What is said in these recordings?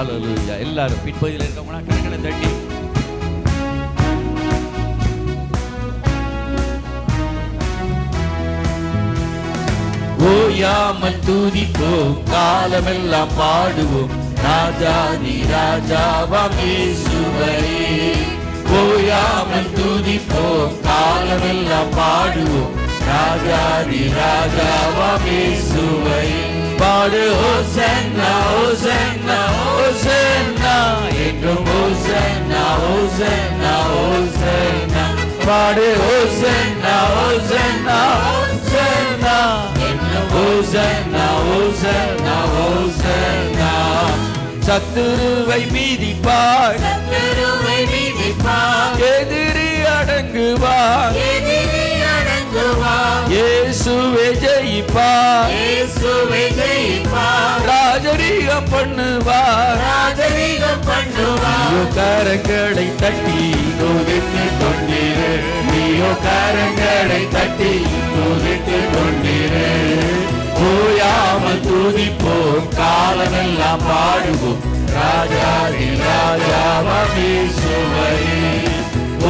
ஹல்லேலூயா. எல்லாரும் பின்பகுதியில் இருக்கவங்களா கரங்களை தட்டி ஓயாமல் துதிப்போம், காலமெல்லாம் பாடுவோம் ராஜாதி ராஜாவாம் இயேசுவை. ஓயாமல் துதிப்போம், காலமெல்லாம் பாடுவோம் ராஜாதி ராஜாவாம் இயேசுவை. பாடு ஹோசன்னா ஹோசன்னா ஹோசன்னா என்றும் ஹோசன்னா ஹோசன்னா ஹோசன்னா. பாடு ஹோசன்னா ஹோசன்னா ஹோசன்னா என்றும் ஹோசன்னா ஹோசன்னா ஹோசன்னா. சத்துருவை மீதிப்பார், சத்துருவை மீதிப்பார், எதிரி அடங்குவார், எதிரி அடங்குவார். இயேசுவே ஜெயிப்பார், இயேசுவே ஜெயிப்பார். ராஜரீகம் பண்ணுவார், ராஜரீகம் பண்ணுவார். நீயோ கரங்களை தட்டி துதித்து கொண்டிரு, நீயோ கரங்களை தட்டி துதித்து கொண்டிரு. ஓயாமல் துதிப்போம், காலமெல்லாம் பாடுவோம் ராஜாதி ராஜாவாம் இயேசுவை.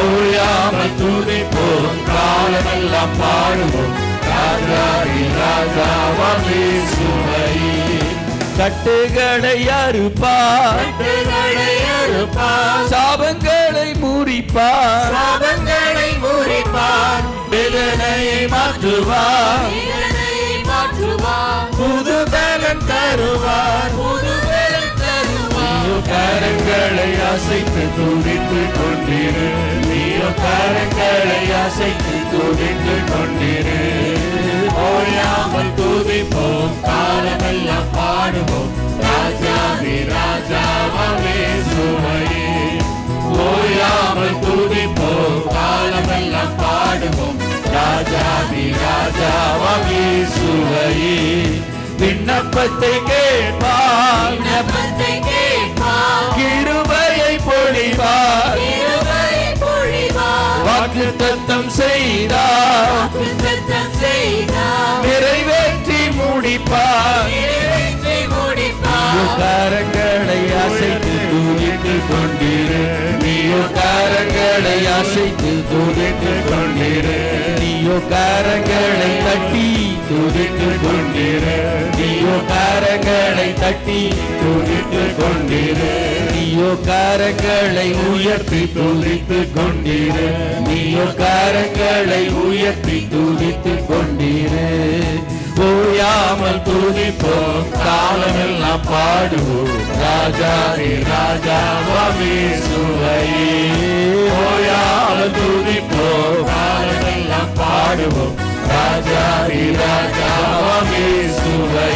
ஓயாமல் துதிப்போம், காலமெல்லாம் பாடுவோம் ராஜாதி ராஜாவாம் இயேசுவை. கட்டுகளை அறுப்பார், கட்டுகளை அறுப்பார், சாபங்களை முறிப்பார், சாபங்களை முறிப்பார். வேதனையை மாற்றுவார், வேதனையை மாற்றுவார். புது பலன் தருவார். புது பலன் தருவார். நீயோ கரங்களை அசைத்து துதித்து கொண்டிரு, நீயோ கரங்களை அசைத்து துதித்து கொண்டிரு. ஓயாமல் துதிப்போம், காலமெல்லாம் பாடுவோம் ராஜாதி ராஜாவாம் இயேசுவை. ஓயாமல் துதிப்போம், காலமெல்லாம் பாடுவோம் ராஜாதி ராஜாவாம் இயேசுவை. விண்ணப்பத்தை கேட்பார், விண்ணப்பத்தை கேட்பார், கிருபையை பொழிவார், கிருபையை பொழிவார். வாக்குத்தத்தம் செய்தார், வாக்குத்தத்தம் செய்தார், நிறைவேற்றி முடிப்பார். நிறைவேற்றி முடிப்பார். கரங்களை அசைத்து துதித்து கொண்டிரு, நீயோ கரங்களை அசைத்து துதித்து கொண்டிரு. நீயோ கரங்களை தட்டி துதித்து கொண்டிரு, நீயோ கரங்களை தட்டி துதித்து கொண்டிரு. நீயோ கரங்களை உயர்த்தி துதித்து கொண்டிரு, நீயோ கரங்களை உயர்த்தி துதித்து கொண்டிரு. ஓயாமல் துதிப்போம், காலமெல்லாம் பாடுவோம் ராஜாதி ராஜாவாம் இயேசுவை. ஓயாமல் துதிப்போம், காலமெல்லாம் பாடுவோம் ராஜாதி ராஜாவாம் இயேசுவை.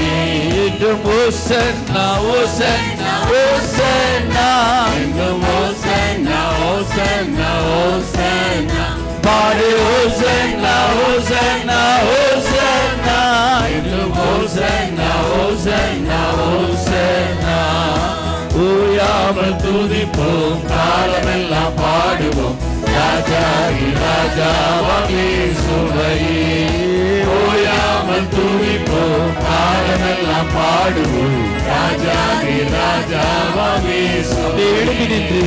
என்றும் ஓசன்னா ஓசன்னா ஓசன்னா, என்றும் ஓசன்னா ஓசன்னா ஓசன்னா. பாடு ஓசன்னா ஓசன்னா ஓசன்னா என்றும் ஓசன்னா ஓசன்னா ஓசன்னா. ஓயாமல் துதிப்போம், காலமெல்லாம் பாடுவோம் ராஜாதி ராஜாவாம் இயேசுவை. ஓயாமல் துதிப்போம், காலமெல்லாம் பாடுவோம் ராஜாதி ராஜாவாம் இயேசுவை. எழுப்பி நின்று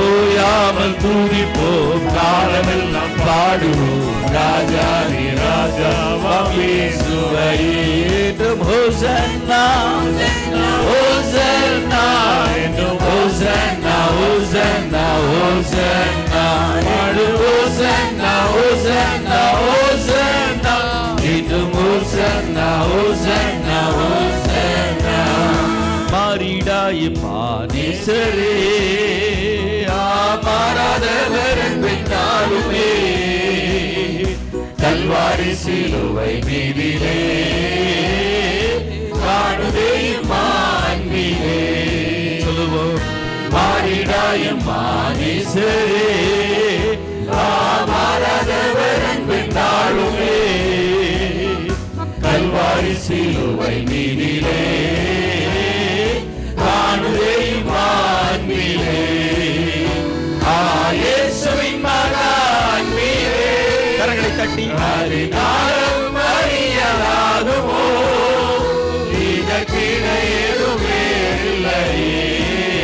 ஓயாமல் துதிப்போம், காலமெல்லாம் பாடுவோம் ராஜாதி ராஜாவாம் இயேசுவை. என்றும் ஹோசன்னா ஹோசன்னா என்றும் ஹோசன்னா ஹோசன்னா ஹோசன்னா. பாடு ஹோசன்னா ஹோசன்னா ஹோசன்னா என்றும் ஹோசன்னா ஹோசன்னா ஹோசன்னா. மாறிடாய் மானேசரே, மாறாதவர் என்பாலுமே, கல்வாரி சிலுவை மீதிலே காணுதே மான்மிலே. சொல்லுவோம், மாறிடாய் மானேசரே, மாறாதவர் என்பாலுமே, கல்வாரி சிலுவை மீதிலே காணுதே மான்மிலே. இயேசுவின் மகான்மிலே, கரங்களை தட்டி அறிந்தாலும் அறியலாகுமோ, இதற்கிட ஏதுமே இல்லையே.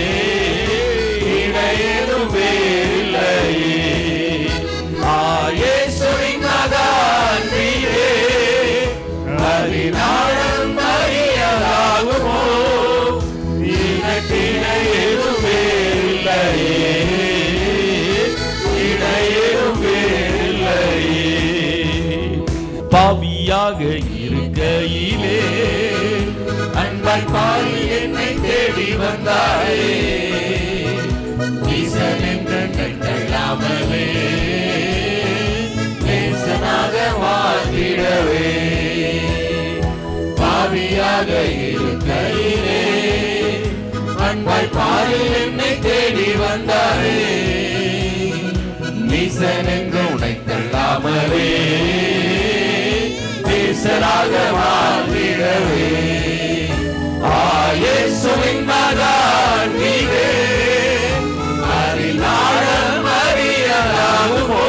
பாவியாக இருக்கையிலே அன்பாய் பாவி என்னை தேடி வந்தாயே. ஈசன் என்றென்றை தள்ளாமலே நேசனாக வாழ்ந்திடவே. பாவியாக இருக்கையிலே அன்பாய் பாவி என்னை தேடி வந்தாயே. ஈசன் என்று உன்னை தள்ளாமலே நேசனாக வாழ்ந்திடவே. இயேசுவின் மகன் நீரே, அறிநாளம் அறியலாகுமோ,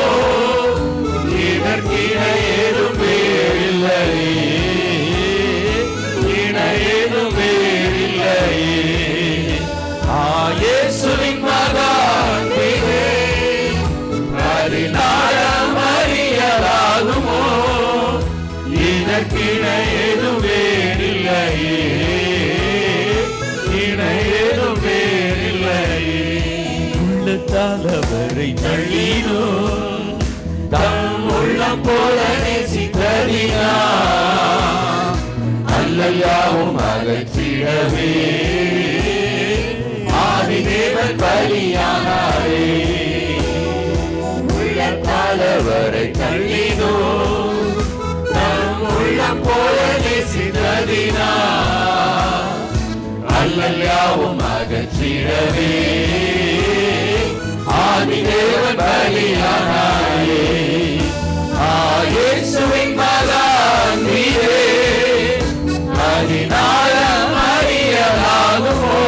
இதற்கிணை ஏதும் வேறில்லையே, இணை ஏதும் வேறில்லையே. இயேசுவின் மகன் நீரே, அறிநாளம் அறியலாகுமோ, இதற்கிணை ஏதும் வேறில்லையே, இணை ஏதும் வேறில்லையே. உள்ளத்தாலவரை தள்ளினோ, தம் உள்ளம் போல நேசித்ததினா, அல்லல்யாவும் அகற்றிடவே ஆதிதேவன் பலியானாரே. உள்ளத்தாலவரை தள்ளினோ, தம் உள்ளம் போல நேசித்ததினா, அல்லல்யாவும் அகற்றிடவே ஆதிதேவன் பலியானாரே. இயேசுவின் மகன் நீரே, அறிநாளம் அறியலாகுமோ,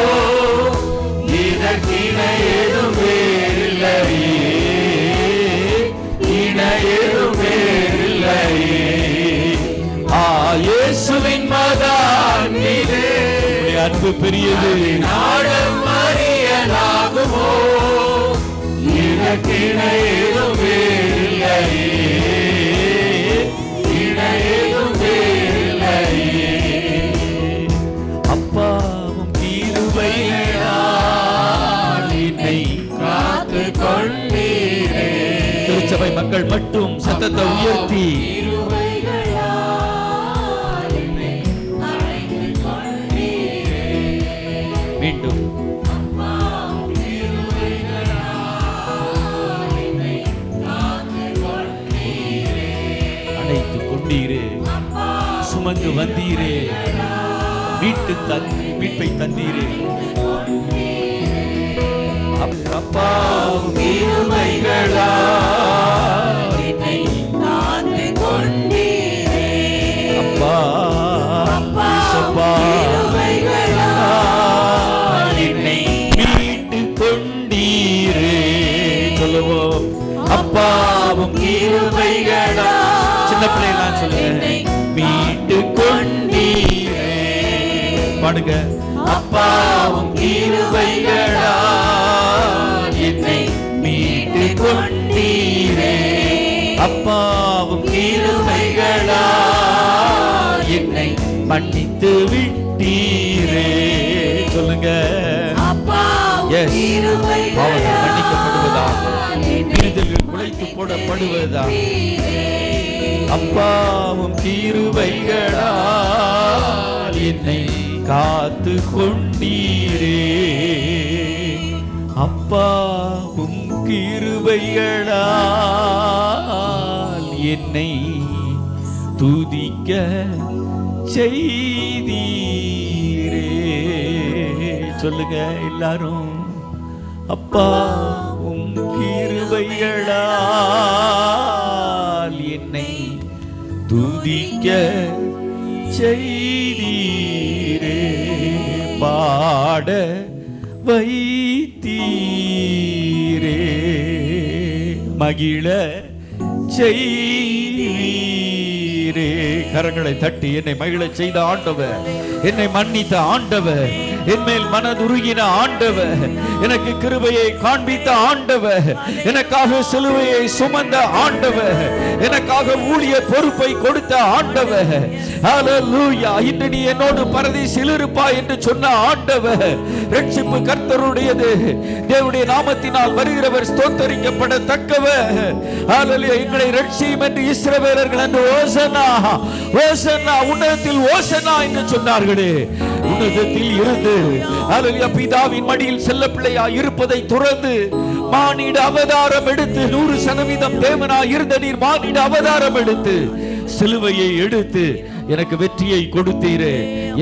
இதற்கிணை ஏதும் வேறில்லையே, இணை ஏதும் வேறில்லையே. இயேசுவின் மகன் நீரே, அன்பு பெரியது, நாடம் அறியலாகுமோ, இதற்கிணை ஏதும் வேறில்லையே, இணை ஏதும் வேறில்லையே. அப்பாவும் கிருபையால் என்னை காத்து கொண்டீரே. திருச்சபை மக்கள் மட்டும் சத்தத்தை உயர்த்தி மீண்டும் அழைத்து கொண்டீரே, சுமந்து வந்தீரே, மீட்பை தந்தீரே. அப்பாவும் கிருபைகளால் என்னை காத்து கொண்டீரே. அப்பா என்னை மீட்டு கொண்டீரே. சொல்லுவோம், அப்பாவும் கிருபைகளா. சின்ன பிள்ளைகளாம் சொல்லுங்க, மீட்டு கொண்டீரே. பாடுங்க, அப்பாவும் கிருபைகளா என்னை மீட்டு கொண்டீரே. அப்பாவும் கிருபைகளா என்னை மன்னித்து விட்டீரே. சொல்லுங்க, பாவங்கள் மன்னிக்கப்படுவதாக, விடுதல்கள் குலைத்து போடப்படுவதாக. அப்பாவும் கிருபைகளால் என்னை காத்து கொண்டீரே. அப்பாவும் கிருபைகளால் என்னை துதிக்க செய்தீரே. சொல்லுங்க எல்லாரும், அப்பாவும் கிருபைகளால் என்னை துதிக்க செய்தீரே. பாட வைத்தீரே, மகிழ செய்தீரே. கரங்களை தட்டி, என்னை மகிழ செய்த ஆண்டவர், என்னை மன்னித்த ஆண்டவர், என்மேல் மனதுருகின ஆண்டவர், எனக்கு கிருபையை காண்பித்த ஆண்டவர், எனக்காக சிலுவையை சுமந்த ஆண்டவர், எனக்காக ஊழிய பொறுப்பை கொடுத்த ஆண்டவர். ஹல்லேலூயா. இன்று நீ என்னோடு பரதீசில் இருப்பாய் என்று சொன்ன ஆண்டவர். ரட்சிப்பு கர்த்தருடையது, தேவனுடைய நாமத்தினால் வருகிறவர் ஸ்தோத்தரிக்கப்படத்தக்கவர். ஹல்லேலூயா. எங்களை ரட்சியும் என்று இஸ்ரவேலர்கள் என்று ஓசன்னா ஓசன்னா உன்னதத்தில் ஓசன்னா என்று சொன்னார்களே, உன்னதத்தில் இருந்து ஹல்லேலூயா பிதாவின் மடியில் செல்ல பிள்ளையா இருப்பதை துறந்து மானிட அவதாரம் எடுத்து 100% தேவனாய் இருந்த நீர் மானிட அவதாரம் எடுத்து சிலுவையை எடுத்து எனக்கு வெற்றியை கொடுத்தீரே.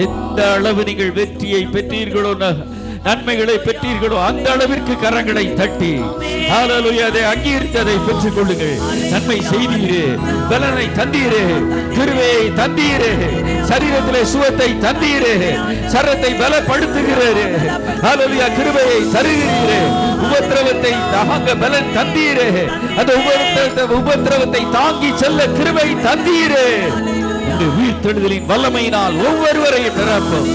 எந்த அளவு நீங்கள் வெற்றியை பெற்றீர்களோ, நன்மைகளை பெற்றீர்களோ, அந்த அளவிற்கு கரங்களை தட்டி ஹல்லேலூயா அதை அங்கீகரித்து அதை பெற்றுக் கொள்ளுங்கள். நன்மை செய்தீரே, பலனை தந்தீரே, கிருபையை தந்தீரே, சரீரத்திலே சுகத்தை தந்தீரே, சரத்தை பலப்படுத்துகிறீரே. ஹல்லேலூயா. கிருபையை தருகிறீரே, உபத்திரவத்தை தாங்க பலன் தந்தீரே, அந்த உபத்திரவத்தை தாங்கி செல்ல கிருபை தந்தீரே. உயிர்த்தெழுதலின் வல்லமையினால் ஒவ்வொருவரையும் நிரப்பும்.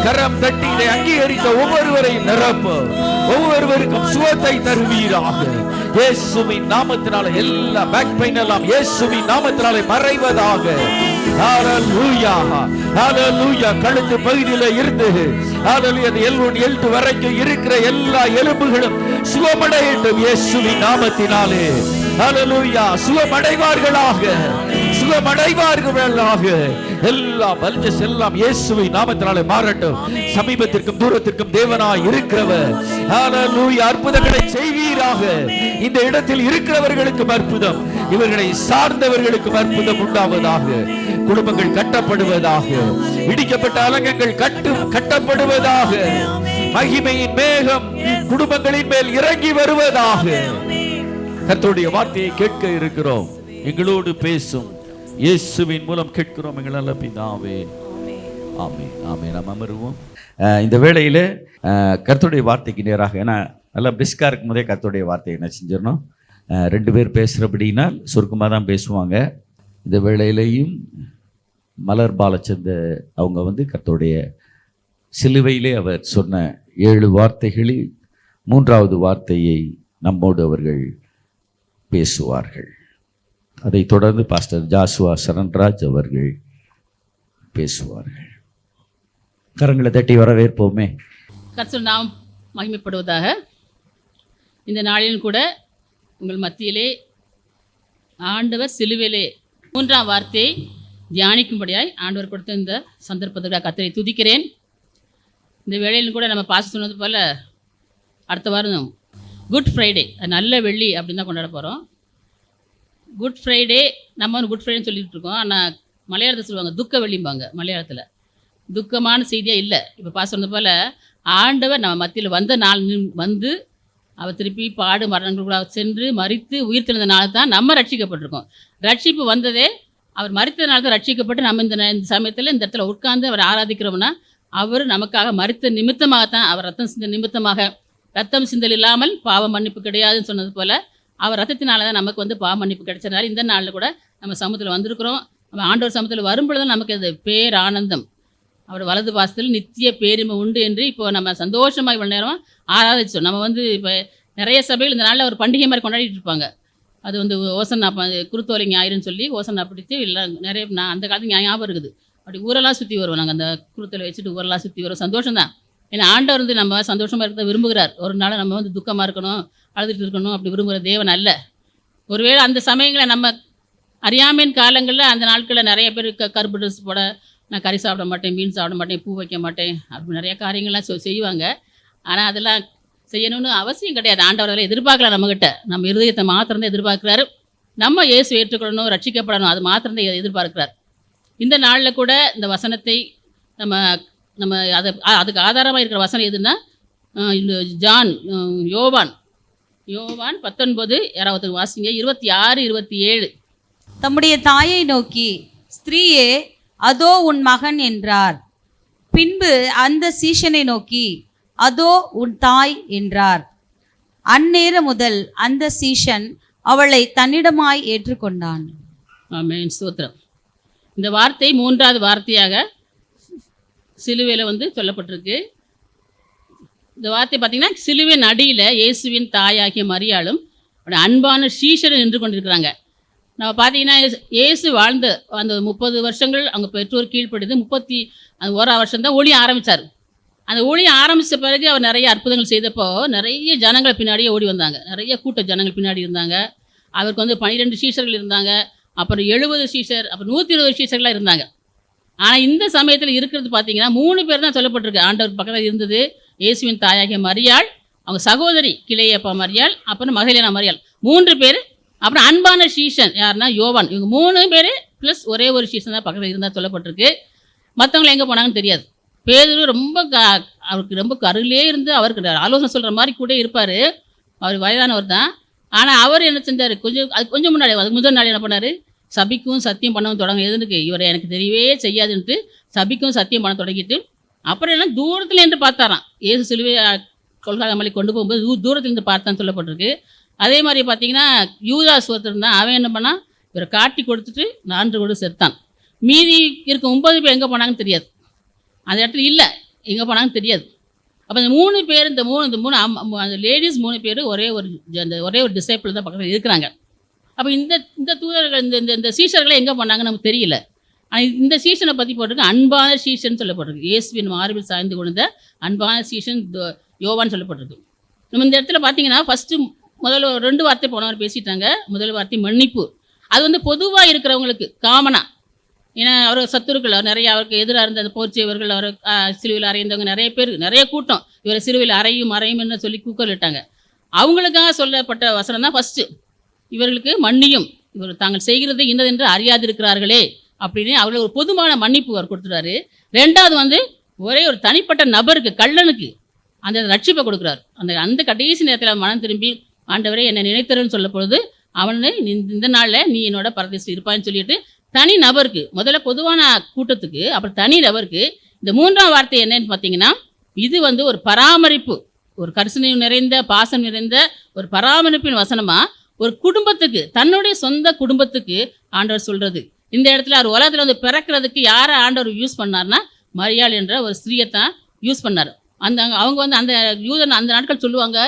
கரம் தட்டி இதை அங்கீகரித்த ஒவ்வொருவரையும் நிரப்பும். ஒவ்வொருவருக்கும் சுகத்தை தருவீராக. இயேசுவின் நாமத்தினாலே எல்லா பேக் பெயின் எல்லாம் இயேசுவின் நாமத்தினாலே மறைவதாக. ஹல்லேலூயா. ஹல்லேலூயா. கழுத்து பகுதியில இருந்து ஹல்லேலூயா L1 L2 வரைக்கும் இருக்கிற எல்லா எலும்புகளும் சுகமடையட்டும் இயேசுவின் நாமத்தினாலே. ஹல்லேலூயா. சுகமடைவார்களாக, சுகமடைவார்களாக. எல்லா பல்ஜஸ் எல்லாம் இயேசுவின் நாமத்தினாலே மாறட்டும். சமீபத்திற்கும் தூரத்திற்கும் தேவனாய் இருக்கிறவர் ஹல்லேலூயா அற்புதங்களை செய்வீராக. இந்த இடத்தில் இருக்கிறவர்களுக்கும் அற்புதம், இவர்களை சார்ந்தவர்களுக்கும் அற்புதம் உண்டாவதாக. குடும்பங்கள் கட்டப்படுவதாக, இடிக்கப்பட்ட அலங்கங்கள் கட்டப்படுவதாக. மகிமையின் மேகம் குடும்பங்களின் மேல் இறங்கி வருவதாக. கர்த்தருடைய வார்த்தையை கேட்க இருக்கிறோம். எங்களோடு பேசும் இயேசுவின் மூலம் கேட்கிறோம் எங்கள் நல்ல பிதாவே. ஆமென். ஆமென். நாம் அமருவோம். இந்த வேளையில கர்த்தருடைய வார்த்தைக்கு நேராக, ஏன்னா நல்லா பிரிஸ்கா இருக்கும் போதே கர்த்தருடைய வார்த்தையை என்ன செஞ்சிடணும், 2 பேர் பேசுகிறபடினா சுருக்கமாக தான் பேசுவாங்க. இந்த வேளையிலையும் மலர் பாலச்சந்த அவங்க கர்த்தருடைய சிலுவையிலே அவர் சொன்ன 7 வார்த்தைகளில் 3வது வார்த்தையை நம்மோடு அவர்கள் பேசுவார்கள். அதை தொடர்ந்து பாஸ்டர் ஜாசுவா சரண்ராஜ் அவர்கள் பேசுவார்கள். கரங்களை தட்டி வரவேற்போமே. கர்த்தர் நாம் மகிமைப்படுவதாக. இந்த நாளிலும் கூட உங்கள் மத்தியிலே ஆண்டவர் சிலுவையிலே 3ஆம் வார்த்தையை தியானிக்கும்படியாய் ஆண்டவர் கொடுத்த இந்த சந்தர்ப்பத்துக்காக கர்த்தரை துதிக்கிறேன். இந்த வேளையிலும் கூட நம்ம பாஸ்டர் சொன்னது போல் அடுத்த வாரம் குட் ஃப்ரைடே, நல்ல வெள்ளி அப்படின்னு தான் கொண்டாட போகிறோம். குட் ஃப்ரைடே நம்ம குட் ஃப்ரைடேன்னு சொல்லிட்டு இருக்கோம். ஆனால் மலையாளத்தில் சொல்லுவாங்க துக்க வெள்ளிம்பாங்க. மலையாளத்தில் துக்கமான செய்தியாக இல்லை. இப்போ பாஸ்டர் சொன்னது போல் ஆண்டவர் நம்ம மத்தியில் வந்த நாள் வந்து அவர் திருப்பி பாடு மரணங்களுக்குள்ளாக சென்று மரித்து உயிர் தெழுந்த நாள் தான் நம்ம ரட்சிக்கப்பட்டிருக்கோம். ரட்சிப்பு வந்ததே அவர் மரித்தனால தான் ரட்சிக்கப்பட்டு நம்ம இந்த சமயத்தில் இந்த இடத்துல உட்கார்ந்து அவர் ஆராதிக்கிறோம்னா அவர் நமக்காக மரித்த நிமித்தமாகத்தான். அவர் ரத்தம் சிந்த நிமித்தமாக, ரத்தம் சிந்தல் இல்லாமல் பாவ மன்னிப்பு கிடையாதுன்னு சொன்னது போல் அவர் ரத்தத்தினால தான் நமக்கு பாவ மன்னிப்பு கிடைச்சதுனால இந்த நாளில் கூட நம்ம சமூகத்தில் வந்திருக்கிறோம். நம்ம ஆண்டவர் சமூகத்தில் வரும்பொழுது நமக்கு அது பேர் ஆனந்தம், அவர் வலது பாசத்தில் நித்திய பேரிமை உண்டு என்று இப்போ நம்ம சந்தோஷமாக இவ்வளோ நேரம் ஆராதிச்சோம். நம்ம இப்போ நிறைய சபைகள் இந்த நாளில் ஒரு பண்டிகை மாதிரி கொண்டாடிட்டு இருப்பாங்க. அது ஓசன்னா குருத்தோலை ஞாயிறுன்னு சொல்லி ஓசன்னா பிடித்து இல்லை நிறைய நான் அந்த காலத்துக்கு ஞாபகம் இருக்குது. அப்படி ஊரெல்லாம் சுற்றி வருவோம். நாங்கள் அந்த குருத்தோலை வச்சுட்டு ஊரெல்லாம் சுற்றி வரோம். சந்தோஷம் தான். ஏன்னா ஆண்டவர் நம்ம சந்தோஷமாக இருக்கிறத விரும்புகிறார். ஒரு நாள் நம்ம துக்கமாக இருக்கணும், அழுதுட்டு இருக்கணும் அப்படி விரும்புகிற தேவன் அல்ல. ஒருவேளை அந்த சமயங்களை நம்ம அறியாமையின் காலங்களில் அந்த நாட்களில் நிறைய பேர் கருப்பு ட்ரெஸ் போட, நான் கறி சாப்பிட மாட்டேன், மீன் சாப்பிட மாட்டேன், பூ வைக்க மாட்டேன் அப்படி நிறைய காரியங்கள்லாம் செய்வாங்க. ஆனால் அதெல்லாம் செய்யணும்னு அவசியம் கிடையாது. ஆண்டவரை எதிர்பார்க்கலாம். நம்மக்கிட்ட நம்ம இருதயத்தை மாத்திரம்தான் எதிர்பார்க்குறாரு. நம்ம இயேசு ஏற்றுக்கொள்ளணும், ரட்சிக்கப்படணும், அது மாத்திரம்தான் எதிர்பார்க்குறார். இந்த நாளில் கூட இந்த வசனத்தை நம்ம அதுக்கு ஆதாரமாக இருக்கிற வசனம் எதுன்னா யோவான் 19 யாராவது வாசிங்க, 26, 27. தம்முடைய தாயை நோக்கி, ஸ்திரீயே அதோ உன் மகன் என்றார். பின்பு அந்த சீஷனை நோக்கி, அதோ உன் தாய் என்றார். அந்நேரம் முதல் அந்த சீஷன் அவளை தன்னிடமாய் ஏற்றுக்கொண்டான். ஆமென். ஸ்தோத்திரம். இந்த வார்த்தை 3வது வார்த்தையாக சிலுவையில் சொல்லப்பட்டிருக்கு. இந்த வார்த்தை பார்த்தீங்கன்னா சிலுவின் அடியில் இயேசுவின் தாயாகிய மரியாளும் அவருடைய அன்பான சீஷரும் நின்று கொண்டிருக்கிறாங்க. நம்ம பார்த்தீங்கன்னா இயேசு வாழ்ந்த அந்த 30 வருஷங்கள் அவங்க பெற்றோர் கீழ்ப்படிது 31 வருஷம் தான் ஊழியம் ஆரம்பித்தார். அந்த ஊழியம் ஆரம்பித்த பிறகு அவர் நிறைய அற்புதங்கள் செய்தப்போ நிறைய ஜனங்கள் பின்னாடியே ஓடி வந்தாங்க. நிறைய கூட்ட ஜனங்கள் பின்னாடி இருந்தாங்க. அவருக்கு வந்து 12 சீஷர்கள் இருந்தாங்க. அப்புறம் 70 சீஷர், அப்புறம் 120 சீஷர்களாக இருந்தாங்க. ஆனால் இந்த சமயத்தில் இருக்கிறது பார்த்தீங்கன்னா 3 பேர் தான் சொல்லப்பட்டிருக்கு. ஆண்டவர் பக்கத்தில் இருந்தது இயேசுவின் தாயாகிய மரியாள், அவங்க சகோதரி கிளையப்பா மரியாள், அப்புறம் மகளேனா மரியாள், 3 பேர். அப்புறம் அன்பான சீஷன் யாருன்னா யோவான். இவங்க 3 பேர் ப்ளஸ் ஒரே ஒரு சீஷன் தான் பக்கத்தில் இருந்தால் சொல்லப்பட்டிருக்கு. மற்றவங்களை எங்கே போனாங்கன்னு தெரியாது. பேதுரு ரொம்ப அவருக்கு ரொம்ப அருகிலே இருந்து அவருக்கு ஆலோசனை சொல்கிற மாதிரி கூட இருப்பார். அவர் வயதானவர் தான். ஆனால் அவர் என்ன செஞ்சார், கொஞ்சம் முன்னாடி அதுக்கு முதல் நாள் என்ன பண்ணார், சபிக்கும் சத்தியம் பண்ணவும் தொடங்க. எதுனுக்கு இவரை எனக்கு தெரியவே செய்யாதுன்ட்டு சபிக்கும் சத்தியம் பண்ண தொடங்கிட்டு அப்புறம் என்ன தூரத்தில் என்று பார்த்தாராம். ஏசு சிலுவை கொல்கத்தா மலை கொண்டு போகும்போது தூரத்துலேருந்து பார்த்தான்னு சொல்லப்பட்டிருக்கு. அதே மாதிரி பார்த்தீங்கன்னா யூதாஸ் ஒருத்தர் தான். அவன் என்ன பண்ணான், இவரை காட்டி கொடுத்துட்டு 4 கூட செத்தான். மீதி இருக்க 9 பேர் எங்கே போனாங்கன்னு தெரியாது. அந்த இடத்துல இல்லை, எங்கே போனாங்கன்னு தெரியாது. அப்போ இந்த 3 பேர் இந்த மூணு அந்த லேடிஸ் 3 பேர் ஒரே ஒரு டிசைப்பிள் தான் பக்கத்தில் இருக்கிறாங்க. அப்போ இந்த தூதர்கள் இந்த சீஷர்களை எங்கே போனாங்கன்னு நமக்கு தெரியல. ஆனால் இந்த சீசனை பற்றி போட்டிருக்கு அன்பான சீசன் சொல்லப்பட்டிருக்கு. இயேசுவின் மார்பில் சாய்ந்து கொண்ட அன்பான சீசன் யோவான்னு சொல்லப்பட்டிருக்கு. நம்ம இந்த இடத்துல பார்த்தீங்கன்னா ஃபஸ்ட்டு முதல்ல 2 வார்த்தை போனவர் பேசிட்டாங்க. முதல் வார்த்தை மன்னிப்பு. அது வந்து பொதுவாக இருக்கிறவங்களுக்கு காமனாக. ஏன்னா அவர் சத்துருக்கள் நிறைய அவருக்கு எதிராக இருந்த அந்த போர்ச்சியவர்கள், அவர் சிலுவையில் அறைந்தவங்க நிறைய பேர், நிறைய கூட்டம் இவரை சிலுவையில் அறையும்னு சொல்லி கூக்கலிட்டாங்க. அவங்களுக்காக சொல்லப்பட்ட வசனம் தான் ஃபஸ்ட்டு, இவர்களுக்கு மன்னியும், இவர் தாங்கள் செய்கிறது இன்னதென்று அறியாதிருக்கிறார்களே அப்படின்னு அவர்களுக்கு ஒரு பொதுவான மன்னிப்பு அவர் கொடுத்துட்டாரு. 2வது வந்து ஒரே ஒரு தனிப்பட்ட நபருக்கு, கள்ளனுக்கு அந்த ரட்சிப்பை கொடுக்குறாரு. அந்த கடைசி நேரத்தில் மனம் திரும்பி ஆண்டவரே என்னை நினைத்தருன்னு சொல்ல பொழுது அவனு இந்த நாளில் நீ என்னோட பரதேசத்தில் இருப்பான்னு சொல்லிட்டு தனி நபருக்கு, முதல்ல பொதுவான கூட்டத்துக்கு, அப்புறம் தனி நபருக்கு. இந்த 3ஆம் வார்த்தை என்னன்னு பார்த்தீங்கன்னா இது வந்து ஒரு பராமரிப்பு, ஒரு கரிசனை நிறைந்த பாசம் நிறைந்த ஒரு பராமரிப்பின் வசனமாக ஒரு குடும்பத்துக்கு, தன்னுடைய சொந்த குடும்பத்துக்கு ஆண்டவர் சொல்கிறது. இந்த இடத்துல அவர் உலகத்தில் வந்து பிறக்கிறதுக்கு யாரை ஆண்டவர் யூஸ் பண்ணார்னா மரியாள் என்ற ஒரு ஸ்திரீயைத்தான் யூஸ் பண்ணார். அவங்க வந்து அந்த யூதன் அந்த நாட்கள் சொல்லுவாங்க,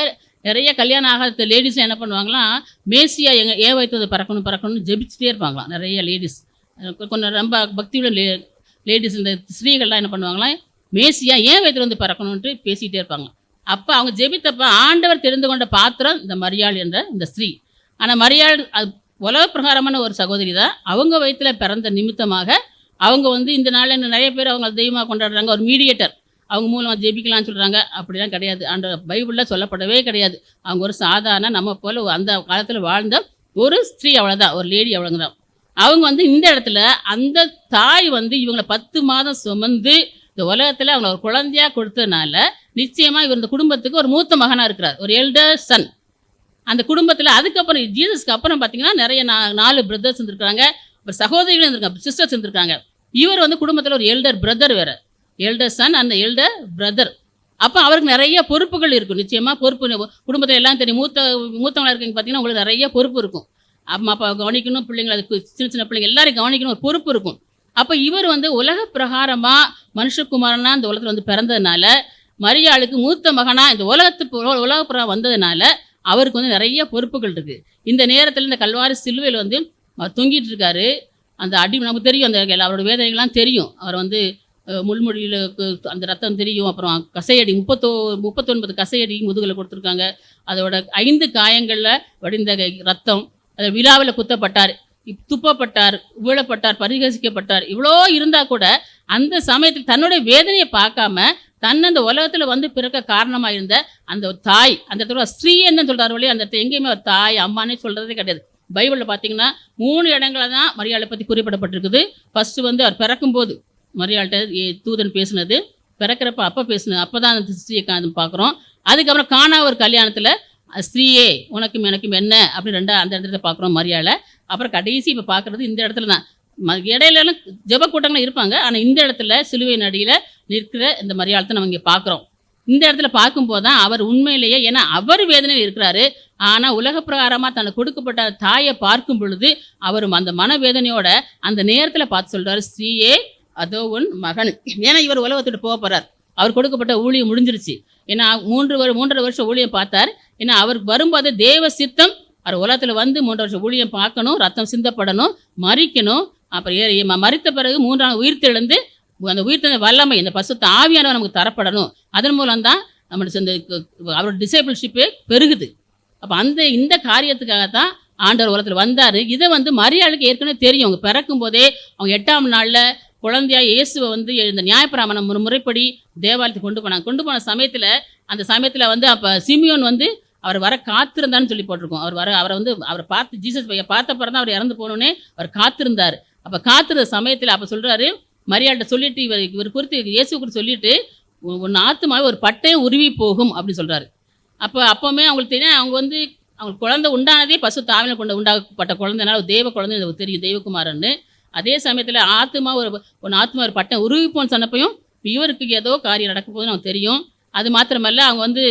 நிறைய கல்யாணம் ஆகாத லேடிஸ் என்ன பண்ணுவாங்களாம், மேசியா ஏன் வைத்தது பறக்கணும்னு ஜெபிச்சுட்டே இருப்பாங்களாம். நிறைய லேடிஸ் கொஞ்சம் ரொம்ப பக்தியுள்ள லேடிஸ் இந்த ஸ்திரீகள்லாம் என்ன பண்ணுவாங்களாம், மேசியா ஏன் வைத்து வந்து பறக்கணுன்ட்டு பேசிகிட்டே இருப்பாங்க. அப்போ அவங்க ஜெபித்தப்ப ஆண்டவர் தெரிந்து கொண்ட பாத்திரம் இந்த மரியாள் என்ற இந்த ஸ்திரீ. ஆனால் மரியாள் உலக பிரகாரமான ஒரு சகோதரி தான். அவங்க வயிற்றில் பிறந்த நிமித்தமாக அவங்க வந்து இந்த நாளில் நிறைய பேர் அவங்க தெய்வமாக கொண்டாடுறாங்க. ஒரு மீடியேட்டர், அவங்க மூலமாக ஜெபிக்கலாம்னு சொல்கிறாங்க. அப்படிலாம் கிடையாது. அந்த பைபிளில் சொல்லப்படவே கிடையாது. அவங்க ஒரு சாதாரண நம்ம போல் அந்த காலத்தில் வாழ்ந்த ஒரு ஸ்திரீ, அவ்வளோதான், ஒரு லேடி, அவ்வளோதான். அவங்க வந்து இந்த இடத்துல அந்த தாய் வந்து இவங்களை 10 மாதம் சுமந்து இந்த உலகத்தில் அவங்க ஒரு குழந்தையாக கொடுத்ததுனால நிச்சயமாக இவர் இந்த குடும்பத்துக்கு ஒரு மூத்த மகனாக இருக்கிறார், ஒரு எல்டர் சன். அந்த குடும்பத்தில் அதுக்கப்புறம் ஜீசஸ்க்கு அப்புறம் பார்த்தீங்கன்னா நிறைய 4 பிரதர்ஸ் இருந்திருக்காங்க, அப்புறம் சகோதரிகள் இருந்திருக்காங்க, சிஸ்டர்ஸ் இருந்திருக்காங்க. இவர் வந்து குடும்பத்தில் ஒரு எல்டர் பிரதர், வேறு எல்டர் சன் அந்த எல்டர் பிரதர். அப்போ அவருக்கு நிறைய பொறுப்புகள் இருக்கும். நிச்சயமாக பொறுப்பு குடும்பத்தில் எல்லாம் தெரியும். மூத்தவங்களாக இருக்கீங்க பார்த்தீங்கன்னா உங்களுக்கு நிறைய பொறுப்பு இருக்கும். அம்மா அப்பா கவனிக்கணும், பிள்ளைங்களை, அதுக்கு சின்ன பிள்ளைங்க எல்லாரையும் கவனிக்கணும், ஒரு பொறுப்பு இருக்கும். அப்போ இவர் வந்து உலக பிரகாரமாக மனுஷகுமாரனா இந்த உலகத்தில் வந்து பிறந்ததுனால, மரியாளுக்கு மூத்த மகனாக இந்த உலகப்புறம் வந்ததுனால அவருக்கு வந்து நிறைய பொறுப்புகள் இருக்குது. இந்த நேரத்தில் இந்த கல்வாரி சிலுவையில் வந்து அவர் தொங்கிட்டு இருக்காரு. அந்த அடி நமக்கு தெரியும், அந்த அவரோட வேதனைகள்லாம் தெரியும். அவர் வந்து முள்மொழியில் அந்த ரத்தம் தெரியும். அப்புறம் கசையடி 39 கசையடி முதுகில் கொடுத்துருக்காங்க. அதோட 5 காயங்களில் வடிந்த ரத்தம். அதை விழாவில் குத்தப்பட்டார், துப்பப்பட்டார், வீழப்பட்டார், பரிகசிக்கப்பட்டார். இவ்வளோ இருந்தால் கூட அந்த சமயத்தில் தன்னுடைய வேதனையை பார்க்காம அந்த உலகத்தில் வந்து பிறக்க காரணமாக இருந்த அந்த தாய், அந்த இடத்துல ஸ்ரீ என்ன சொல்கிறார் வழி, அந்த இடத்துல எங்கேயுமே ஒரு தாய் அம்மானே சொல்கிறதே கிடையாது. பைபிளில் பார்த்தீங்கன்னா 3 இடங்களில் தான் மரியாளை பற்றி குறிப்பிடப்பட்டிருக்குது. ஃபஸ்ட்டு வந்து அவர் பிறக்கும்போது மரியாள்கிட்ட தூதன் பேசுனது, பிறக்கிறப்ப அப்போ பேசுனது, அப்போ தான் அந்த ஸ்ரீயை பார்க்குறோம். அதுக்கப்புறம் காணா ஒரு கல்யாணத்தில் ஸ்ரீயே உனக்கும் எனக்கும் என்ன அப்படின்னு அந்த இடத்துல பார்க்குறோம் மரியாளை. அப்புறம் கடைசி இப்போ பார்க்குறது இந்த இடத்துல தான். இடையிலலாம் ஜெப கூட்டங்களும் இருப்பாங்க. ஆனால் இந்த இடத்துல சிலுவை நடியில் நிற்கிற இந்த மரியாளத்தை நம்ம இங்கே பார்க்குறோம். இந்த இடத்துல பார்க்கும்போது தான் அவர் உண்மையிலேயே, ஏன்னா அவர் வேதனையில் இருக்கிறாரு. ஆனால் உலக பிரகாரமாக தனக்கு கொடுக்கப்பட்ட தாயை பார்க்கும் பொழுது அவரும் அந்த மனவேதனையோட அந்த நேரத்தில் பார்த்து சொல்கிறார், ஸ்ரீயே அதோ உன் மகன். ஏன்னா இவர் உலகத்துட்டு போக போகிறார், அவர் கொடுக்கப்பட்ட ஊழியம் முடிஞ்சிருச்சு. ஏன்னா 3.5 வருஷம் ஊழியம் பார்த்தார். ஏன்னா அவருக்கு வரும்போது தேவ சித்தம் அவர் உலகத்தில் வந்து 3 வருஷம் ஊழியம் பார்க்கணும், ரத்தம் சிந்தப்படணும், மறிக்கணும், அப்புறம் மறித்த பிறகு 3ஆம் உயிர்த்தெழுந்து அந்த உயிர்த்தெழுந்த வல்லமை இந்த பசுத்த ஆவியானவர் நமக்கு தரப்படணும். அதன் மூலம் தான் நம்மளுக்கு இந்த அவரோட டிசைபிள்ஷிப்பே பெருகுது. அப்போ இந்த காரியத்துக்காகத்தான் ஆண்டவர் உலகத்தில் வந்தார். இதை வந்து மரியாளுக்கு ஏற்கனவே தெரியும். அவங்க பிறக்கும் போதே அவங்க 8ஆம் நாளில் குழந்தையா இயேசுவை வந்து இந்த நியாயப்பிரமாணம் முறைப்படி தேவாலயத்துக்கு கொண்டு போன சமயத்தில் அந்த சமயத்தில் வந்து அப்போ சிமியோன் வந்து அவர் வர காத்திருந்தான்னு சொல்லி போட்டிருக்கோம். அவரை பார்த்து ஜீசஸ் பையன் பார்த்த பிறகு தான் அவர் இறந்து போனோடனே அவர் காத்திருந்தார். அப்போ காத்திருந்த சமயத்தில் அப்போ சொல்கிறாரு, மரியாள்கிட்ட சொல்லிட்டு இவர் குறித்து இயேசு குறித்து சொல்லிட்டு, உன் ஆத்துமாவே ஒரு பட்டையும் உருவி போகும் அப்படின்னு சொல்கிறாரு. அப்போவுமே அவங்களுக்கு தெரியும், அவங்களுக்கு குழந்தை உண்டானதே பசுத்த ஆவியானவர் உண்டாக்கப்பட்ட குழந்தைனால தேவ குழந்தை தெரியும், தெய்வகுமாரன்னு. அதே சமயத்தில் ஆத்மா ஒரு பட்டை உருவிப்போன்னு சொன்னப்பையும் இவருக்கு ஏதோ காரியம் நடக்க போகுதுன்னு அவங்களுக்கு தெரியும். அது மாத்திரமல்ல, அவங்க வந்து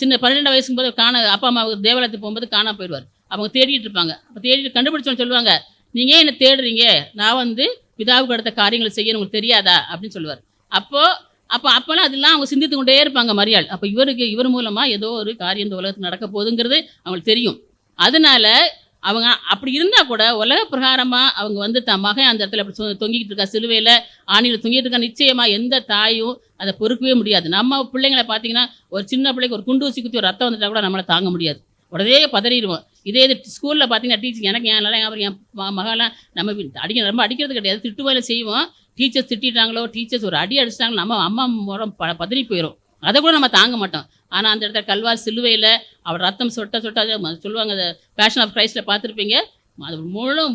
சின்ன 12 வயசுக்கும் போது அப்பா அம்மா தேவாலயத்துக்கு போகும்போது காணாம போயிடுவார். அவங்க தேடிட்டு இருப்பாங்க. அப்போ தேடிட்டு கண்டுபிடிச்சோன்னு சொல்லுவாங்க, நீங்கள் என்ன தேடுறீங்க, நான் வந்து பிதாவுக்கு அடுத்த காரியங்களை செய்ய உங்களுக்கு தெரியாதா அப்படின்னு சொல்லுவார். அப்போல்லாம் அதெல்லாம் அவங்க சிந்தித்து கொண்டே இருப்பாங்க மரியாள். அப்போ இவர் மூலமாக ஏதோ ஒரு காரியம் இந்த உலகத்தில் நடக்க போகுதுங்கிறது அவங்களுக்கு தெரியும். அதனால அவங்க அப்படி இருந்தால் கூட உலக பிரகாரமாக அவங்க வந்து மகன் அந்த இடத்துல அப்படி தொங்கிக்கிட்டு இருக்கா, சிலுவையில் ஆணியில் தொங்கிட்டு இருக்கா, நிச்சயமாக எந்த தாயும் அதை பொறுக்கவே முடியாது. நம்ம பிள்ளைங்களை பார்த்தீங்கன்னா ஒரு சின்ன பிள்ளைக்கு ஒரு குண்டு ஊசி குத்தி ஒரு ரத்தம் வந்துட்டா கூட நம்மளை தாங்க முடியாது, உடனே பதறிடுவோம். இதே இது ஸ்கூலில் பார்த்தீங்கன்னா டீச்சர் எனக்கு என் மகெல்லாம் நம்ம ரொம்ப அடிக்கிறது கிடையாது, திட்டுவாயில செய்வோம். டீச்சர்ஸ் திட்டாங்களோ, டீச்சர்ஸ் ஒரு அடி அடிச்சிட்டாங்களோ நம்ம அம்மா மூலம் பதறி போயிடும், அதை கூட நம்ம தாங்க மாட்டோம். ஆனால் அந்த இடத்துல கல்வார் சிலுவையில் அவர் ரத்தம் சொட்ட சொல்லுவாங்க. அந்த பேஷன் ஆஃப் கிரைஸ்டில் பார்த்துருப்பீங்க, அது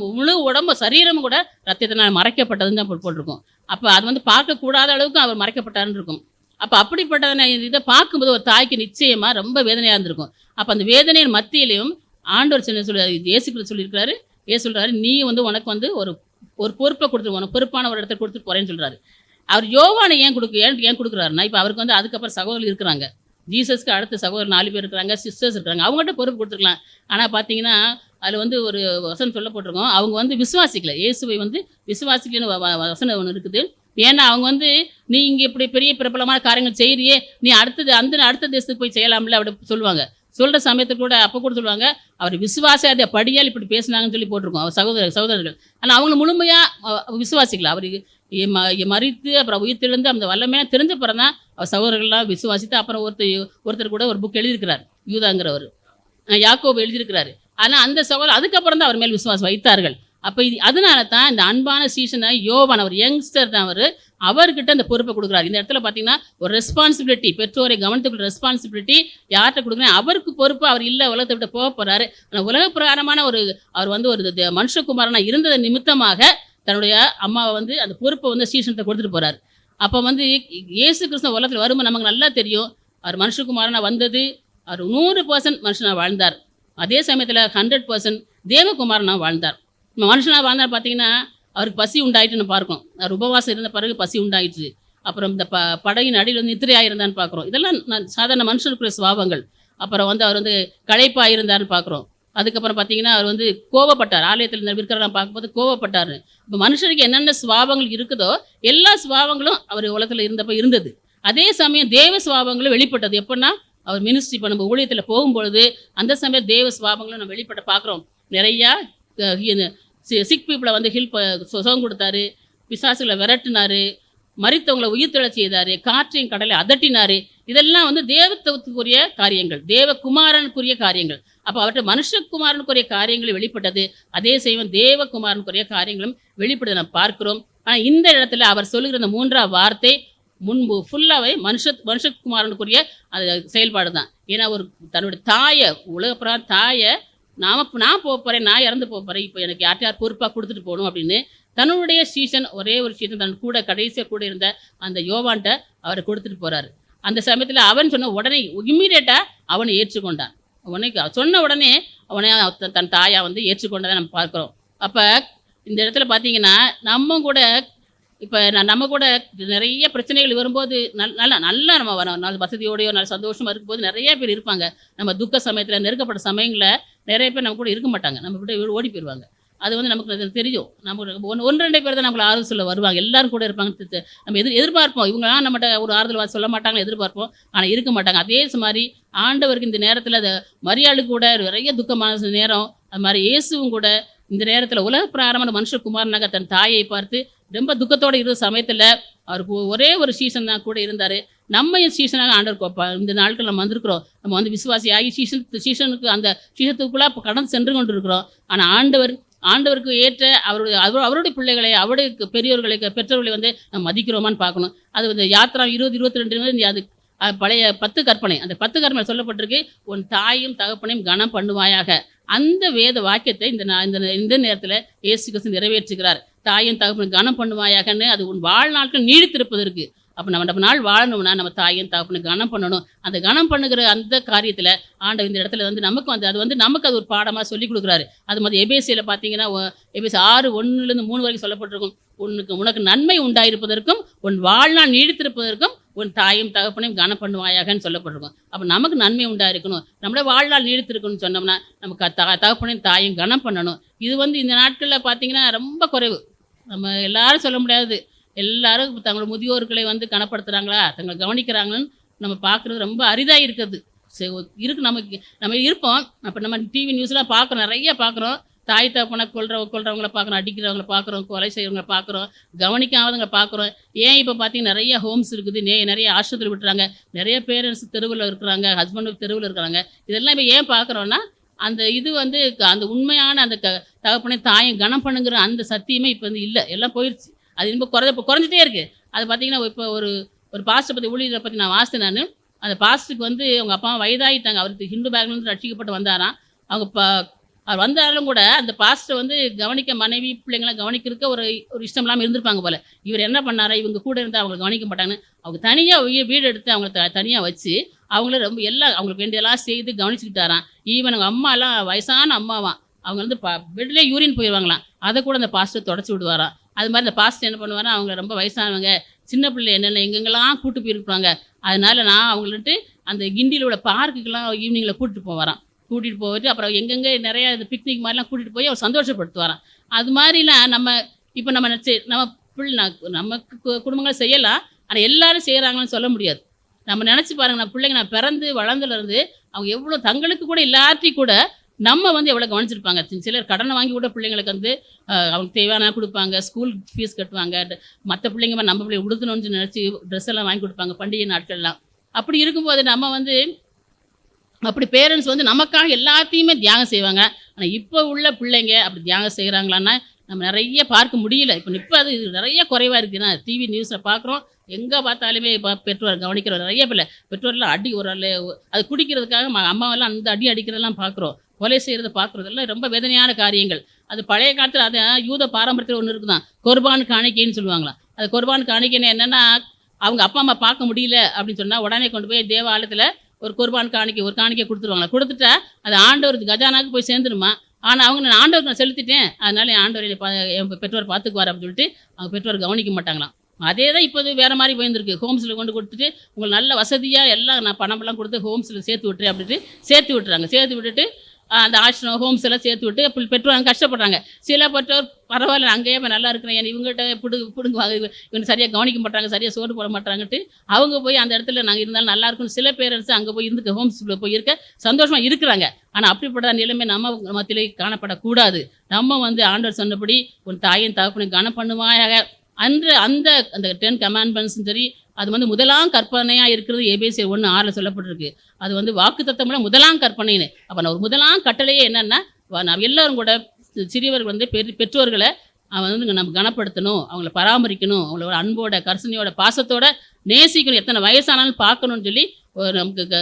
முழு உடம்பு சரீரமும் கூட ரத்தத்தினால் மறைக்கப்பட்டதுன்னு தான் போட்டிருக்கோம். அப்போ அது வந்து பார்க்கக்கூடாத அளவுக்கு அவர் மறைக்கப்பட்டாருன்னு இருக்கும். அப்போ அப்படிப்பட்ட இதை பார்க்கும்போது ஒரு தாய்க்கு நிச்சயமாக ரொம்ப வேதனையாக இருந்திருக்கும். அப்போ அந்த வேதனையின் மத்தியிலையும் ஆண்டவர் இயேசுக்கு சொல்லியிருக்கிறாரு, சொல்கிறாரு, நீ வந்து உனக்கு வந்து ஒரு பொறுப்பை கொடுத்துரு, உனக்கு பொறுப்பான ஒரு இடத்த கொடுத்துட்டு போகிறேன்னு சொல்கிறாரு. அவர் யோவானை ஏன் கொடுக்குறாருன்னா, இப்போ அவருக்கு வந்து அதுக்கப்புறம் சகோதரர்கள் இருக்கிறாங்க, ஜீசஸ்க்கு அடுத்த சகோதரர் 4 பேர் இருக்கிறாங்க, சிஸ்டர்ஸ் இருக்கிறாங்க, அவங்கள்ட்ட பொறுப்பு கொடுத்துருக்கலாம். ஆனால் பார்த்தீங்கன்னா அதில் வந்து ஒரு வசனம் சொல்ல போட்டிருக்கோம், அவங்க வந்து விசுவாசிக்கல, இயேசுவை வந்து விசுவாசிக்கலன்னு வசனம் ஒன்று இருக்குது. ஏன்னா அவங்க வந்து நீ இங்கே இப்படி பெரிய பிரபலமான காரியங்கள் செய்கிறியே, நீ அடுத்த தேசத்துக்கு போய் செய்யலாம்ல அப்படி சொல்லுவாங்க. சொல்கிற சமயத்துக்கு கூட அப்போ கூட சொல்லுவாங்க, அவர் விசுவாச படியால் இப்படி பேசினாங்கன்னு சொல்லி போட்டிருக்கோம் அவர் சகோதரர்கள். ஆனால் அவங்க முழுமையாக விசுவாசிக்கல. அவர் மறித்து அப்புறம் உயிர்த்தெழுந்து அந்த வல்லமையாக தெரிஞ்ச பிறகு தான் அவர் சகோதரர்கள்லாம் விசுவாசித்து அப்புறம் ஒருத்தர் கூட ஒரு புக் எழுதியிருக்கிறார், யூதாங்கிறவர், யாக்கோபு எழுதியிருக்கிறாரு. ஆனால் அந்த சகோதரர் அதுக்கப்புறம் தான் அவர் மேல் விசுவாசம் வைத்தார்கள். அப்போ அதனால தான் இந்த அன்பான சீசனை யோவான், அவர் யங்ஸ்டர் தான், அவர்கிட்ட அந்த பொறுப்பை கொடுக்குறாரு. இந்த இடத்துல பார்த்தீங்கன்னா ஒரு ரெஸ்பான்சிபிலிட்டி, பெற்றோரை கவனித்துக்குள்ள ரெஸ்பான்சிபிலிட்டி யார்கிட்ட கொடுக்குறேன், அவருக்கு பொறுப்பு. அவர் இல்லை, உலகத்தை விட்டு போக போகிறாரு. ஆனால் உலக பிரகாரமான அவர் வந்து ஒரு மனுஷகுமாரனா இருந்தது நிமித்தமாக தன்னுடைய அம்மாவை வந்து அந்த பொறுப்பை வந்து சீசனத்தை கொடுத்துட்டு போகிறார். அப்போ வந்து இயேசு கிறிஸ்து உலகத்தில் வரும்போது நமக்கு நல்லா தெரியும், அவர் மனுஷகுமாரனா வந்தது, அவர் 100% மனுஷனாக வாழ்ந்தார். அதே சமயத்தில் 100% தேவகுமாரனாக வாழ்ந்தார். மனுஷனாக வாழ்ந்தார். பார்த்தீங்கன்னா அவருக்கு பசி உண்டாயிட்டுன்னு பார்க்கணும். அவர் உபவாசம் இருந்த பிறகு பசி உண்டாயிடுச்சு. அப்புறம் இந்த படகின் அடியில் வந்து நித்திரையாக இருந்தான்னு பார்க்குறோம். இதெல்லாம் சாதாரண மனுஷனுக்குரிய சுபாவங்கள். அப்புறம் வந்து அவர் வந்து களைப்பாக இருந்தார்னு பார்க்குறோம். அதுக்கப்புறம் பார்த்தீங்கன்னா அவர் வந்து கோவப்பட்டார், ஆலயத்தில் இருக்கிறலாம் பார்க்கும்போது கோவப்பட்டார். இப்போ மனுஷனுக்கு என்னென்ன சுபாவங்கள் இருக்குதோ எல்லா சுபாவங்களும் அவர் உலகத்தில் இருந்தப்போ இருந்தது. அதே சமயம் தேவ சுபாவங்களும் வெளிப்பட்டது. எப்படின்னா அவர் மினிஸ்ட்ரி பண்ணும்போது ஊழியத்தில் போகும்பொழுது அந்த சமயம் தேவ சுபாவங்களும் நம்ம வெளிப்பட்ட பார்க்குறோம். நிறையா சிக் பீப்புளை வந்து சுகம் கொடுத்தாரு, பிசாசுகளை விரட்டினார், மரித்தவங்களை உயிர்த்தெழச் செய்தார், காற்றையும் கடலை அதட்டினார். இதெல்லாம் வந்து தேவத்துவத்துக்குரிய காரியங்கள், தேவகுமாரனுக்குரிய காரியங்கள். அப்போ அவர்கிட்ட மனுஷகுமாரனுக்குரிய காரியங்கள் வெளிப்பட்டது. அதே சமயம் தேவகுமாரனுக்குரிய காரியங்களும் வெளிப்பட்டதை நம்ம பார்க்கிறோம். ஆனால் இந்த இடத்துல அவர் சொல்லுகிற அந்த 3ஆம் வார்த்தை முன்பு ஃபுல்லாகவே மனுஷகுமாரனுக்குரிய அது செயல்பாடு தான். ஏன்னா ஒரு தன்னுடைய தாயை, உலகப்புற தாயை நான் போகிறேன், நான் இறந்து போகிறேன், இப்போ எனக்கு யார் பொறுப்பாக கொடுத்துட்டு போகணும் அப்படின்னு தன்னுடைய சீசன், ஒரே ஒரு சீசன் தன் கூட கடைசியாக கூட இருந்த அந்த யோவான்ட்ட அவரை கொடுத்துட்டு போகிறாரு. அந்த சமயத்தில் அவன் சொன்ன உடனே இம்மீடியட்டாக அவனை ஏற்றுக்கொண்டான். உனக்கு சொன்ன உடனே அவனை தன் தாயாக வந்து ஏற்றுக்கொண்டதை நம்ம பார்க்குறோம். அப்போ இந்த இடத்துல பார்த்தீங்கன்னா நம்ம கூட நிறைய பிரச்சனைகள் வரும்போது நல்லா நம்ம வரோம், நல்ல வசதியோடையோ நல்ல சந்தோஷமாக இருக்கும்போது நிறைய பேர் இருப்பாங்க. நம்ம துக்க சமயத்தில் நெருக்கப்பட்ட சமயங்களில் நிறைய பேர் நம்ம கூட இருக்க மாட்டாங்க, நம்ம விட்டு ஓடி போயிடுவாங்க. அது வந்து நமக்கு அது தெரியும். நம்ம ஒன்று ரெண்டு பேர் தான் நம்மளை ஆறுதல் சொல்ல வருவாங்க, எல்லாரும் கூட இருப்பாங்க. நம்ம எதிர்பார்ப்போம் இவங்களாம் நம்மகிட்ட ஒரு ஆறுதல் சொல்ல மாட்டாங்க எதிர்பார்ப்போம், ஆனால் இருக்க மாட்டாங்க. அதே மாதிரி ஆண்டவருக்கு இந்த நேரத்தில் அது மரியாளுக்கு கூட நிறைய துக்கமான நேரம், அது மாதிரி இயேசுவும் கூட இந்த நேரத்தில் உலக பிராரமான மனுஷகுமாரனாக தன் தாயை பார்த்து ரொம்ப துக்கத்தோடு இருந்த சமயத்தில் அவருக்கு ஒரே ஒரு சீசன் தான் கூட இருந்தார். நம்ம சீசனாக ஆண்டவர் இந்த நாட்கள் நம்ம வந்திருக்கிறோம். நம்ம வந்து விசுவாசியாகி சீசனுக்கு அந்த சீசத்துக்குள்ளே கடந்து சென்று கொண்டு இருக்கிறோம். ஆனால் ஆண்டவருக்கு ஏற்ற அவருடைய பிள்ளைகளை, அவருடைய பெற்றோர்களை வந்து நம்ம மதிக்கிறோமான்னு பார்க்கணும். அது வந்து யாத்திரா 20:22 அது பழைய 10 கற்பனை. அந்த 10 கற்பனை சொல்லப்பட்டிருக்கு, உன் தாயும் தகப்பனையும் கனம் பண்ணுவாயாக. அந்த வேத வாக்கியத்தை இந்த நேரத்தில் இயேசு கிறிஸ்து நிறைவேற்றுகிறார். தாயும் தகப்பனையும் கனம் பண்ணுவாயாகன்னு. அது உன் வாழ்நாட்கள் நீடித்திருப்பதற்கு. அப்போ நம்ம நாள் வாழணும்னா நம்ம தாயும் தகப்பனை கனம் பண்ணணும். அந்த கனம் பண்ணுகிற அந்த காரியத்தில் ஆண்டவர் இந்த இடத்துல வந்து நமக்கு வந்து நமக்கு அது ஒரு பாடமாக சொல்லிக் கொடுக்குறாரு. அது மாதிரி எபேசியில் பார்த்தீங்கன்னா எபேசி 6:1-3 வரைக்கும் சொல்லப்பட்டிருக்கும், உனக்கு நன்மை உண்டாயிருப்பதற்கும் உன் வாழ்நாள் நீடித்திருப்பதற்கும் உன் தாயும் தகப்பனையும் கனம் பண்ணுவாயாகன்னு சொல்லப்பட்டிருக்கும். அப்போ நமக்கு நன்மை உண்டாயிருக்கணும், நம்மளோட வாழ்நாள் நீடித்திருக்கணும்னு சொன்னோம்னா நமக்கு தகப்பனையும் தாயும் கனம் பண்ணணும். இது வந்து இந்த நாட்களில் பார்த்தீங்கன்னா ரொம்ப குறைவு. நம்ம எல்லாரும் சொல்ல முடியாது, எல்லாரும் தங்களோட முதியோர்களை வந்து கனப்படுத்துகிறாங்களா, தங்களை கவனிக்கிறாங்கன்னு நம்ம பார்க்குறது ரொம்ப அரிதாக இருக்குது. நம்ம இருப்போம். அப்போ நம்ம டிவி நியூஸ்லாம் பார்க்குறோம், நிறைய பார்க்குறோம். தாய் தகப்பனை கொல்றவங்களை பார்க்குறோம், அடிக்கிறவங்களை பார்க்குறோம், கொலை செய்கிறவங்களை பார்க்குறோம், கவனிக்காதவங்களை பார்க்குறோம். ஏன் இப்போ பார்த்தீங்கன்னா நிறைய ஹோம்ஸ் இருக்குது, நிறைய ஆஸ்பத்திரி விட்டுறாங்க, நிறைய பேரண்ட்ஸ் தெருவில் இருக்கிறாங்க, ஹஸ்பண்ட் தெருவில் இருக்கிறாங்க. இதெல்லாம் இப்போ ஏன் பார்க்குறோன்னா அந்த இது வந்து அந்த உண்மையான அந்த தகப்பனை தாயும் கனம் பண்ணுங்கிற அந்த சத்தியமே இப்போ வந்து இல்லை, எல்லாம் போயிடுச்சு. அது இன்னும் குறைஞ்சிட்டே இருக்குது. அது பார்த்தீங்கன்னா இப்போ ஒரு பாஸ்டர் பற்றி ஊழியரை பற்றி நான் வாசித்தேன். நான் அந்த பாஸ்டருக்கு வந்து அவங்க அப்பா வயதாகிட்டாங்க. அவருக்கு ஹிந்து பேக்லேருந்து ரட்சிக்கப்பட்டு வந்தாராம். அவர் வந்தாலும் கூட அந்த பாஸ்டர் வந்து கவனிக்க மனைவி பிள்ளைங்களாம் கவனிக்கிறதுக்கு ஒரு இஷ்டம் இல்லாமல் இருந்திருப்பாங்க போல். இவர் என்ன பண்ணாரா, இவங்க கூட இருந்தால் அவங்களை கவனிக்க மாட்டாங்கன்னு அவங்க தனியாக வீடு எடுத்து அவங்கள தனியாக வச்சு அவங்கள ரொம்ப எல்லாம் அவங்களுக்கு வேண்டியெல்லாம் செய்து கவனிச்சுக்கிட்டாராம். ஈவன் அவங்க அம்மாலாம் வயசான அம்மாவாம், அவங்க வந்து பெட்லேயே யூரின் போயிடுவாங்களாம், அதை கூட அந்த பாஸ்டர் தொடச்சி விடுவாராம். அது மாதிரி அந்த பாஸ்டர் என்ன பண்ணுவாரா, அவங்க ரொம்ப வயசானவங்க சின்ன பிள்ளை என்னென்ன எங்கெங்கெல்லாம் கூட்டு போயிருப்பாங்க. அதனால நான் அவங்கள்ட்ட அந்த கிண்டியில் உள்ள பார்க்குக்கெல்லாம் ஈவினிங்கில் கூட்டிகிட்டு போவாராம். கூட்டிகிட்டு போயிட்டு அப்புறம் எங்கெங்கே நிறையா இது பிக்னிக் மாதிரிலாம் கூட்டிகிட்டு போய் அவர் சந்தோஷப்படுத்துவாராம். அது மாதிரிலாம் நம்ம நமக்கு குடும்பங்கள் செய்யலாம், ஆனால் எல்லாரும் செய்கிறாங்கன்னு சொல்ல முடியாது. நம்ம நினச்சி பாருங்கள், நம்ம பிள்ளைங்க நான் பிறந்து வளர்ந்துலேருந்து அவங்க எவ்வளோ தங்களுக்கு கூட எல்லாத்தையும் கூட நம்ம வந்து எவ்வளோ கவனிச்சிருப்பாங்க. சிலர் கடனை வாங்கி கூட பிள்ளைங்களுக்கு வந்து அவங்களுக்கு தேவையான கொடுப்பாங்க, ஸ்கூல் ஃபீஸ் கட்டுவாங்க, மற்ற பிள்ளைங்க நம்ம பிள்ளைங்க உடுத்தணும்னு நினச்சி ட்ரெஸ் எல்லாம் வாங்கி கொடுப்பாங்க பண்டிகை நாட்கள்லாம். அப்படி இருக்கும்போது நம்ம வந்து அப்படி பேரண்ட்ஸ் வந்து நமக்காக எல்லாத்தையுமே தியாகம் செய்வாங்க. ஆனால் இப்போ உள்ள பிள்ளைங்க அப்படி தியாகம் செய்கிறாங்களான்னா நம்ம நிறைய பார்க்க முடியல. இப்போ அது நிறைய குறைவாக இருக்குதுன்னா டிவி நியூஸில் பார்க்குறோம், எங்கே பார்த்தாலுமே பெற்றோர் கவனிக்கிற நிறைய பிள்ளை பெற்றோர்லாம் அது குடிக்கிறதுக்காக அம்மாவெல்லாம் அந்த அடிக்கிறதெல்லாம் பார்க்குறோம், கொலை செய்கிறத பார்க்குறதெல்லாம் ரொம்ப வேதனையான காரியங்கள். அது பழைய காலத்தில் அது யூத பாரம்பரியத்தில் ஒன்று இருக்குதான், குர்பான் காணிக்கைன்னு சொல்லுவாங்களாம். அது குர்பான் காணிக்கைன்னு என்னென்னா அவங்க அப்பா அம்மா பார்க்க முடியல அப்படின்னு சொன்னால் உடனே கொண்டு போய் தேவாலயத்தில் ஒரு குர்பான் காணிக்கை கொடுத்துருவாங்களா. கொடுத்துட்டா அது ஆண்டவருக்கு கஜானாவுக்கு போய் சேர்ந்துருமா. ஆனால் நான் ஆண்டவருக்கு நான் செலுத்திட்டேன், அதனால என் ஆண்டவர் என் பெற்றோர் பார்த்துக்குவார் அப்படின்னு சொல்லிட்டு அவங்க பெற்றோர் கவனிக்க மாட்டாங்களாம். அதே தான் இப்போது வேறு மாதிரி போயிருந்துருக்கு. ஹோம்ஸில் கொண்டு கொடுத்துட்டு உங்களுக்கு நல்ல வசதியாக எல்லாம் நான் பணமெல்லாம் கொடுத்து ஹோம்ஸில் சேர்த்து விட்டுறேன் அப்படின்ட்டு சேர்த்து விட்டுறாங்க. சேர்த்து விட்டுட்டு அந்த ஆசிரமம் ஹோம்ஸ் எல்லாம் சேர்த்து விட்டு பெற்றோர் கஷ்டப்படுறாங்க. சில பெற்றோர் பரவாயில்ல அங்கேயே நல்லா இருக்கிறேன், இவங்ககிட்ட பிடுங்குவாங்க, இவங்க சரியாக கவனிக்க மாட்டாங்க, சரியாக சோறு போட மாட்டாங்கன்ட்டு அவங்க போய் அந்த இடத்துல நாங்கள் இருந்தாலும் நல்லா இருக்குன்னு சில பேரண்ட்ஸ் அங்கே போய் இருந்து ஹோம்ஸில் போய் இருக்க சந்தோஷமாக இருக்கிறாங்க. ஆனால் அப்படிப்பட்ட நிலைமை நம்ம மத்தியிலே காணப்படக்கூடாது. நம்ம வந்து ஆண்டவர் சொன்னபடி உன் தாயின் தகப்பனை கனம் பண்ணுவாயாக அன்று அந்த 10 கமாண்ட்மெண்ட்ஸும் சரி, அது வந்து முதலாம் கற்பனையாக இருக்கிறது எபேசியர் 1:6 சொல்லப்பட்டிருக்கு. அது வந்து வாக்குத்தத்தம்ல முதலாம் கற்பனைன்னு. அப்போ நான் ஒரு முதலாம் கட்டளையே என்னென்னா நான் எல்லோரும் கூட சிறியவர்கள் வந்து பெற்றோர்களை வந்து நம்ம கனப்படுத்தணும், அவங்கள பராமரிக்கணும், அவங்களோட அன்போட கரிசனையோட பாசத்தோட நேசிக்கணும், எத்தனை வயசானாலும் பார்க்கணும்னு சொல்லி நமக்கு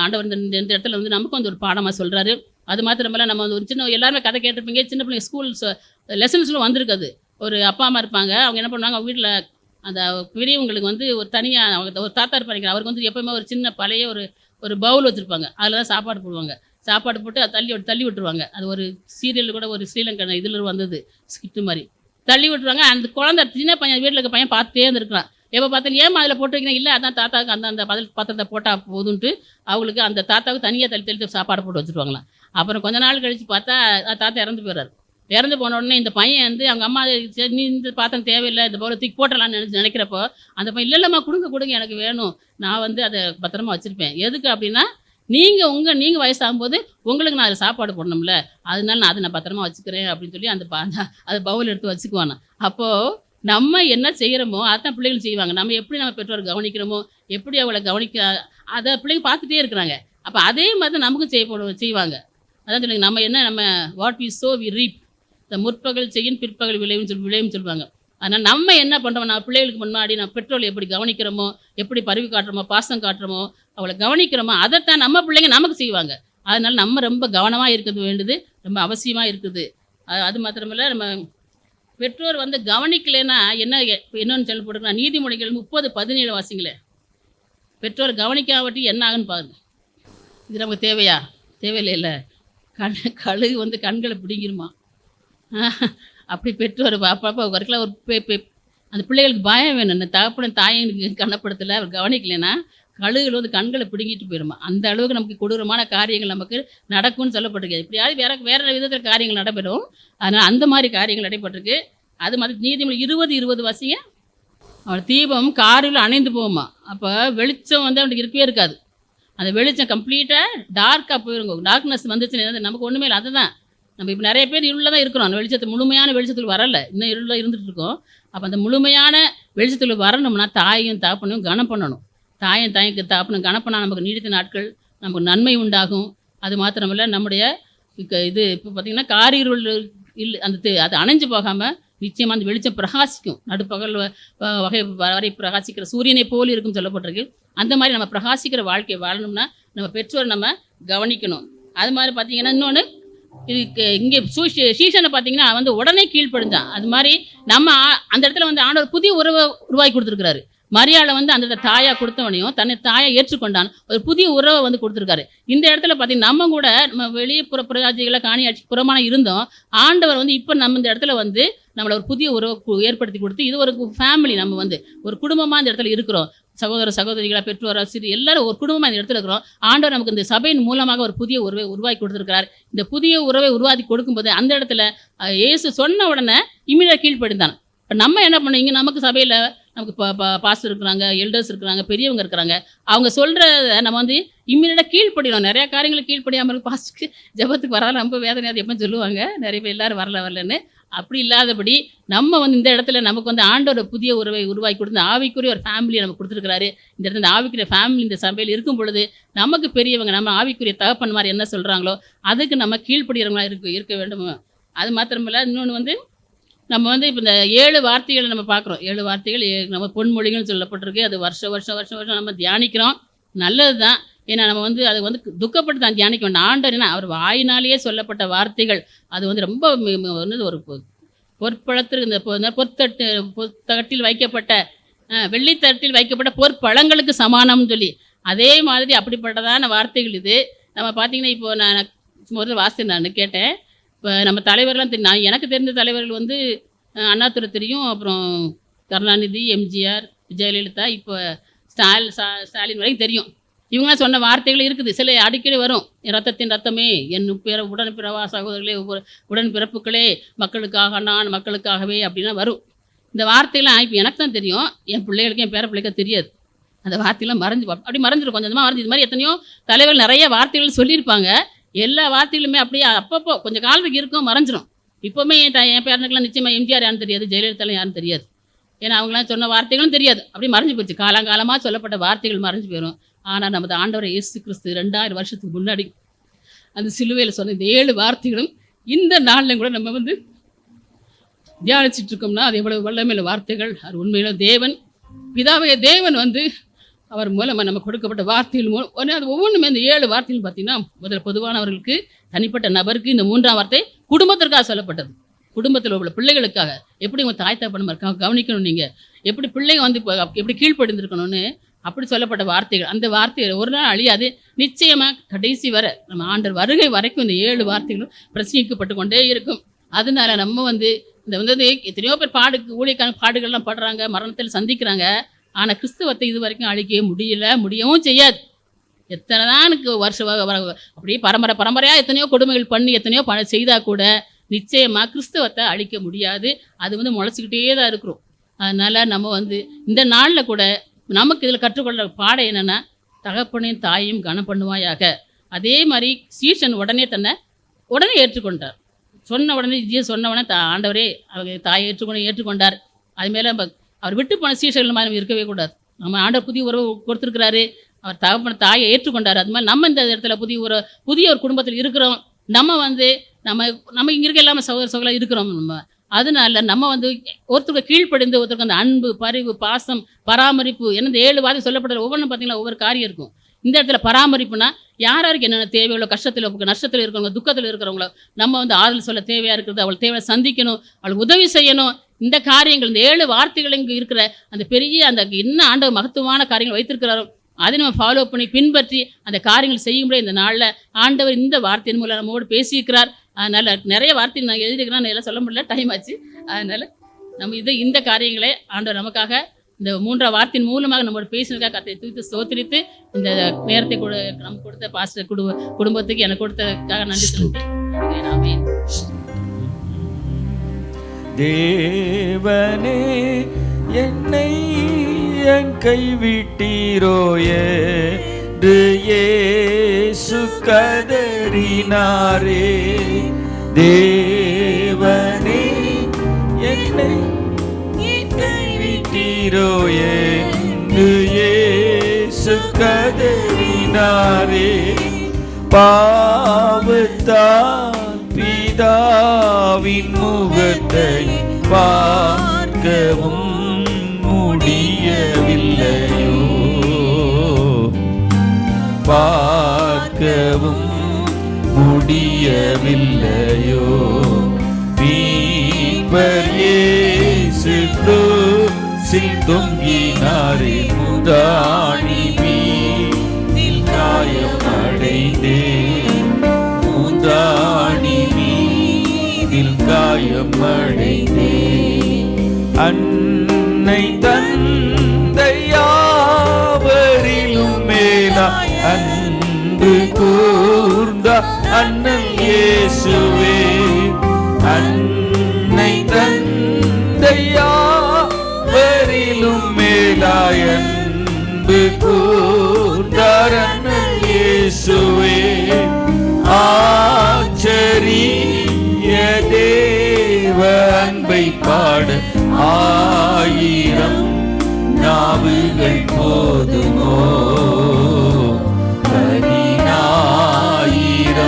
ஆண்டவர் இந்த இடத்துல வந்து நமக்கு வந்து ஒரு பாடமாக சொல்கிறாரு. அது மாத்திரமல்ல நம்ம வந்து ஒரு சின்ன எல்லாருமே கதை கேட்டிருப்பீங்க, சின்ன பிள்ளைங்க ஸ்கூல்ஸ் லெசன்ஸ்லும் வந்திருக்குது. ஒரு அப்பா அம்மா இருப்பாங்க, அவங்க என்ன பண்ணுவாங்க, அவங்க வீட்டில் அந்த பெரியவங்களுக்கு வந்து ஒரு தனியாக ஒரு தாத்தா இருப்பாங்க, அவருக்கு வந்து எப்போயுமே ஒரு சின்ன பழைய ஒரு பவுல் வச்சுருப்பாங்க, அதில் தான் சாப்பாடு போடுவாங்க. சாப்பாடு போட்டு அதை தள்ளி விட்டுருவாங்க. அது ஒரு சீரியல் கூட ஒரு ஸ்ரீலங்கன் இதில் வந்தது ஸ்கிட்டு மாதிரி தள்ளி விட்டுருவாங்க. அந்த குழந்தை சின்ன பையன் வீட்டில் இருக்க பையன் பார்த்துட்டே இருந்திருக்கிறான். எப்போ பார்த்தாலும் ஏமா அதில் போட்டு வைக்கிறேன், இல்லை அதான் தாத்தாவுக்கு அந்த பாத்திரத்தை போட்டால் போதுன்ட்டு அவங்களுக்கு அந்த தாத்தாவுக்கு தனியாக தள்ளி சாப்பாடு போட்டு வச்சுருவாங்களாம். அப்புறம் கொஞ்ச நாள் கழித்து பார்த்தா தாத்தா இறந்து போயிடுறாரு. இறந்து போன உடனே இந்த பையன் வந்து அவங்க அம்மா சரி நீ இந்த பாத்திரம் தேவையில்லை இந்த போல தூக்கி போட்டலாம்னு நினைக்கிறப்போ அந்த பையன் இல்லைல்லம்மா கொடுங்க எனக்கு வேணும், நான் வந்து அதை பத்திரமா வச்சுருப்பேன். எதுக்கு அப்படின்னா நீங்கள் வயசாகும்போது உங்களுக்கு நான் அதில் சாப்பாடு போடணும்ல, அதனால நான் அதை பத்திரமா வச்சுக்கிறேன் அப்படின்னு சொல்லி அதை பவுல் எடுத்து வச்சுக்குவானா. அப்போது நம்ம என்ன செய்கிறோமோ அதான் பிள்ளைகள் செய்வாங்க. நம்ம எப்படி நம்ம பெற்றோர் கவனிக்கிறோமோ, எப்படி அவளை அதை பிள்ளைங்க பார்த்துட்டே இருக்கிறாங்க. அப்போ அதே மாதிரி தான் நமக்கும் செய்வாங்க. அதான் சொல்லுங்க, நம்ம what we sow we reap, இந்த முற்பகல் செய்யும் பிற்பகல் விளைவுன்னு சொல்லுவாங்க. அதனால் நம்ம என்ன பண்ணுறோம், நான் பிள்ளைகளுக்கு முன்னாடி நம்ம பெற்றோரை எப்படி கவனிக்கிறோமோ, எப்படி பரிவு காட்டுறோமோ, பாசம் காட்டுறோமோ, அவளை கவனிக்கிறோமோ, அதைத்தான் நம்ம பிள்ளைங்க நமக்கு செய்வாங்க. அதனால் நம்ம ரொம்ப கவனமாக இருக்கிறது வேண்டியது ரொம்ப அவசியமாக இருக்குது. அது மாத்திரமில்ல, நம்ம பெற்றோர் வந்து கவனிக்கலைன்னா என்னன்னு சொல்லப்படுறா, நீதிமொழிகள் 30:17 வாசிங்களே. பெற்றோர் கவனிக்காவட்டி என்ன ஆகுன்னு பாருங்க. இது நமக்கு தேவையா? தேவையில்லை. கழுகு வந்து கண்களை பிடிங்கிருமா. அப்படி பெற்றோர் அப்பப்போ வரைக்கும் ஒரு அந்த பிள்ளைகளுக்கு பயம் வேணும். அந்த தகப்பன தாயனுக்கு கண்ணப்படுத்தலை, அவர் கவனிக்கலைன்னா கழுகுகள் வந்து கண்களை பிடுங்கிட்டு போயிடுமா. அந்த அளவுக்கு நமக்கு கொடூரமான காரியங்கள் நமக்கு நடக்கும்னு சொல்லப்பட்டிருக்கு. இப்படியாவது வேறு விதத்தில் காரியங்கள் நடைபெறும். அதனால் அந்த மாதிரி காரியங்கள் நடைபெற்றிருக்கு. அது மாதிரி நீதிமொழி 20:20 வாசிங்க. அவள் தீபம் காரில் அணைந்து போகுமா. அப்போ வெளிச்சம் வந்து அவனுக்கு இருக்கவே இருக்காது. அந்த வெளிச்சம் கம்ப்ளீட்டாக டார்க்காக போயிருங்க. டார்க்னஸ் வந்துச்சுன்னு நமக்கு ஒன்றுமே இல்லை. அதுதான் நம்ம இப்போ நிறைய பேர் இருளில் தான் இருக்கிறோம். அந்த முழுமையான வெளிச்சத்துக்கு வரலை, இன்னும் இருளில் இருந்துகிட்டு இருக்கோம். அப்போ அந்த முழுமையான வெளிச்சத்துக்கு வரணும்னா தாயும் தாப்பனையும் கனம் பண்ணணும். தாய்க்கு தாப்பனும் கனம் பண்ணால் நமக்கு நீடித்த நாட்கள், நமக்கு நன்மை உண்டாகும். அது மாத்திரமில்லை, நம்முடைய இது இப்போ பார்த்திங்கன்னா காரிருள் அது அணைஞ்சு போகாமல் நிச்சயமாக அந்த வெளிச்சம் பிரகாசிக்கும். நடுப்பகல் வரை பிரகாசிக்கிற சூரியனை போல் இருக்கும் சொல்லப்பட்டிருக்கு. அந்த மாதிரி நம்ம பிரகாசிக்கிற வாழ்க்கையை வாழணும்னா நம்ம பெற்றோர் நம்ம கவனிக்கணும். அது மாதிரி பார்த்திங்கன்னா இன்னொன்று, இதுக்கு இங்கே சீசனை பார்த்தீங்கன்னா வந்து உடனே கீழ்ப்படிஞ்சான். அது மாதிரி நம்ம அந்த இடத்துல வந்து ஆண்டவர் புதிய உறவை உருவாக்கி கொடுத்துருக்கிறாரு. மரியாதை வந்து அந்த தாயாக கொடுத்தவனையும் தன்னை தாயை ஏற்றுக்கொண்டான், ஒரு புதிய உறவை வந்து கொடுத்துருக்காரு. இந்த இடத்துல பார்த்தீங்கன்னா நம்ம கூட நம்ம வெளியே பிரஜாதிகளை காணியாட்சி புறமான இருந்தோம். ஆண்டவர் வந்து இப்போ நம்ம இந்த இடத்துல வந்து நம்மளை ஒரு புதிய உறவை ஏற்படுத்தி கொடுத்து, இது ஒரு ஃபேமிலி, நம்ம வந்து ஒரு குடும்பமாக இந்த இடத்துல இருக்கிறோம். சகோதர சகோதரிகளை பெற்றோர் ஆசிரியர் எல்லாரும் ஒரு குடும்பமாக இந்த இடத்துல இருக்கிறோம். ஆண்டவர் நமக்கு இந்த சபையின் மூலமாக ஒரு புதிய உறவை உருவாக்கி கொடுத்துருக்கிறார். இந்த புதிய உறவை உருவாக்கி கொடுக்கும்போது அந்த இடத்துல இயேசு சொன்ன உடனே இமிடியாக கீழ்ப்படிந்தான். இப்போ நம்ம என்ன பண்ணுவீங்க, நமக்கு சபையில் நமக்கு பாஸ்டர் இருக்கிறாங்க, எல்டர்ஸ் இருக்கிறாங்க, பெரியவங்க இருக்கிறாங்க. அவங்க சொல்கிறத நம்ம வந்து இம்மிடியாக கீழ்ப்படியணும். நிறையா காரியங்களை கீழ்ப்படியாமல் இருக்கும். பாஸ்டருக்கு ஜபத்துக்கு வராது ரொம்ப வேதனையாக எப்போ சொல்லுவாங்க நிறைய பேர், எல்லோரும் வரலன்னு. அப்படி இல்லாதபடி நம்ம வந்து இந்த இடத்துல நமக்கு வந்து ஆண்டோட புதிய உறவை உருவாக்கி கொடுத்து ஆவிக்குரிய ஒரு ஃபேமிலியை நமக்கு கொடுத்துருக்கிறாரு. இந்த இடத்துல இந்த ஆவிக்குரிய ஃபேமிலி இந்த சபையில் இருக்கும் பொழுது நமக்கு பெரியவங்க நம்ம ஆவிக்குரிய தகப்பன் மாதிரி என்ன சொல்கிறாங்களோ அதுக்கு நம்ம கீழ்ப்படுகிறவங்களா இருக்க வேண்டும். அது மாத்திரமில்ல, இன்னொன்று வந்து நம்ம வந்து இப்போ இந்த 7 வார்த்தைகளை நம்ம பார்க்குறோம். 7 வார்த்தைகள் நம்ம பொன்மொழிகள்னு சொல்லப்பட்டிருக்கு. அது வருஷம் நம்ம தியானிக்கிறோம். நல்லது தான். ஏன்னா நம்ம வந்து அதை வந்து துக்கப்பட்டு தான் தியானிக்க வேண்டாம். ஆண்டவர் என்ன அவர் வாயினாலேயே சொல்லப்பட்ட வார்த்தைகள் அது வந்து ரொம்ப வந்து ஒரு பொற்பழத்திற்கு இந்த பொத்தட்டில் வைக்கப்பட்ட வெள்ளித்தட்டில் வைக்கப்பட்ட பொற்பழங்களுக்கு சமானம்னு சொல்லி அதே மாதிரி அப்படிப்பட்டதான வார்த்தைகள் இது. நம்ம பார்த்திங்கன்னா இப்போ நான் முதல்ல நான் கேட்டேன். இப்போ நம்ம தலைவர்கள்லாம் தெரியும். எனக்கு தெரிந்த தலைவர்கள் வந்து அண்ணாதுரை தெரியும், அப்புறம் கருணாநிதி, எம்ஜிஆர், ஜெயலலிதா, இப்போ ஸ்டாலின் வரைக்கும் தெரியும். இவங்களாம் சொன்ன வார்த்தைகள் இருக்குது. சில அடிக்கடி வரும். ரத்தத்தின் ரத்தமே, என் உடன்பிறவா சகோதரர்களே, உடன்பிறப்புகளே, மக்களுக்காக நான் மக்களுக்காகவே அப்படின்னா வரும். இந்த வார்த்தையெல்லாம் இப்போ எனக்கு தான் தெரியும். என் பிள்ளைகளுக்கு என் பேர பிள்ளைக்கு தெரியாது. அந்த வார்த்தையெல்லாம் மறைஞ்சிடும் கொஞ்சமாக மறைஞ்சு. இது மாதிரி எத்தனையோ தலைவர்கள் நிறைய வார்த்தைகள் சொல்லியிருப்பாங்க. எல்லா வார்த்தைகளுமே அப்படியே அப்பப்போ கொஞ்சம் காலத்துக்கு இருக்கும், மறைஞ்சிடும். இப்போவுமே என் பேரனுக்கெல்லாம் நிச்சயமாக எம்ஜிஆர் யாருன்னு தெரியாது, ஜெயலலிதாலாம் யாருன்னு தெரியாது. ஏன்னா அவங்களாம் சொன்ன வார்த்தைகளும் தெரியாது. அப்படியே மறைஞ்சு போச்சு. காலங்காலமாக சொல்லப்பட்ட வார்த்தைகள் மறைஞ்சு போயிடும். ஆனால் நமது ஆண்டவர் இயேசு கிறிஸ்து 2000 வருஷத்துக்கு முன்னாடி அந்த சிலுவையில் சொன்ன இந்த 7 வார்த்தைகளும் இந்த நாளில் கூட நம்ம வந்து தியானிச்சுட்டு இருக்கோம்னா அது எவ்வளவு வல்லமையில வார்த்தைகள். அது உண்மையில தேவன் பிதாவைய தேவன் வந்து அவர் மூலமாக நம்ம கொடுக்கப்பட்ட வார்த்தைகள் மூலம் அது ஒவ்வொன்றுமே இந்த 7 வார்த்தைகள் பார்த்தீங்கன்னா முதல்ல பொதுவானவர்களுக்கு, தனிப்பட்ட நபருக்கு, இந்த 3ஆம் வார்த்தை குடும்பத்திற்காக சொல்லப்பட்டது. குடும்பத்தில் உள்ள பிள்ளைகளுக்காக எப்படி உங்கள் தாய் தகப்பன் இருக்காங்க கவனிக்கணும், நீங்கள் எப்படி பிள்ளைங்க வந்து இப்போ எப்படி கீழ்ப்படிந்திருக்கணும்னு அப்படி சொல்லப்பட்ட வார்த்தைகள். அந்த வார்த்தைகள் ஒரு நாள் அழியாது. நிச்சயமாக கடைசி வரை நம்ம ஆண்டவர் வருகை வரைக்கும் இந்த 7 வார்த்தைகளும் பிரசங்கிக்கப்பட்டு கொண்டே இருக்கும். அதனால நம்ம வந்து இந்த வந்து எத்தனையோ பேர் ஊழியக்கான பாடுகள்லாம் படுறாங்க, மரணத்தில் சந்திக்கிறாங்க. ஆனால் கிறிஸ்துவத்தை இது வரைக்கும் அழிக்கவே முடியவும் செய்யாது. எத்தனை தான் எனக்கு அப்படியே பரம்பரையாக எத்தனையோ கொடுமைகள் பண்ணி எத்தனையோ செய்தால் கூட நிச்சயமாக கிறிஸ்தவத்தை அழிக்க முடியாது. அது வந்து முளைச்சிக்கிட்டே தான் இருக்கிறோம். அதனால் நம்ம வந்து இந்த நாளில் கூட நமக்கு இதில் கற்றுக்கொள்ள பாடம் என்னென்னா, தகப்பனையும் தாயையும் கனம் பண்ணுவாயாக. அதே மாதிரி சீஷன் உடனே ஏற்றுக்கொண்டார். சொன்ன உடனே சொன்ன உடனே ஆண்டவரே அவங்க தாயை ஏற்றுக்கொண்டார். அதுமாரி அவர் விட்டு போன சீஷர்கள் மாதிரி இருக்கவே கூடாது. நம்ம ஆண்டவர் புதிய உறவு கொடுத்துருக்கிறாரு, அவர் தகப்பன தாயை ஏற்றுக்கொண்டார். அது மாதிரி நம்ம இந்த இடத்துல புதிய ஒரு குடும்பத்தில் இருக்கிறோம். நம்ம வந்து நம்ம இங்கே இருக்க எல்லாமே சகோதர இருக்கிறோம். அதனால நம்ம வந்து ஒருத்தருக்கு கீழ்ப்படிந்து, ஒருத்தருக்கு அந்த அன்பு, பரிவு, பாசம், பராமரிப்பு, என்ன இந்த 7 வார்த்தை சொல்லப்படுற ஒவ்வொன்றும் பார்த்தீங்கன்னா ஒவ்வொரு காரியம் இருக்கும். இந்த இடத்துல பராமரிப்புனா யாருக்கு என்னென்ன தேவையோ, கஷ்டத்தில் நஷ்டத்தில் இருக்கிறவங்க, துக்கத்தில் இருக்கிறவங்கள நம்ம வந்து ஆறுதல் சொல்ல தேவையாக இருக்கிறது, அவள் தேவையை சந்திக்கணும், அவளுக்கு உதவி செய்யணும். இந்த காரியங்கள், இந்த 7 வார்த்தைகள் இங்கே இருக்கிற அந்த பெரிய அந்த என்ன ஆண்டவர் மகத்துவமான காரியங்கள் வைத்திருக்கிறாரோ அதை நம்ம ஃபாலோ பண்ணி பின்பற்றி அந்த காரியங்கள் செய்யும்போது இந்த நாளில் ஆண்டவர் இந்த வார்த்தையின் மூலம் நம்மோடு பேசியிருக்கிறார். அதனால் நிறைய வார்த்தை நான் எழுதிக்கிறேன், நான் எல்லாம் சொல்ல முடியல, டைம் ஆச்சு. அதனால் நம்ம இந்த காரியங்களை ஆண்டவர் நமக்காக இந்த 3ஆம் வார்த்தையின் மூலமாக நம்மளோட பேசினதுக்காக கத்தை தூத்து ஸ்தோத்திரித்து இந்த நேரத்தை நமக்கு கொடுத்த பாஸ்டர் குடும்பத்துக்கு எனக்கு கொடுத்ததுக்காக நன்றி சொல்லிட்டேன். தேவனே என்னை என் கைவிட்டீரோ என்று இயேசு கதறினாரே. தேவனே என்னை கைவிட்டீரோ என்று இயேசு கதறினாரே. பாவத்தால் பிதாவின் முகத்தை பார்க்கவும் முடியவில்லையோ, பார்க்கவும் முடியவில்லையோ. மீட்பர் இயேசு கிறிஸ்துவில் தொங்கினாரே, முந்தாணி மீதில் காயமடைந்தேன், முந்தாணி மீதில் காயமடைந்தேன். அன்னை தந்தை யாவரிலும் மேலா அன்பு கூர்ந்த அண்ணன் இயேசுவே. அன்னை தந்தை யாவரிலும் மேலாய் அன்பு கூர்ந்த அண்ணன் இயேசுவே. ஆச்சரிய தேவ அன்பை பாட 1000 நாவுகள் போதுமோ, 10,000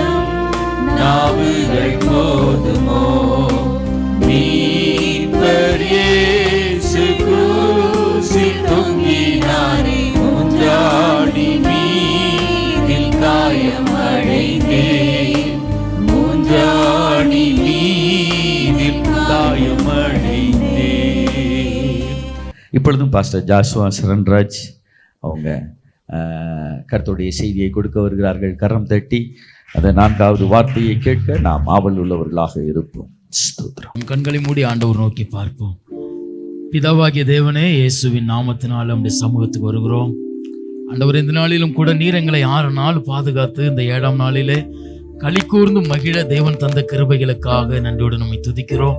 நாவுகள் போதுமோ. மீட்பர் இயேசு கிறிஸ்துவில் தொங்கினாரே, முந்தாணி மீதில் காயமடைந்தேன், முந்தாணி மீதில் காயமடைந்தேன். இப்பொழுதும் பாஸ்டர் ஜாஷுவா சரண்ராஜ் அவங்க கர்த்தருடைய செய்தியை கொடுக்க வருகிறார்கள். கரம் தட்டி அந்த 4வது வார்த்தையை கேட்க நாம் ஆவல் உள்ளவர்களாக இருப்போம். ஸ்தோத்திரம். கண்களை மூடி ஆண்டவர் நோக்கி பார்ப்போம். பிதாவாகிய தேவனே, இயேசுவின் நாமத்தினால் நம்முடைய சமூகத்துக்கு வருகிறோம். ஆண்டவர், இந்த நாளிலும் கூட நீர் எங்களை 6 நாள் பாதுகாத்து இந்த 7ஆம் நாளிலே களி கூர்ந்து மகிழ தேவன் தந்த கிருபைகளுக்காக நன்றியோடு நம்மை துதிக்கிறோம்.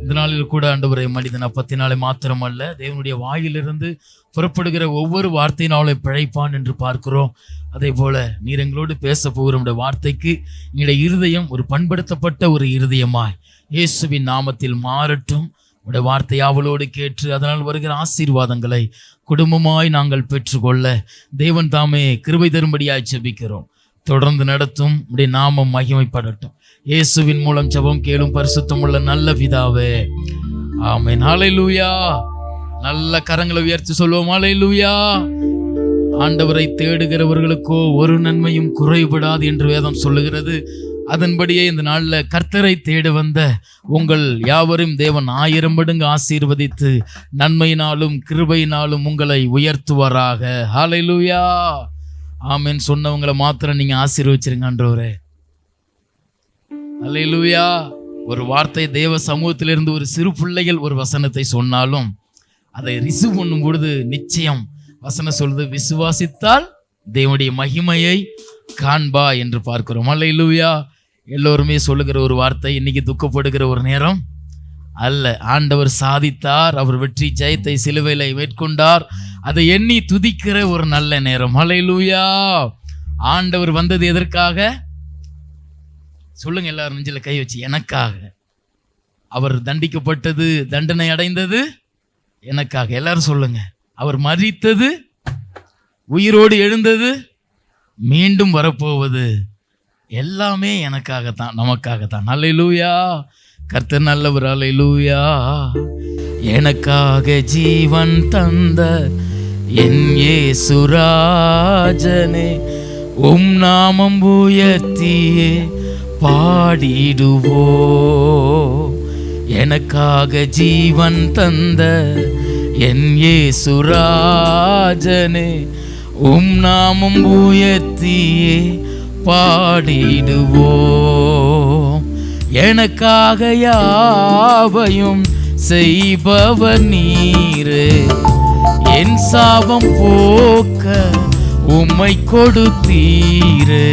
இந்த நாளில் கூட ஆண்டவரை மனிதன் அப்பத்தினாலே மாத்திரமல்ல, தேவனுடைய வாயிலிருந்து புறப்படுகிற ஒவ்வொரு வார்த்தையினாலே பிழைப்பான் என்று பார்க்கிறோம். அதே போல நீர் எங்களோடு பேச போகிற நம்முடைய வார்த்தைக்கு எங்களுடைய இருதயம் ஒரு பண்படுத்தப்பட்ட ஒரு இருதயமாய் இயேசுவின் நாமத்தில் மாறட்டும். உடைய வார்த்தை அவளோடு கேட்டு அதனால் வருகிற ஆசீர்வாதங்களை குடும்பமாய் நாங்கள் பெற்றுக்கொள்ள தேவன் தாமே கிருபை தரும்படியாய் ஜெபிக்கிறோம். தொடர்ந்து நடத்தும் உடைய நாமம் மகிமைப்படட்டும். இயேசுவின் மூலம் ஜெபம் கேளும் பரிசுத்தமுள்ள நல்ல பிதாவே, ஆமென். ஹல்லேலூயா. நல்ல கரங்களை உயர்த்தி சொல்வோம், ஹல்லேலூயா. ஆண்டவரை தேடுகிறவர்களுக்கோ ஒரு நன்மையும் குறைபடாது என்று வேதம் சொல்லுகிறது. அதன்படியே இந்த நாளில் கர்த்தரை தேட வந்த உங்கள் யாவரும் தேவன் 1000 மடங்கு ஆசீர்வதித்து நன்மையினாலும் கிருபையினாலும் உங்களை உயர்த்துவாராக. ஹல்லேலூயா. ஆமென். சொன்னவங்களை மாத்திரம் நீங்க ஆசீர்வச்சிருங்க ஆண்டவரே. ஹல்லேலூயா. ஒரு வார்த்தை தேவ சமூகத்திலிருந்து ஒரு சிறு பிள்ளைகள் ஒரு வசனத்தை சொன்னாலும் அதை ரிசீவ் பண்ணும் பொழுது நிச்சயம் வசனம் சொல்லுது, விசுவாசித்தால் தேவனுடைய மகிமையை காண்பா என்று பார்க்கிறோம். ஹல்லேலூயா. எல்லோருமே சொல்லுகிற ஒரு வார்த்தை, இன்னைக்கு துக்கப்படுகிற ஒரு நேரம் அல்ல. ஆண்டவர் சாதித்தார், அவர் வெற்றி ஜெயத்தை சிலுவையில மேற்கொண்டார், அதை எண்ணி துதிக்கிற ஒரு நல்ல நேரம். ஹல்லேலூயா. ஆண்டவர் வந்தது எதற்காக சொல்லுங்க எல்லாரும், நெஞ்சில கை வச்சு. எனக்காக. அவர் தண்டிக்கப்பட்டது, தண்டனை அடைந்தது எனக்காக. எல்லாரும் சொல்லுங்க. அவர் மரித்தது, உயிரோடு எழுந்தது, மீண்டும் வரப்போவது எல்லாமே எனக்காகத்தான், நமக்காகத்தான். ஹல்லேலூயா. கர்த்தர் நல்லவர். ஹல்லேலூயா. எனக்காக ஜீவன் தந்த என் இயேசுராஜனே, உம் நாமம் உயர்த்தியே பாடிடுவோ. எனக்காக ஜீவன் தந்த என் இயேசுராஜனே, உம் நாமம் உயர்த்தியே பாடிடுவோ. எனக்காக யாவையும் செய்பவர் நீரே, என் சாபம் போக்க உம்மை கொடுத்தீரே.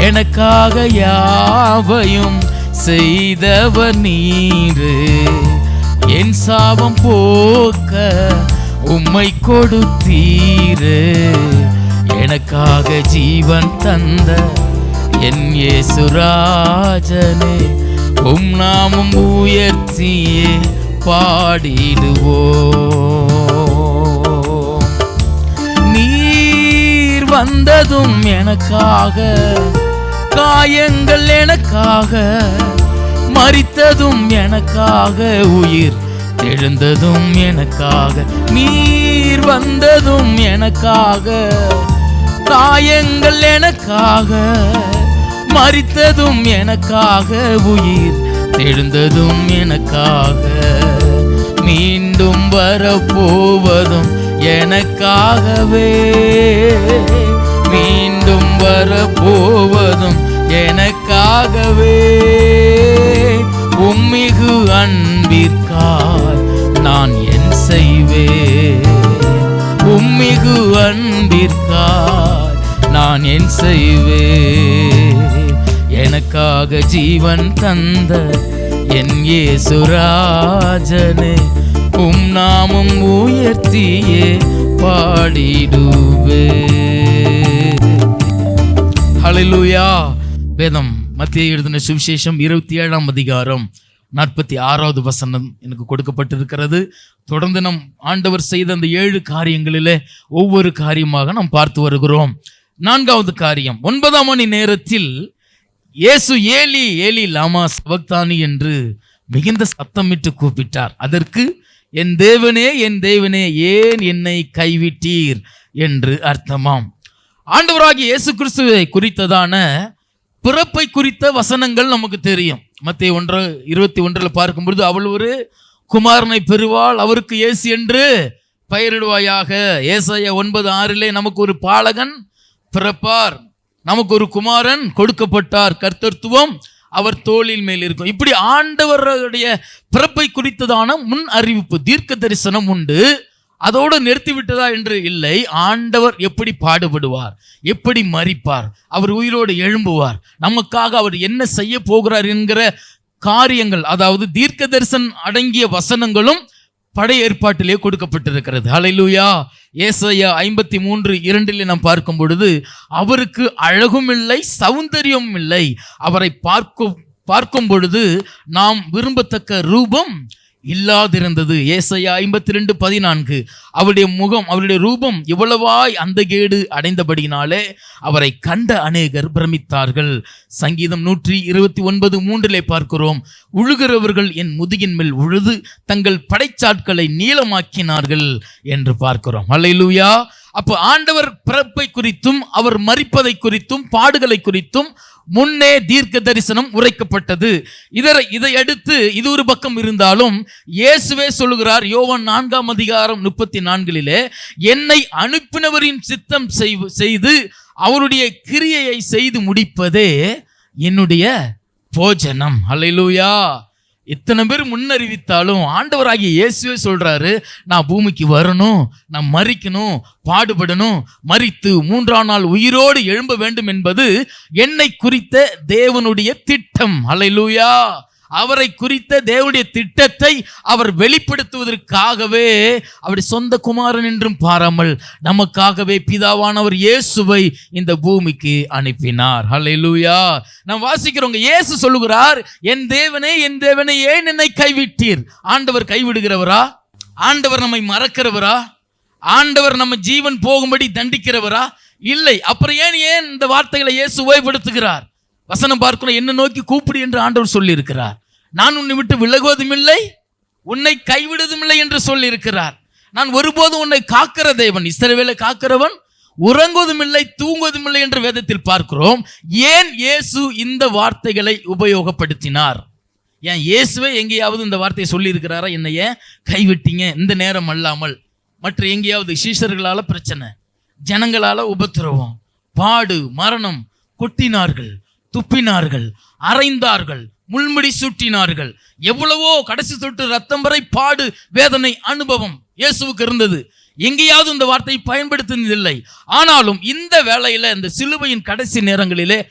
எனக்காக யாவையும் செய்தவர் நீரே, என் சாபம் போக்க உம்மை கொடுத்தீரே. எனக்காக ஜீவன் தந்த என் இயேசுராஜனே, உம் நாமம் உயர்த்தியே பாடிடுவோ. நீர் வந்ததும் எனக்காக, காயங்கள் எனக்காக, மரித்ததும் எனக்காக, உயிர் எழுந்ததும் எனக்காக. நீர் வந்ததும் எனக்காக, காயங்கள் எனக்காக, மரித்ததும் எனக்காக, உயிர் எழுந்ததும் எனக்காக. மீண்டும் வரப்போவதும் எனக்காகவே, மீண்டும் வரப்போவதும் எனக்காகவே. உம்மிகு அன்பிற்காய் நான் என் செய்வேன், உம்மிகு அன்பிற்காய் நான் என் செய்வேன். எனக்காக ஜீவன் தந்த என் இயேசுராஜனே, உம் நாமம் உயர்த்தியே பாடிடுவே. ஹல்லேலூயா. வேதம் மத்திய எழுதின சுவிசேஷம் 27ஆம் அதிகாரம் 46வது வசனம் எனக்கு கொடுக்கப்பட்டிருக்கிறது. தொடர்ந்து நம் ஆண்டவர் செய்த அந்த 7 காரியங்களிலே ஒவ்வொரு காரியமாக நாம் பார்த்து வருகிறோம். 4வது காரியம், 9ஆம் மணி நேரத்தில் இயேசு ஏலி ஏலி லாமா சபக்தானி என்று மிகுந்த சத்தமிட்டு கூப்பிட்டார். அதற்கு என் தேவனே ஏன் என்னை கைவிட்டீர் என்று அர்த்தமாம். ஆண்டவராகிய இயேசு கிறிஸ்துவை குறித்ததான பிறப்பை குறித்த வசனங்கள் நமக்கு தெரியும். மத்தேயு 1:21 பார்க்கும்பொழுது, அவள் ஒரு குமாரனை பெறுவாள், அவருக்கு இயேசு என்று பெயரிடுவாயாக. ஏசாயா 9:6 நமக்கு ஒரு பாலகன் பிறப்பார், நமக்கு ஒரு குமாரன் கொடுக்கப்பட்டார், கர்த்தத்துவம் அவர் தோளின் மேல் இருக்கும். இப்படி ஆண்டவருடைய பிறப்பை குறித்ததான முன் அறிவிப்பு, தீர்க்க தரிசனம் உண்டு. அதோடு நிறுத்திவிட்டதா என்று இல்லை. ஆண்டவர் எப்படி பாடுபடுவார், எப்படி மரிப்பார், அவர் உயிரோடு எழும்புவார், நமக்காக அவர் என்ன செய்ய போகிறார் என்கிற காரியங்கள், அதாவது தீர்க்க தரிசனம் அடங்கிய வசனங்களும் பழைய ஏற்பாட்டிலே கொடுக்கப்பட்டிருக்கிறது. ஹல்லேலூயா. ஏசாயா 53:2 நாம் பார்க்கும் பொழுது, அவருக்கு அழகும் இல்லை, சௌந்தரியம் இல்லை, அவரை பார்க்கும் பொழுது நாம் விரும்பத்தக்க ரூபம் இல்லாதிருந்தது. ஏசாயா 52:14 அவருடைய முகம், அவருடைய ரூபம் இவ்வளவாய் அந்த கேடு அடைந்தபடியினாலே அவரை கண்ட அநேகர் பிரமித்தார்கள். சங்கீதம் 129:3 பார்க்கிறோம், உழுகிறவர்கள் என் முதுகின் மேல் உழுது தங்கள் படைச்சாட்களை நீளமாக்கினார்கள் என்று பார்க்கிறோம். ஹல்லேலூயா. அப்போ ஆண்டவர் பிறப்பை குறித்தும் அவர் மரிப்பதை குறித்தும் பாடுகளை குறித்தும் முன்னே தீர்க்க தரிசனம் உரைக்கப்பட்டது. இதை அடுத்து இது ஒரு பக்கம் இருந்தாலும் இயேசுவே சொல்லுகிறார், யோவான் 4:34 என்னை அனுப்பினவரின் சித்தம் செய்து அவருடைய கிரியையை செய்து முடிப்பதே என்னுடைய போஜனம். ஹல்லேலூயா. இத்தனை பேர் முன்னறிவித்தாலும் ஆண்டவராகிய இயேசுவே சொல்றாரு, நான் பூமிக்கு வரணும், நான் மரிக்கணும், பாடுபடணும், மரித்து 3ஆம் நாள் உயிரோடு எழும்ப வேண்டும் என்பது என்னை குறித்த தேவனுடைய திட்டம். அல்லேலூயா. அவரை குறித்த தேவனுடைய திட்டத்தை அவர் வெளிப்படுத்துவதற்காகவே அவருடைய சொந்த குமாரன் என்றும் பாராமல் நமக்காகவே பிதாவானவர் இயேசுவை இந்த பூமிக்கு அனுப்பினார். ஹல்லேலூயா. நாம் வாசிக்கிறோங்க, இயேசு சொல்லுகிறார், என் தேவனே ஏன் என்னை கைவிட்டீர்? ஆண்டவர் கைவிடுகிறவரா? ஆண்டவர் நம்மை மறக்கிறவரா? ஆண்டவர் நம்ம ஜீவன் போகும்படி தண்டிக்கிறவரா? இல்லை. அப்புறம் ஏன் இந்த வார்த்தைகளை இயேசு உபயோகப்படுத்துகிறார்? வசனம் பார்க்கிறோம், என்ன நோக்கி கூப்பிடு என்று ஆண்டவர் சொல்லி இருக்கிறார். நான் உன்னை விட்டு விலகுவதும் இல்லை, உன்னை கைவிடுவதும் இல்லை என்று சொல்லி இருக்கிறார். நான் ஒருபோதும் உன்னை காக்கிற தேவன், இஸ்ரவேலை காக்கிறவன், உறங்குவதும் இல்லை, தூங்குவதும் இல்லை என்று வேதத்தில் பார்க்கிறோம். ஏன் இயேசு இந்த வார்த்தைகளை உபயோகப்படுத்தினார்? ஏன் இயேசுவே எங்கேயாவது இந்த வார்த்தையை சொல்லி இருக்கிறாரா? என்னை ஏன் கைவிட்டீங்க? இந்த நேரம் அல்லாமல் மற்ற எங்கேயாவது சீஷர்களால பிரச்சனை, ஜனங்களால உபத்திரவம், பாடு, மரணம், கொட்டினார்கள், துப்பினார்கள், அறைந்தார்கள், முள்முடி சூட்டினார்கள், எவ்வளவோ கடைசி தொட்டு ரத்தம் வரை பாடு, வேதனை, அனுபவம் இயேசுவுக்கு இருந்தது. எங்கேயாவது இந்த வார்த்தையை பயன்படுத்தினதில்லை. ஆனாலும் இந்த வேளையில, இந்த சிலுவையின் கடைசி நேரங்களிலே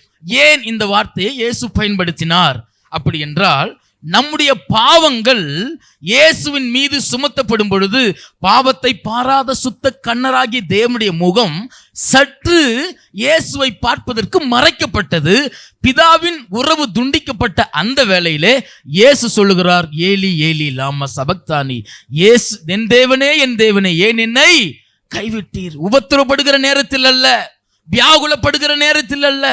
ஏன் இந்த வார்த்தையை இயேசு பயன்படுத்தினார்? அப்படி என்றால், நம்முடைய பாவங்கள் இயேசுவின் மீது சுமத்தப்படும் பொழுது பாவத்தை பாராத சுத்த கண்ணராகிய தேவனுடைய முகம் சற்று இயேசுவை பார்ப்பதற்கு மறைக்கப்பட்டது. பிதாவின் உறவு துண்டிக்கப்பட்ட அந்த வேளையிலே இயேசு சொல்லுகிறார், ஏலி ஏலி லாமா சபக்தானி. இயேசு, என் தேவனே ஏன் என்னை கைவிட்டீர்? உபத்திரப்படுகிற நேரத்தில் அல்ல, வியாகுலப்படுகிற நேரத்தில் அல்ல,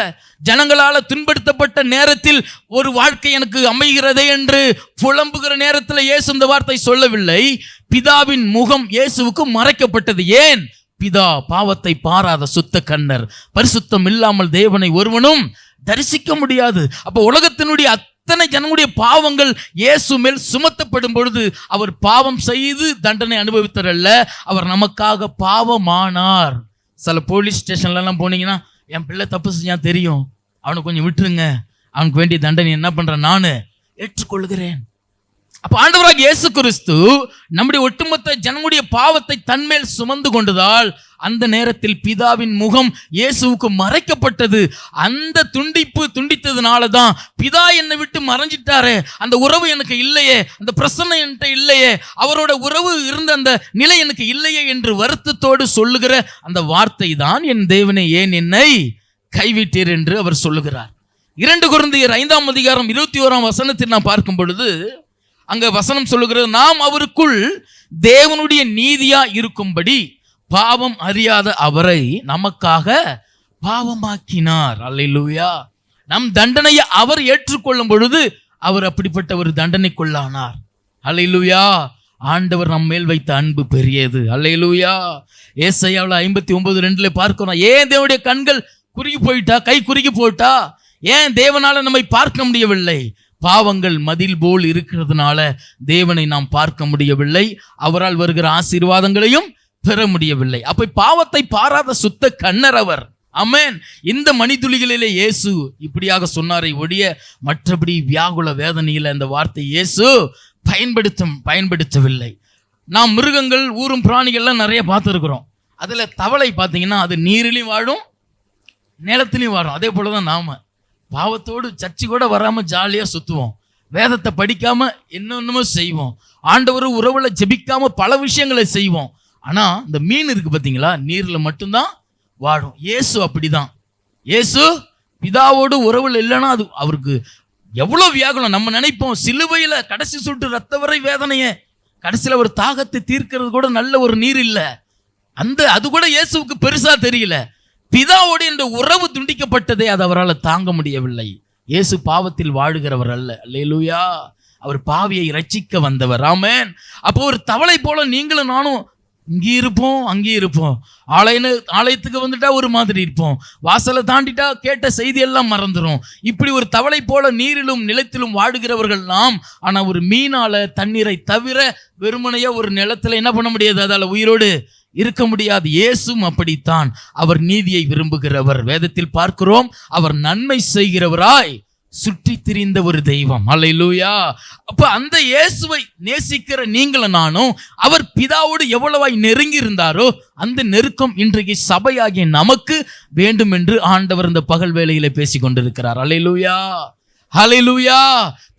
ஜனங்களால துன்படுத்தப்பட்ட நேரத்தில் ஒரு வாழ்க்கை எனக்கு அமைகிறதே என்று புலம்புகிற நேரத்தில் இயேசு இந்த வார்த்தை சொல்லவில்லை. பிதாவின் முகம் இயேசுவுக்கு மறைக்கப்பட்டது. ஏன்? பிதா பாவத்தை பாராத சுத்த கண்ணர், பரிசுத்தம் இல்லாமல் தேவனை ஒருவனும் தரிசிக்க முடியாது. அப்ப உலகத்தினுடைய அத்தனை ஜனங்களுடைய பாவங்கள் இயேசு மேல் சுமத்தப்படும் பொழுது அவர் பாவம் செய்து தண்டனை அனுபவித்தரல்ல, அவர் நமக்காக பாவமானார். சில போலீஸ் ஸ்டேஷன்லாம் போனீங்கன்னா, என் பிள்ளை தப்பு செஞ்சான் தெரியும், அவனுக்கு கொஞ்சம் விட்டுருங்க, அவனுக்கு வேண்டிய தண்டனை என்ன பண்றேன் நான் ஏற்றுக்கொள்கிறேன். அப்ப ஆண்டவராக இயேசு கிறிஸ்து நம்முடைய ஒட்டுமொத்த ஜனங்களுடைய பாவத்தை தன்மேல் சுமந்து கொண்டதால் அந்த நேரத்தில் பிதாவின் முகம் இயேசுவுக்கு மறைக்கப்பட்டது. அந்த துண்டித்ததுனால தான் பிதா என்னை விட்டு மறைஞ்சிட்டாரு, அந்த உறவு எனக்கு இல்லையே, அந்த பிரசன்னம் என்கிட்ட இல்லையே, அவரோட உறவு இருந்த அந்த நிலை எனக்கு இல்லையே என்று வருத்தத்தோடு சொல்லுகிற அந்த வார்த்தை தான், என் தேவனே ஏன் என்னை கைவிட்டீர் என்று அவர் சொல்லுகிறார். 2 கொரிந்தியர் 5ஆம் அதிகாரம் 21ஆம் வசனத்தில் நாம் பார்க்கும் பொழுது அங்க வசனம் சொல்லுகிறது, நாம் அவருக்குள் தேவனுடைய நீதியா இருக்கும்படி பாவம் அறியாத அவரை நமக்காக பாவமாக்கினார். அல்லேலூயா. நம் தண்டனையை அவர் ஏற்றுக்கொள்ளும் பொழுது அவர் அப்படிப்பட்ட ஒரு தண்டனைக்குள்ளானார். அல்லேலூயா. ஆண்டவர் நம்ம மேல் வைத்த அன்பு பெரியது. அல்லேலூயா. ஏசாயாவில் 59:2 பார்க்கிறோம், ஏன் தேவனுடைய கண்கள் குறுகி போயிட்டா, கை குறுகி போயிட்டா? ஏன் தேவனால நம்மை பார்க்க முடியவில்லை? பாவங்கள் மதில் போல் இருக்கிறதுனால தேவனை நாம் பார்க்க முடியவில்லை, அவரால் வருகிற ஆசீர்வாதங்களையும் பெற முடியவில்லை. அப்ப பாவத்தை பாராத சுத்த கண்ணர் அவர். ஆமென். இந்த மணித்துளிகளிலே இயேசு இப்படியாக சொன்னாரை ஒழிய மற்றபடி வியாகுல வேதனையில இந்த வார்த்தை இயேசு பயன்படுத்தவில்லை. நாம் மிருகங்கள், ஊரும் பிராணிகள்லாம் நிறைய பார்த்துருக்கிறோம். அதுல தவளை பார்த்தீங்கன்னா அது நீரிலையும் வாழும், நிலத்திலையும் வாழும். அதே போலதான் நாம பாவத்தோடு சர்ச்சை கூட வராம ஜாலியா சுத்துவோம், வேதத்தை படிக்காம என்னென்னமோ செய்வோம், ஆண்டவர் உறவுல ஜெபிக்காம பல விஷயங்களை செய்வோம். ஆனா இந்த மீன் இருக்கு பார்த்தீங்களா, நீர்ல மட்டும்தான் வாழும். இயேசு அப்படிதான். இயேசு பிதாவோடு உறவுல இல்லைன்னா அது அவருக்கு எவ்வளவு வியாகுலம். நம்ம நினைப்போம் சிலுவையில கடைசி சுட்டு ரத்த வரை வேதனைய, கடைசியில ஒரு தாகத்தை தீர்க்கிறது கூட நல்ல ஒரு நீர் இல்லை, அது கூட இயேசுவுக்கு பெருசா தெரியல. பிதாவோடு என்ற உறவு துண்டிக்கப்பட்டதே அது அவரால் தாங்க முடியவில்லை. இயேசு பாவத்தில் வாழுகிறவர் அல்ல. அல்லேலூயா. அவர் பாவியை ரட்சிக்க வந்தவர். ஆமென். அப்போ ஒரு தவளை போல நீங்களும் நானும் இங்கே இருப்போம், அங்கே இருப்போம். ஆலயத்துக்கு வந்துட்டா ஒரு மாதிரி இருப்போம், வாசலை தாண்டிட்டா கேட்ட செய்தி எல்லாம் மறந்துடும். இப்படி ஒரு தவளை போல நீரிலும் நிலத்திலும் வாடுகிறவர்கள் நாம். ஆனா ஒரு மீனால தண்ணீரை தவிர வெறுமனையா ஒரு நிலத்துல என்ன பண்ண முடியாது, அதால உயிரோடு இருக்க முடியாது. இயேசும் அப்படித்தான். அவர் நீதியை விரும்புகிறவர். வேதத்தில் பார்க்கிறோம், அவர் நன்மை செய்கிறவராய் சுற்றி திரிந்த ஒரு தெய்வம். அல்லேலூயா. அப்ப அந்த இயேசுவை நேசிக்கிற நீங்களும் நானும் அவர் பிதாவோடு எவ்வளவாய் நெருங்கி இருந்தாரோ அந்த நெருக்கம் இன்றைக்கு சபையாகிய நமக்கு வேண்டும் என்று ஆண்டவர் இந்த பகல் வேளையிலே பேசிக் கொண்டிருக்கிறார். அல்லேலூயா, ஹல்லேலூயா.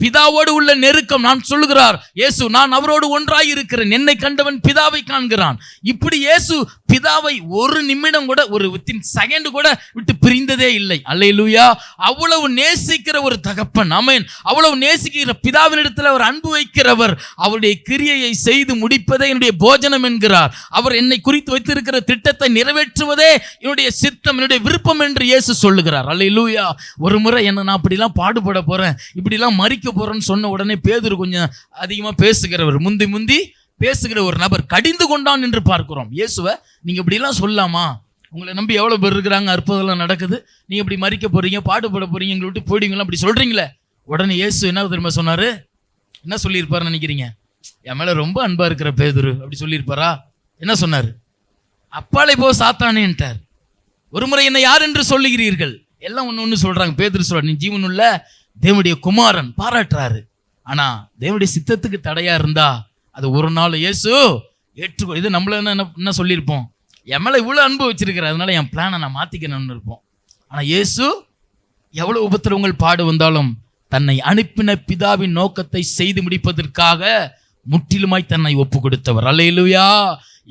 பிதாவோடு உள்ள நெருக்கம் நான் சொல்லுகிறார் இயேசு, நான் அவரோடு ஒன்றாய் இருக்கிறேன், என்னை கண்டவன் பிதாவை காண்கிறான். இப்படி இயேசு பிதாவை ஒரு நிமிடம் கூட, ஒரு வித்தின் செகண்ட் கூட விட்டு பிரிந்ததே இல்லை. அல்லேலூயா. அவ்வளவு நேசிக்கிற ஒரு தகப்பன். ஆமென். அவ்வளவு நேசிக்கிற பிதாவினிடத்தில் அவர் அன்பு வைக்கிறவர். அவருடைய கிரியையை செய்து முடிப்பதே என்னுடைய போஜனம் என்கிறார். அவர் என்னை குறித்து வைத்திருக்கிற திட்டத்தை நிறைவேற்றுவதே என்னுடைய சித்தம், என்னுடைய விருப்பம் என்று இயேசு சொல்லுகிறார். அல்லேலூயா. ஒரு முறை என்ன நான் அப்படிலாம் பாடுபட போறேன், இப்படிலாம் மறிக்க போறேன்னு சொன்ன உடனே பேதுரு கொஞ்சம் அதிகமா பேசுகிறவர், முந்தி பேசுகிற ஒரு நபர் கடிந்து கொண்டான் என்று பார்க்கிறோம். இயேசுவை நீங்க இப்படி எல்லாம் சொல்லலாமா? உங்களை நம்பி எவ்வளவு பேர் இருக்கிறாங்க, அற்புதம் நடக்குது, நீங்க இப்படி மறிக்க போறீங்க, பாடுபட போறீங்க, எங்களை விட்டு போயிடுவீங்களா, அப்படி சொல்றீங்களே. உடனே இயேசு என்ன தெரியுமா சொன்னாரு? என்ன சொல்லியிருப்பாருன்னு நினைக்கிறீங்க? என் மேல ரொம்ப அன்பா இருக்கிற பேதுரு அப்படி சொல்லியிருப்பாரா? என்ன சொன்னாரு? அப்பாலே போ சாத்தானேன்ட்டார். ஒரு முறை என்னை யார் என்று சொல்லுகிறீர்கள்? எல்லாம் ஒண்ணு சொல்றாங்க. பேதுரு சொல்றாரு, நீ ஜீவனுள்ள தேவனுடைய குமாரன், பாராட்டுறாரு. ஆனா தேவனுடைய சித்தத்துக்கு தடையா இருந்தா அது ஒரு நாள் இயேசு ஏற்றுக்கோ. இது நம்மள என்ன சொல்லியிருப்போம்? என் மேல இவ்வளவு அன்பு வச்சிருக்கிற, அதனால என் பிளானை நான் மாத்திக்கணும்னு இருப்போம். ஆனா இயேசு எவ்வளவு உபத்திரவங்கள் பாடு வந்தாலும் தன்னை அனுப்பின பிதாவின் நோக்கத்தை செய்து முடிப்பதற்காக முற்றிலுமாய் தன்னை ஒப்பு கொடுத்தவர். அல்லேலூயா.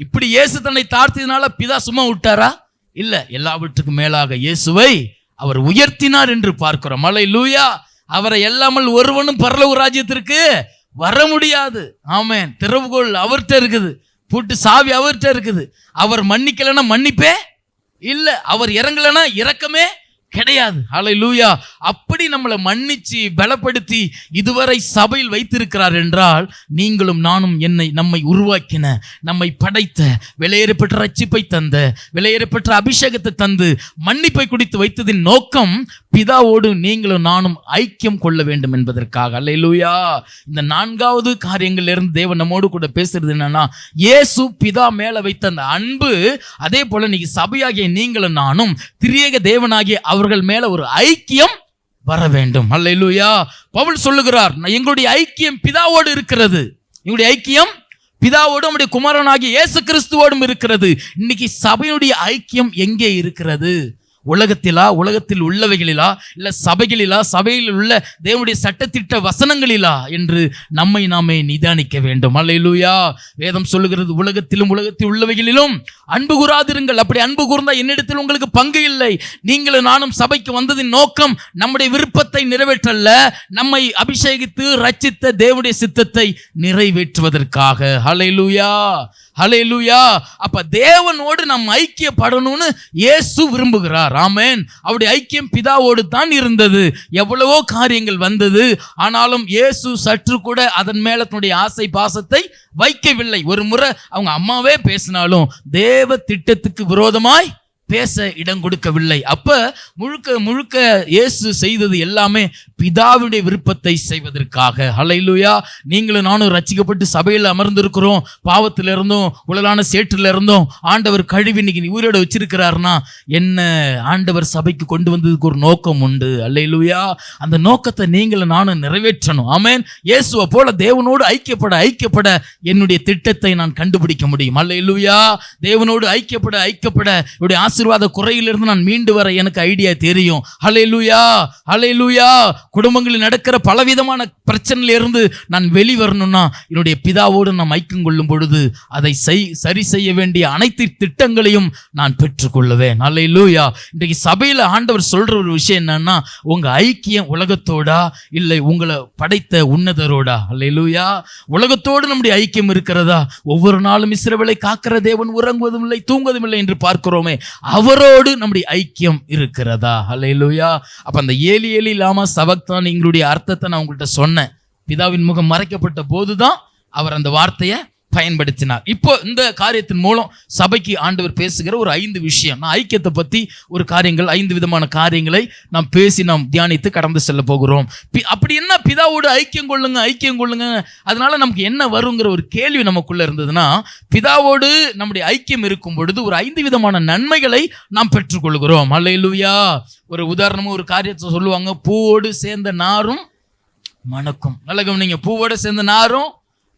இப்படி இயேசு தன்னை தாழ்த்தியதுனால பிதா சும்மா விட்டாரா? இல்ல, எல்லாவற்றுக்கும் மேலாக இயேசுவை அவர் உயர்த்தினார் என்று பார்க்கிறோம். அல்லேலூயா. அவரை எல்லாமல் ஒருவனும் பரலோக ராஜ்யத்திற்கு வர முடியாது. ஆமென். திறவுகோல் அவர்கிட்ட இருக்குது, பூட்டு சாவி அவர்கிட்ட இருக்குது. அவர் மன்னிக்கலைன்னா மன்னிப்பே இல்ல, அவர் இறங்கலைன்னா இரக்கமே கிடையாது. ஹல்லேலூயா. அப்படி நம்மளை மன்னிச்சு பலப்படுத்தி இதுவரை சபையில் வைத்திருக்கிறார் என்றால், நீங்களும் நானும் நம்மை உருவாக்கின, நம்மை படைத்த, விலையேறப்பெற்ற ரட்சிப்பை தந்த, விலையேறப்பெற்ற அபிஷேகத்தை தந்து மன்னிப்பை குடித்து வைத்ததின் நோக்கம் பிதாவோடு நீங்களும் நானும் ஐக்கியம் கொள்ள வேண்டும் என்பதற்காக. அல்லேலூயா. இந்த 4வது காரியங்கள்ல இருந்து தேவன் நம்மோடு கூட பேசுறது என்னன்னா, இயேசு பிதா மேல வைத்த அந்த அன்பு, அதே போல நீங்க சபையாகிய நீங்களும் நானும் திரியேக தேவனாகிய அவர்கள் மேல ஒரு ஐக்கியம் வர வேண்டும். அல்லேலூயா. பவுல் சொல்லுகிறார், எங்களுடைய ஐக்கியம் பிதாவோடு இருக்கிறது. எங்களுடைய ஐக்கியம் பிதாவோடும் நம்முடைய குமாரனாகிய இயேசு கிறிஸ்துவோடும் இருக்கிறது. இன்னைக்கு சபையுடைய ஐக்கியம் எங்கே இருக்கிறது? உலகத்திலா, உலகத்தில் உள்ளவைகளிலா, இல்ல சபைகளிலா, சபையில் உள்ள தேவனுடைய சட்டத்திட்ட வசனங்களிலா என்று நம்மை நாமே நிதானிக்க வேண்டும். அல்லேலூயா. வேதம் சொல்லுகிறது, உலகத்திலும் உலகத்தில் உள்ளவைகளிலும் அன்பு கூறாதிருங்கள். அப்படி அன்பு கூர்ந்தா என்னிடத்தில் உங்களுக்கு பங்கு இல்லை. நீங்களும் நானும் சபைக்கு வந்ததின் நோக்கம் நம்முடைய விருப்பத்தை நிறைவேற்றல்ல, நம்மை அபிஷேகித்து ரட்சித்த தேவனுடைய சித்தத்தை நிறைவேற்றுவதற்காக. அல்லேலூயா, ஹல்லேலூயா. அப்ப தேவனோடு நாம் ஐக்கியப்படணும்னு இயேசு விரும்புகிறார். ஆமென். அவருடைய ஐக்கியம் பிதாவோடு தான் இருந்தது. எவ்வளவோ காரியங்கள் வந்தது, ஆனாலும் இயேசு சற்று கூட அதன் மேல தன்னுடைய ஆசை பாசத்தை வைக்கவில்லை. ஒரு முறை அவங்க அம்மாவே பேசினாலும் தேவ திட்டத்துக்கு விரோதமாய் பேச இடம் கொடுக்கவில்லை. அப்ப முழுக்க முழுக்க இயேசு செய்தது எல்லாமே பிதாவுடைய விருப்பத்தை செய்வதற்காக. ஹல்லேலூயா. நீங்களும் நானும் ரட்சிக்கப்பட்டு சபையில் அமர்ந்திருக்கிறோம். பாவத்தில இருந்தோம், உலகான சேற்றில இருந்தோம். ஆண்டவர் கழுவி இன்னைக்கு உயிரோட வச்சிருக்கிறார்னா என்ன, ஆண்டவர் சபைக்கு கொண்டு வந்ததுக்கு ஒரு நோக்கம் உண்டு. அல்லேலூயா. அந்த நோக்கத்தை நீங்களும் நானும் நிறைவேற்றணும். ஆமென். இயேசுவை போல தேவனோடு ஐக்கியப்பட என்னுடைய திட்டத்தை நான் கண்டுபிடிக்க முடியும். அல்லேலூயா. தேவனோடு ஐக்கியப்பட என்னுடைய ஆசீர்வாத குறையிலிருந்து நான் மீண்டு வர எனக்கு ஐடியா தெரியும். ஹல்லேலூயா, ஹல்லேலூயா. குடும்பங்களில் நடக்கிற பலவிதமான பிரச்சனையில இருந்து நான் வெளிவரணும்னா என்னுடைய பிதாவோடு நான் ஐக்கியம் கொள்ளும் பொழுது அதை சரி செய்ய வேண்டிய அனைத்து திட்டங்களையும் நான் பெற்றுக்கொள்ளுவேன். ஹல்லேலூயா. இன்றைக்கு சபையில ஆண்டவர் சொல்ற ஒரு விஷயம் என்னன்னா, உங்க ஐக்கியம் உலகத்தோடா இல்லை உங்களை படைத்த உன்னதரோடா? ஹல்லேலூயா. உலகத்தோடு நம்முடைய ஐக்கியம் இருக்கிறதா? ஒவ்வொரு நாளும் இஸ்ரவேலை காக்கிற தேவன் உறங்குவதும் இல்லை தூங்குவதும் இல்லை என்று பார்க்கிறோமே, அவரோடு நம்முடைய ஐக்கியம் இருக்கிறதா? ஹல்லேலூயா. அப்ப அந்த ஏலி ஏலி லாமா சபக்தான் எங்களுடைய அர்த்தத்தை நான் உங்கள்கிட்ட சொன்னேன். பிதாவின் முகம் மறைக்கப்பட்ட போதுதான் அவர் அந்த வார்த்தையை பயன்படுத்தினார். இப்போ இந்த காரியத்தின் மூலம் சபைக்கு ஆண்டவர் பேசுகிற ஒரு 5 விஷயம், நான் ஐக்கியத்தை பற்றி ஒரு காரியங்கள் 5 விதமான காரியங்களை நாம் பேசி நாம் தியானித்து கடந்து செல்ல போகிறோம். அப்படி என்ன பிதாவோடு ஐக்கியம் கொள்ளுங்க, அதனால நமக்கு என்ன வருங்கிற ஒரு கேள்வி நமக்குள்ள இருந்ததுன்னா, பிதாவோடு நம்முடைய ஐக்கியம் இருக்கும் பொழுது ஒரு 5 விதமான நன்மைகளை நாம் பெற்றுக்கொள்கிறோம். அல்லேலூயா. ஒரு உதாரணமா ஒரு காரியத்தை சொல்லுவாங்க, பூவோடு சேர்ந்த நாரும் மணக்கும். நல்ல கவனிங்க, பூவோடு சேர்ந்த நாரும்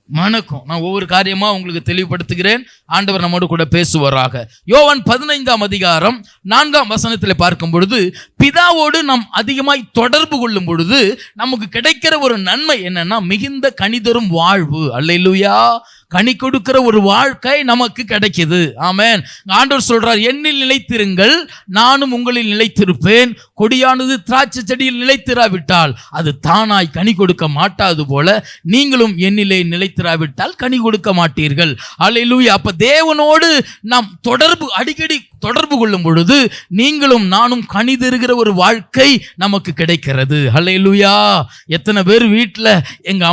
மணக்கும். நான் ஒவ்வொரு காரியமா உங்களுக்கு தெளிவுபடுத்துகிறேன். ஆண்டவர் நம்மோடு கூட பேசுவாராக. யோவான் 15ஆம் அதிகாரம் 4ஆம் வசனத்தில் பார்க்கும் பொழுது, பிதாவோடு நாம் அதிகமாய் தொடர்பு கொள்ளும் பொழுது நமக்கு கிடைக்கிற ஒரு நன்மை என்னன்னா, மிகுந்த கனிதரும் வாழ்வு. அல்லேலூயா. கனி கொடுக்கிற ஒரு வாழ்க்கை நமக்கு கிடைக்குது. ஆமென். ஆண்டவர் சொல்றார், என்னில் நிலைத்திருங்கள், நானும் உங்களில் நிலைத்திருப்பேன். கொடியானது திராட்சை செடியில் நிலைத்திராவிட்டால் அது தானாய் கனி கொடுக்க மாட்டாது போல நீங்களும் என்னிலே நிலைத்திராவிட்டால் கனி கொடுக்க மாட்டீர்கள். அல்லேலூயா. அப்ப தேவனோடு நாம் அடிக்கடி தொடர்பு கொள்ளும் பொழுது நீங்களும் நானும் கனி தருகிற ஒரு வாழ்க்கை நமக்கு கிடைக்கிறது. அல்லேலூயா. எத்தனை பேர் வீட்டில் எங்க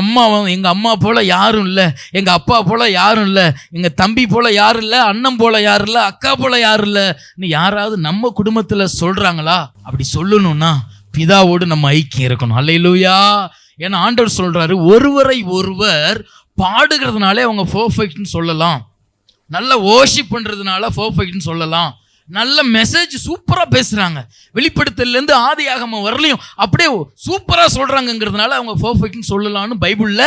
அம்மா போல யாரும் இல்லை, எங்க அப்பா போல யாரும் இல்லை, எங்க தம்பி போல யாரும் இல்லை, அண்ணன் போல யாரும் இல்லை, அக்கா போல யாரும் இல்லை, நீ யாராவது நம்ம குடும்பத்துல சொல்றாங்களா? அப்படி சொல்லணும்னா பிதாவோடு நம்ம ஐக்கியம் இருக்கணும். அல்லேலூயா. ஏன்னா ஆண்டவர் சொல்றாரு, ஒருவரை ஒருவர் பாடுகிறதுனாலே அவங்க பெர்ஃபெக்ட்னு சொல்லலாம், நல்ல வர்ஷிப் பண்றதுனால பெர்ஃபெக்ட்னு சொல்லலாம், நல்ல மெசேஜ் சூப்பரா பேசுறாங்க, வெளிப்படுத்தல இருந்து ஆதியாகமம் வரலையும் அப்படியே சூப்பரா சொல்றாங்கிறதுனால அவங்க பெர்ஃபெக்ட்னு சொல்லலாம்னு பைபிள்ல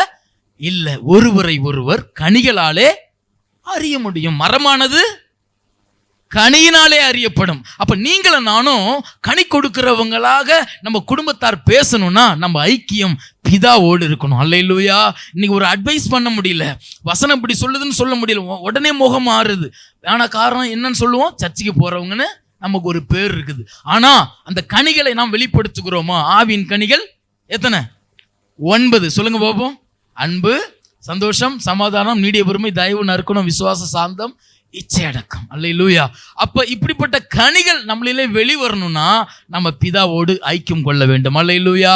இல்ல. ஒருவரை ஒருவர் கனிகளாலே அறிய முடியும். மரமானது கனியினாலே அறியப்படும். அப்ப நீங்களும் நானும் கனி கொடுக்கிறவங்களாக நம்ம குடும்பத்தார் பேசணும்னா நம்ம ஐக்கியம் பிதாவோடு இருக்கணும். அல்லேலூயா. இன்னைக்கு ஒரு அட்வைஸ் பண்ண முடியல, வசனம் இப்படி சொல்லுதுன்னு சொல்ல முடியல, உடனே முகம் மாறுது. ஆனா காரணம் என்னன்னு சொல்லுவோம், சர்ச்சுக்கு போறவங்கன்னு நமக்கு ஒரு பேர் இருக்குது. ஆனா அந்த கனிகளை நாம் வெளிப்படுத்துகிறோமா? ஆவியின் கனிகள் எத்தனை? 9. சொல்லுங்க பாப்போம். அன்பு, சந்தோஷம், சமாதானம், நீடிய பொறுமை, தயவு, நற்குணம், விசுவாச, சாந்தம், இச்சையடக்கம். அல்லேலூயா. அப்ப இப்படிப்பட்ட கனிகள் நம்மளிலே வெளிவரணும்னா நம்ம பிதாவோடு ஐக்கியம் கொள்ள வேண்டும். அல்லேலூயா.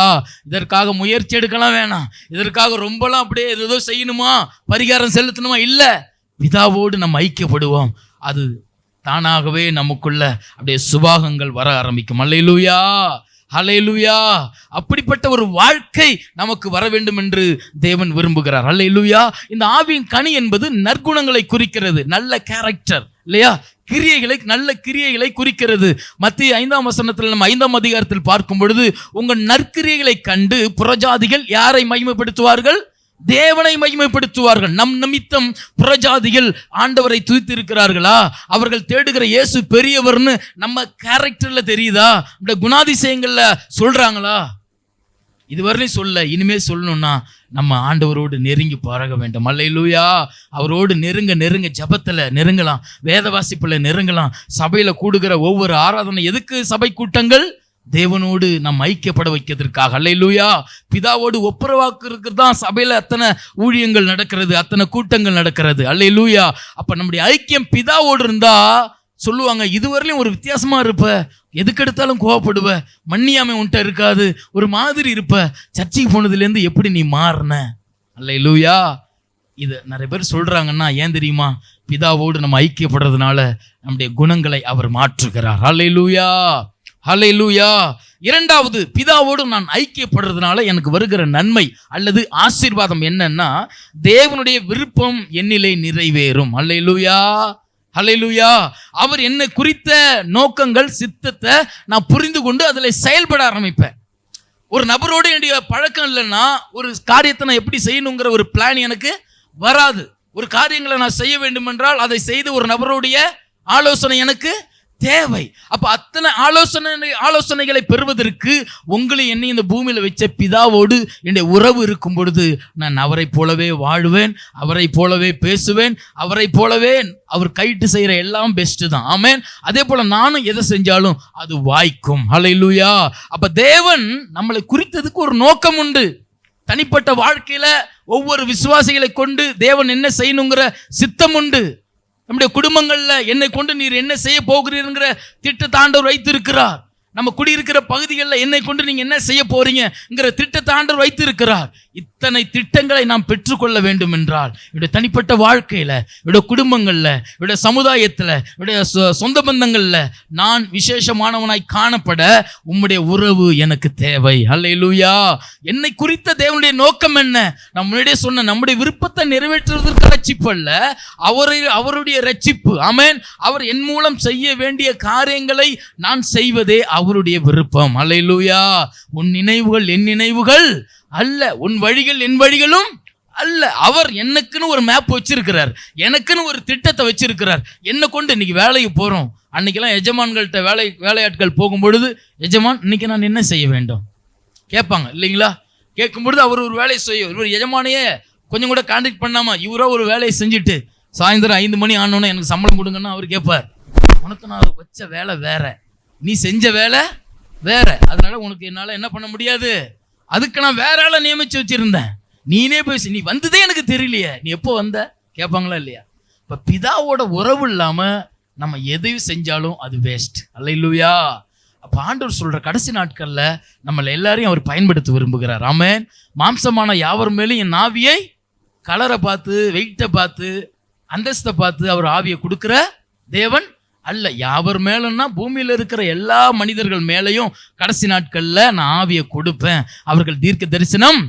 இதற்காக முயற்சி எடுக்கலாம் வேணாம், இதற்காக ரொம்பலாம் அப்படியே ஏதோ செய்யணுமா, பரிகாரம் செலுத்தணுமா, இல்ல. பிதாவோடு நம்ம ஐக்கியப்படுவோம், அது தானாகவே நமக்குள்ள அப்படியே சுபாகங்கள் வர ஆரம்பிக்கும். அல்லேலூயா. ஹல்லேலூயா. அப்படிப்பட்ட ஒரு வாழ்க்கை நமக்கு வர வேண்டும் என்று தேவன் விரும்புகிறார். ஹல்லேலூயா. இந்த ஆவியின் கனி என்பது நற்குணங்களை குறிக்கிறது, நல்ல கேரக்டர் இல்லையா, நல்ல கிரியைகளை குறிக்கிறது. மத்திய 5ஆம் வசனத்தில் நம்ம 5ஆம் அதிகாரத்தில் பார்க்கும் பொழுது, உங்கள் நற்கிரியைகளை கண்டு புறஜாதிகள் யாரை மகிமைப்படுத்துவார்கள்? தேவனை மகிமைப்படுத்துவார்கள். நம் நிமித்தம் புறஜாதிகள் ஆண்டவரை துதித்திருக்கிறார்களா? அவர்கள் தேடுகிற இயேசு பெரியவர்னு நம்ம கேரக்டர்ல தெரியுதா? இந்த குணாதிசயங்கள்ல சொல்றாங்களா? இதுவரையும் சொல்ல, இனிமே சொல்லணும்னா நம்ம ஆண்டவரோடு நெருங்கி பழக வேண்டும். அல்லேலூயா. அவரோடு நெருங்க ஜபத்துல நெருங்கலாம், வேத வாசிப்புல நெருங்கலாம். சபையில கூடுகிற ஒவ்வொரு ஆராதனை எதுக்கு? சபை கூட்டங்கள் தேவனோடு நம் ஐக்கியப்பட வைக்கிறதுக்காக. அல்லேலூயா. பிதாவோடு ஒப்புரவாக்குறதுக்கு தான் சபையில அத்தனை ஊழியங்கள் நடக்கிறது, அத்தனை கூட்டங்கள் நடக்கிறது. அல்லேலூயா. அப்ப நம்முடைய ஐக்கியம் பிதாவோடு இருந்தா சொல்லுவாங்க, இதுவரையிலும் ஒரு வித்தியாசமா இருப்ப, எதுக்கெடுத்தாலும் கோவப்படுவ, மன்னியாமை உன்ட்ட இருக்காது, ஒரு மாதிரி இருப்ப, சர்ச்சைக்கு போனதுலேருந்து எப்படி நீ மாறின? அல்லேலூயா. இது நிறைய பேர் சொல்றாங்கன்னா ஏன் தெரியுமா? பிதாவோடு நம்ம ஐக்கியப்படுறதுனால நம்முடைய குணங்களை அவர் மாற்றுகிறார். அல்லேலூயா. ஹல்லேலூயா. இரண்டாவது, பிதாவோடு நான் ஐக்கியப்படுறதுனால எனக்கு வருகிற நன்மை அல்லது ஆசீர்வாதம் என்னன்னா, தேவனுடைய விருப்பம் என்னிலே நிறைவேறும். அல்லேலூயா. ஹல்லேலூயா. அவர் என்னை குறித்த நோக்கங்கள், சித்தத்தை நான் புரிந்து கொண்டு அதில் செயல்பட ஆரம்பிப்பேன். ஒரு நபரோடு என்னுடைய பழக்கம் இல்லைன்னா ஒரு காரியத்தை நான் எப்படி செய்யணுங்கிற ஒரு பிளான் எனக்கு வராது. ஒரு காரியங்களை நான் செய்ய வேண்டும் என்றால் அதை செய்து ஒரு நபருடைய ஆலோசனை எனக்கு தேவை. அப்ப அத்தனை ஆலோசனைகளை பெறுவதற்கு உங்களை என்னை இந்த பூமியில வச்ச பிதாவோடு என்னுடைய உறவு இருக்கும் பொழுது நான் அவரை போலவே வாழ்வேன், அவரை போலவே பேசுவேன், அவரை போலவே அவர் கைட்டு செய்யற எல்லாம் பெஸ்ட் தான். ஆமென். அதே போல நானும் எதை செஞ்சாலும் அது வாய்க்கும். ஹல்லேலூயா. அப்ப தேவன் நம்மளை குறித்ததுக்கு ஒரு நோக்கம் உண்டு. தனிப்பட்ட வாழ்க்கையில ஒவ்வொரு விசுவாசிகளை கொண்டு தேவன் என்ன செய்யணுங்கிற சித்தம் உண்டு. நம்முடைய குடும்பங்கள்ல என்னை கொண்டு நீர் என்ன செய்ய போகிறீர்ங்கிற திட்டத்தை ஆண்டவர் வைத்திருக்கிறார். நம்ம குடியிருக்கிற பகுதிகளில் என்னை கொண்டு நீங்க என்ன செய்ய போறீங்கிற திட்டத்தை ஆண்டவர் வைத்திருக்கிறார். இத்தனை திட்டங்களை நாம் பெற்றுக்கொள்ள வேண்டும் என்றால் என்னுடைய தனிப்பட்ட வாழ்க்கையில, என்னுடைய குடும்பங்கள்ல, என்னுடைய சமுதாயத்துல, என்னுடைய சொந்த பந்தங்கள்ல நான் விசேஷமானவனாய் காணப்பட உம்முடைய உறவு எனக்கு தேவை. அல்லேலூயா. என்னை குறித்த தேவனுடைய நோக்கம் என்ன? நான் முன்னாடியே சொன்ன நம்முடைய விருப்பத்தை நிறைவேற்றுவதற்கு ரட்சிப்பு அல்ல, அவருடைய ரட்சிப்பு. ஆமென். அவர் என் மூலம் செய்ய வேண்டிய காரியங்களை நான் செய்வதே அவருடைய விருப்பம். அல்லேலூயா. உன் நினைவுகள் என் நினைவுகள் அல்ல, உன் வழிகள் என் வழிகளும் அல்ல. அவர் எனக்குன்னு ஒரு மேப் வச்சிருக்கிறார், எனக்குன்னு ஒரு திட்டத்தை வச்சிருக்கிறார். என்னை கொண்டு இன்னைக்கு வேலைக்கு போறோம். அன்னைக்கெல்லாம் எஜமான்கள்ட்ட வேலையாட்கள் போகும்பொழுது, எஜமான் இன்னைக்கு நான் என்ன செய்ய வேண்டும் கேட்பாங்க இல்லைங்களா? கேட்கும்பொழுது அவர் ஒரு வேலையை செய்யும். இவர் எஜமானையே கொஞ்சம் கூட கான்டாக்ட் பண்ணாம இவரோ ஒரு வேலையை செஞ்சுட்டு சாயந்தரம் 5 மணி ஆனோன்னு எனக்கு சம்பளம் கொடுங்கன்னா அவர் கேட்பார், உனக்கு நான் வச்ச வேலை வேற, நீ செஞ்ச வேலை வேற, அதனால உனக்கு என்னால் என்ன பண்ண முடியாது, அதுக்கு நான் வேற ஆளை நியமிச்சு வச்சிருந்தேன், நீனே போய் நீ வந்ததே எனக்கு தெரியலையே, நீ எப்போ வந்த கேட்பாங்களா இல்லையா? இப்போ பிதாவோட உறவு இல்லாம நம்ம எதையும் செஞ்சாலும் அது வேஸ்ட். அல்லேலூயா. அப்போ ஆண்டவர் சொல்ற கடைசி நாட்கள்ல நம்மளை எல்லாரையும் அவர் பயன்படுத்த விரும்புகிறார். ஆமென். மாம்சமான யாவர் மேலும் என் ஆவியை கலரை பார்த்து, வெயிட்டை பார்த்து, அந்தஸ்தை பார்த்து அவர் ஆவியை கொடுக்கிற தேவன் அல்ல. யாவர் மேலன்னா பூமியில இருக்கிற எல்லா மனிதர்கள் மேலையும் கடைசி நாட்கள்ல நான் ஆவியை கொடுப்பேன், அவர்கள் தீர்க்க தரிசனம்